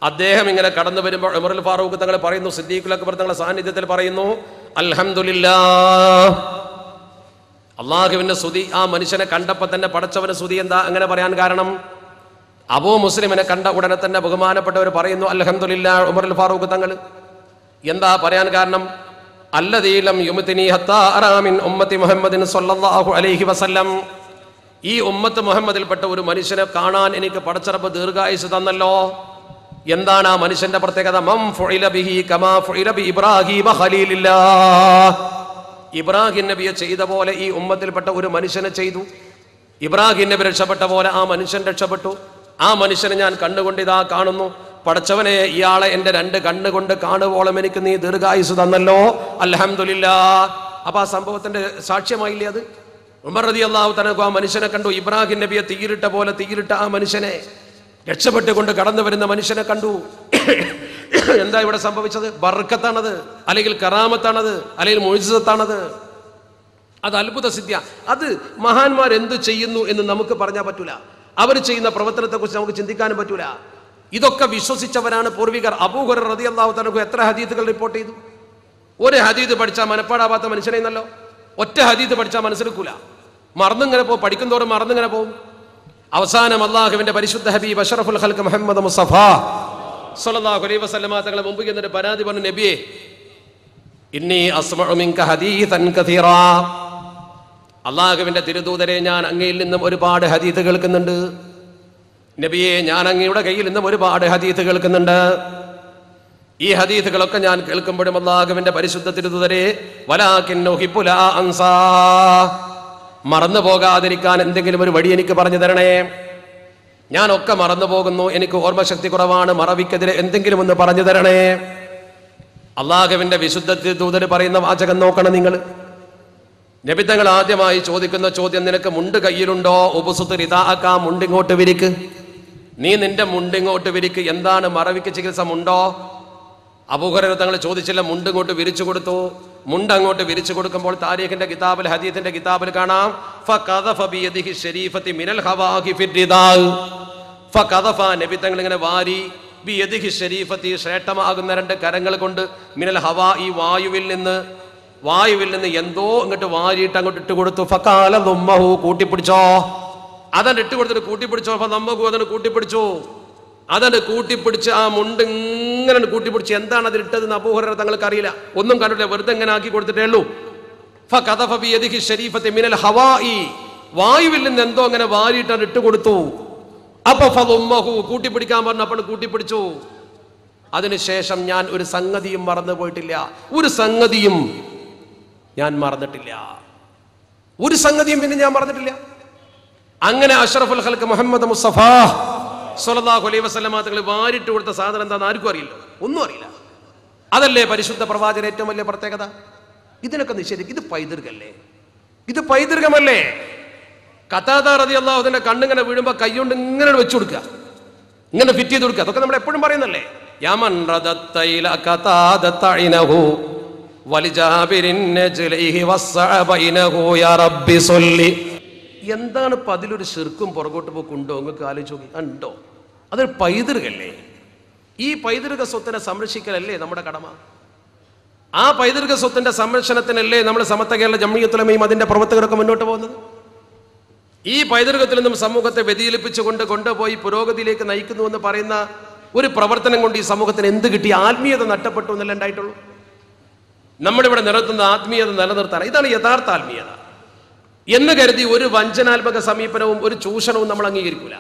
അദ്ദേഹം ഇങ്ങനെ കടന്നു വരുമ്പോൾ ഉമറുൽ ഫാറൂഖ് തങ്ങൾ പറയുന്നു, സിദ്ദീഖുൽ അക്ബർ തങ്ങളുടെ സാന്നിധ്യത്തിൽ പറയുന്നു, അൽഹംദുലില്ലാഹ്, അള്ളാഹുവിന്റെ സ്തുതി. ആ മനുഷ്യനെ കണ്ടപ്പോൾ തന്നെ പടച്ചവന് സ്തുതി. എന്താ അങ്ങനെ പറയാൻ കാരണം? അബൂ മുസ്ലിമിനെ കണ്ട ഉടനെ തന്നെ ബഹുമാനപ്പെട്ടവർ പറയുന്നു അൽഹംദുലില്ലാഹ് ഉമറുൽ ഫാറൂഖ് തങ്ങൾ. എന്താ പറയാൻ കാരണം? അല്ലദീ ലം യുംതിനി ഹത്താ അറാ മിൻ ഉമ്മത്തി മുഹമ്മദിൻ സ്വല്ലല്ലാഹു അലൈഹി വസല്ലം, ഈ ഉമ്മത്ത് മുഹമ്മദിൽപ്പെട്ട ഒരു മനുഷ്യനെ കാണാൻ എനിക്ക് പടച്ചറപ്പ് ദീർഘായുസ് തന്നല്ലോ. എന്താണ് ആ മനുഷ്യന്റെ പ്രത്യേകത? മം ഫുഇല ബിഹി കമാ ഫുഇല ബി ഇബ്രാഹീമ ഖലീലില്ലാഹ്, ഇബ്രാഹിം നബിയെ ചെയ്ത പോലെ ഈ ഉമ്മത്തിൽപ്പെട്ട ഒരു മനുഷ്യനെ ചെയ്തു. ഇബ്രാഹിം നബി രക്ഷപ്പെട്ട പോലെ ആ മനുഷ്യൻ രക്ഷപ്പെട്ടു. ആ മനുഷ്യനെ ഞാൻ കണ്ണുകൊണ്ട് ഇതാ കാണുന്നു. പടച്ചവനെ, ഇയാളെ എൻ്റെ 2 കണ്ണുകൊണ്ട് കാണുവോളം എനിക്ക് നീ ദീർഘായുസ് തന്നല്ലോ, അൽഹംദുലില്ലാഹ്. അപ്പൊ ആ സംഭവത്തിന്റെ സാക്ഷ്യമായില്ലേ അത്? ഉമർ റളിയല്ലാഹു തആല ആ മനുഷ്യനെ കണ്ടു. ഇബ്രാഹിം നബിയെ തീയിലിട്ട പോലെ തീയിലിട്ട ആ മനുഷ്യനെ, രക്ഷപ്പെട്ടുകൊണ്ട് കടന്നു വരുന്ന മനുഷ്യനെ കണ്ടു. എന്താ ഇവിടെ സംഭവിച്ചത്? ബർക്കത്താണത്, അല്ലെങ്കിൽ കറാമത്താണത്, അല്ലെങ്കിൽ മുഅ്ജിസത്താണത്. അത് അത്ഭുത സിദ്ധിയ. അത് മഹാന്മാർ എന്ത് ചെയ്യുന്നു എന്ന് നമുക്ക് പറഞ്ഞാൽ പറ്റൂല. അവർ ചെയ്യുന്ന പ്രവർത്തനത്തെ കുറിച്ച് നമുക്ക് ചിന്തിക്കാനും പറ്റൂല. ഇതൊക്കെ വിശ്വസിച്ചവരാണ് പൂർവികർ. അബൂ ഹുറൈറ റളിയല്ലാഹു തആല എത്ര ഹദീസുകൾ റിപ്പോർട്ട് ചെയ്തു? ഒരു ഹദീസ് പഠിച്ചാൽ മനപ്പാടാവാത്ത മനുഷ്യനെന്നല്ലോ. ഒറ്റ ഹദീസ് പഠിച്ചാൽ മനസ്സിലാക്കൂല, മറന്നിങ്ങനെ പോകും, പഠിക്കുന്തോറും മറന്നിങ്ങനെ പോകും. അവസാനം അള്ളാഹുവിന്റെ പരിശുദ്ധ ഹബീബ് അഷ്റഫുൽ ഖൽഖ് മുഹമ്മദ് മുസ്തഫ സ്വല്ലല്ലാഹു അലൈഹി വസല്ലമ തങ്ങളെ മുമ്പ് എന്നിട്ട് പരാതി പറഞ്ഞു, നബിയെ, ഇന്നി അസ്മഉ മിൻക ഹദീസൻ കസീറാ, അള്ളാഹുവിന്റെ തിരുദൂതരെ, ഞാൻ അങ്ങയിൽ നിന്നും ഒരുപാട് ഹദീസ് കേൾക്കുന്നുണ്ട്. നബിയെ, ഞാൻ അങ്ങയുടെ കയ്യിൽ നിന്നും ഒരുപാട് ഹദീസ് കേൾക്കുന്നുണ്ട്. ഈ ഹദീസുകളൊക്കെ ഞാൻ കേൾക്കുമ്പോഴും അള്ളാഹുവിന്റെ പരിശുദ്ധ തിരുദൂതരെ, വലാകിൻ ഉഹിബ്ബു ലാ അൻസാ, മറന്നു പോകാതിരിക്കാൻ എന്തെങ്കിലും ഒരു വഴി എനിക്ക് പറഞ്ഞു തരണേ. ഞാനൊക്കെ മറന്നു പോകുന്നു, എനിക്ക് ഓർമ്മശക്തി കുറവാണ്, മറവിക്കെതിരെ എന്തെങ്കിലും ഒന്ന് പറഞ്ഞു തരണേ. അള്ളാഹുവിന്റെ വിശുദ്ധ തിരുദൂതർ പറയുന്ന വാചകം നോക്കണം നിങ്ങൾ. നബി തങ്ങൾ ആദ്യമായി ചോദിക്കുന്ന ചോദ്യം, നിനക്ക് മുണ്ട് കയ്യിലുണ്ടോ? ഉബ്സുത് റിദാഅക, മുണ്ടിങ്ങോട്ട് വിരിക്ക്, നീ നിന്റെ മുണ്ടിങ്ങോട്ട് വിരിക്ക്. എന്താണ് മറവിക്ക് ചികിത്സ? മുണ്ടോ? അബൂ ഹുറൈറ തങ്ങൾ ചോദിച്ചില്ല, മുണ്ടിങ്ങോട്ട് വിരിച്ചു കൊടുത്തു. മുണ്ടങ്ങോട്ട് വിരിച്ചു കൊടുക്കുമ്പോൾ താരീഖിന്റെ കിതാബിൽ, ഹദീസിന്റെ കിതാബിൽ കാണാം, ഫഖദഫ ബിയദിഹി ശരീഫതി മിനൽ ഹവാഹി ഫിർരിദാ, ഫഖദഫ, നബി തങ്ങൾ ഇങ്ങനെ വാരി, ബിയദിഹി ശരീഫതി, ശ്രേഷ്ഠമാകുന്ന 2 കരങ്ങൾ കൊണ്ട്, മിനൽ ഹവാ, ഈ വായുവിൽ നിന്ന് എന്തോ ഇങ്ങോട്ട് വാരിയിട്ട് അങ്ങോട്ട് ഇട്ട് കൊടുത്തു. ഫഖാല ദുമ്മഹു, കൂട്ടിപ്പിടിച്ചോ. അതണ്ട് ഇട്ട് കൊടുത്തിട്ട് കൂട്ടിപ്പിടിച്ചോ. ഫദമ്മഹു, അതണ്ട് കൂട്ടിപ്പിടിച്ചു. അതണ്ട് കൂട്ടിപ്പിടിച്ച് ആ മുണ്ട് ഇങ്ങനെ കൂട്ടിപ്പിടിച്ച്. എന്താണ് അതിലിട്ടതെന്ന് അബൂ ഹുറൈറ തങ്ങൾക്ക് അറിയില്ല, ഒന്നും കണ്ടില്ല, വെറുതെ ഇങ്ങനെ ആക്കി കൊടുത്തിട്ടേ ഉള്ളൂ. ഫഖദഫ ബിയദിഹി ശരീഫതി മിനൽ ഹവാഇ, വായുവിൽ നിന്ന് എന്തോ അങ്ങനെ വാരിയിട്ട് ഇട്ട് കൊടുത്തു. അപ്പൊ ഫദമ്മഹു, കൂട്ടിപ്പിടിക്കാൻ പറഞ്ഞപ്പോൾ കൂട്ടിപ്പിടിച്ചു. അതിനുശേഷം ഞാൻ ഒരു സംഗതിയും മറന്നു പോയിട്ടില്ല, ഒരു സംഗതിയും ഞാൻ മറന്നിട്ടില്ല, ഒരു സംഗതിയും പിന്നെ ഞാൻ മറന്നിട്ടില്ല. അങ്ങനെ അഷ്റഫുൽ ഖൽഖ് മുഹമ്മദ് മുസ്തഫ സ്വല്ലല്ലാഹു അലൈഹി വസല്ലമ തങ്ങൾ വാരിട്ട് കൊടുത്ത സാധനം എന്താണെന്ന് ആർക്കും അറിയില്ല, ഒന്നും അറിയില്ല. അതല്ലേ പരിശുദ്ധ പ്രവാചകൻ ഏറ്റവും വലിയ പ്രത്യേകത? ഇതിനൊക്കെ നിഷേധിക്കും. ഇത് പൈതൃകല്ലേ? ഇത് പൈതൃകമല്ലേ? ഖതാദ റളിയല്ലാഹു അൻഹുവിന്റെ കണ്ണിങ്ങനെ വീഴുമ്പോ കൈകൊണ്ട് ഇങ്ങനെ വെച്ചു കൊടുക്കുക, ഇങ്ങനെ ഫിറ്റ് ചെയ്ത് കൊടുക്കുക. അതൊക്കെ നമ്മൾ എപ്പോഴും പറയുന്നല്ലേ. യമൻ റദത്തൈല ഖതാദത ഇനഹു വലിജാബിരിൻ നജ്ലിഹി വസ്സഅബൈനഹു യാ റബ്ബി സല്ലി. എന്താണ് ഇപ്പം അതിലൊരു ശിർക്കും പുറകോട്ട് പോക്കുണ്ടോ? നിങ്ങൾക്ക് ആലോചിച്ച് നോക്കി, ഉണ്ടോ? അതൊരു പൈതൃകല്ലേ? ഈ പൈതൃക സ്വത്തിനെ സംരക്ഷിക്കലല്ലേ നമ്മുടെ കടമ? ആ പൈതൃക സ്വത്തിന്റെ സംരക്ഷണത്തിനല്ലേ നമ്മൾ സമസ്ത കേരള ജംഇയ്യത്തുൽ ഉലമയും അതിന്റെ പ്രവർത്തകരൊക്കെ മുന്നോട്ട് പോകുന്നത്? ഈ പൈതൃകത്തിൽ നിന്നും സമൂഹത്തെ വ്യതിചലിപ്പിച്ചുകൊണ്ട് കൊണ്ടുപോയി പുരോഗതിയിലേക്ക് നയിക്കുന്നു എന്ന് പറയുന്ന ഒരു പ്രവർത്തനം കൊണ്ട് ഈ സമൂഹത്തിന് എന്ത് കിട്ടി? ആത്മീയത നഷ്ടപ്പെട്ടു എന്നല്ല ഉണ്ടായിട്ടുള്ളൂ. നമ്മളിവിടെ നിലനിർത്തുന്ന ആത്മീയത നിലനിർത്താൻ, ഇതാണ് യഥാർത്ഥ ആത്മീയത എന്ന് കരുതി ഒരു വഞ്ചനാത്മക സമീപനവും ഒരു ചൂഷണവും നമ്മൾ അംഗീകരിക്കൂല.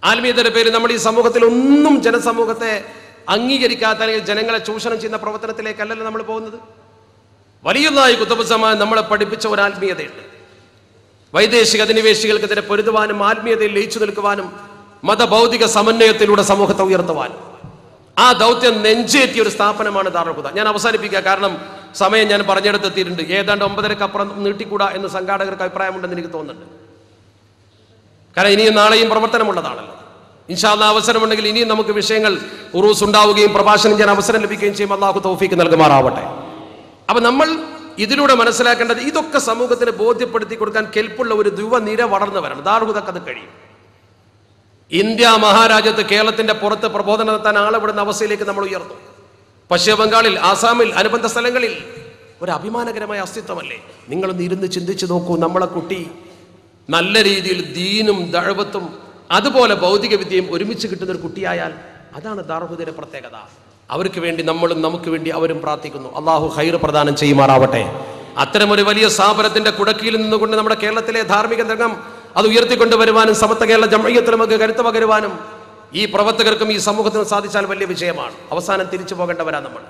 ആത്മീയതയുടെ പേര് നമ്മൾ ഈ സമൂഹത്തിൽ ഒന്നും ജനസമൂഹത്തെ അംഗീകരിക്കാത്ത, അല്ലെങ്കിൽ ജനങ്ങളെ ചൂഷണം ചെയ്യുന്ന പ്രവർത്തനത്തിലേക്കല്ലല്ലോ നമ്മൾ പോകുന്നത്. വലിയതായി കുത്തുബുസ്സമാൻ നമ്മളെ പഠിപ്പിച്ച ഒരു ആത്മീയതയുണ്ട്. വൈദേശിക അധിനിവേശികൾക്കെതിരെ പൊരുതുവാനും ആത്മീയതയിൽ ലയിച്ചു നിൽക്കുവാനും മതഭൗതിക സമന്വയത്തിലൂടെ സമൂഹത്തെ ഉയർത്തുവാനും ആ ദൗത്യം നെഞ്ചേറ്റിയ ഒരു സ്ഥാപനമാണ് ദാറുൽ ഹുദ. ഞാൻ അവസാനിപ്പിക്കുക, കാരണം സമയം ഞാൻ പറഞ്ഞെടുത്തെത്തിയിട്ടുണ്ട്. ഏതാണ്ട് 9:30 അപ്പുറം നീട്ടിക്കൂടാ എന്ന് സംഘാടകർക്ക് അഭിപ്രായമുണ്ടെന്ന് എനിക്ക് തോന്നുന്നുണ്ട്. കാരണം ഇനിയും നാളെയും പ്രവർത്തനമുള്ളതാണല്ലോ. ഇൻഷാ അല്ലാഹ് അവസരമുണ്ടെങ്കിൽ ഇനിയും നമുക്ക് വിഷയങ്ങൾ ഉറൂസ് ഉണ്ടാവുകയും പ്രഭാഷണം ചെയ്യാൻ അവസരം ലഭിക്കുകയും ചെയ്യും. അല്ലാഹു തൗഫീക്ക് നൽകുമാറാവട്ടെ. അപ്പൊ നമ്മൾ ഇതിലൂടെ മനസ്സിലാക്കേണ്ടത് ഇതൊക്കെ സമൂഹത്തിന് ബോധ്യപ്പെടുത്തി കൊടുക്കാൻ കെൽപ്പുള്ള ഒരു യുവനിര വളർന്നു വരണം. ദാർഹുദക്ക് അത് കഴിയും. ഇന്ത്യ മഹാരാജ്യത്ത് കേരളത്തിന്റെ പുറത്ത് പ്രബോധനം നടത്താൻ ആളെവിടുന്ന അവസ്ഥയിലേക്ക് നമ്മൾ ഉയർന്നു. പശ്ചിമ ബംഗാളിൽ, ആസാമിൽ, അനുബന്ധ സ്ഥലങ്ങളിൽ ഒരു അഭിമാനകരമായ അസ്തിത്വമല്ലേ? നിങ്ങളൊന്ന് ഇരുന്ന് ചിന്തിച്ചു നോക്കൂ. നമ്മളെ കുട്ടി നല്ല രീതിയിൽ ദീനും ദഅവത്തും അതുപോലെ ഭൗതിക വിദ്യയും ഒരുമിച്ച് കിട്ടുന്ന ഒരു കുട്ടിയായാൽ അതാണ് ദാർഹുദയുടെ പ്രത്യേകത. അവർക്ക് വേണ്ടി നമ്മളും നമുക്ക് വേണ്ടി അവരും പ്രാർത്ഥിക്കുന്നു. അള്ളാഹു ഖൈർ പ്രദാനം ചെയ്യുമാറാവട്ടെ. അത്തരമൊരു വലിയ സ്ഥാപനത്തിന്റെ കുടക്കീഴിൽ നിന്നുകൊണ്ട് നമ്മുടെ കേരളത്തിലെ ധാർമ്മിക രംഗം അത് ഉയർത്തിക്കൊണ്ടുവരുവാനും സമസ്ത കേരള ജംഇയ്യത്തുൽ നമുക്ക് കരുത്ത് പകരുവാനും ഈ പ്രവർത്തകർക്കും ഈ സമൂഹത്തിനും സാധിച്ചാൽ വലിയ വിജയമാണ്. അവസാനം തിരിച്ചു പോകേണ്ടവരാ നമ്മൾ.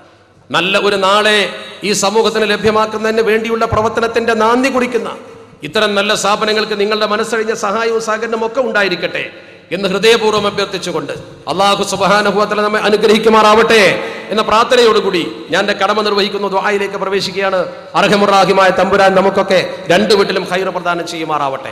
നല്ല ഒരു നാളെ ഈ സമൂഹത്തിന് ലഭ്യമാക്കുന്നതിന് വേണ്ടിയുള്ള പ്രവർത്തനത്തിന്റെ നാന്ദി കുറിക്കുന്ന ഇത്തരം നല്ല സ്ഥാപനങ്ങൾക്ക് നിങ്ങളുടെ മനസ്സഴിഞ്ഞ സഹായവും സഹകരണവും ഒക്കെ ഉണ്ടായിരിക്കട്ടെ എന്ന് ഹൃദയപൂർവ്വം അഭ്യർത്ഥിച്ചുകൊണ്ട് അല്ലാഹു സുബ്ഹാനഹു വ തആല നമ്മെ അനുഗ്രഹിക്കുമാറാവട്ടെ എന്ന പ്രാർത്ഥനയോടുകൂടി ഞാൻ എൻ്റെ കടമ നിർവഹിക്കുന്ന ദുആയിലേക്ക് പ്രവേശിക്കുകയാണ്. അർഹമുർ റഹീമായ തമ്പുരാൻ നമുക്കൊക്കെ രണ്ടു വീട്ടിലും ഖൈർ പ്രദാനം ചെയ്യുമാറാവട്ടെ.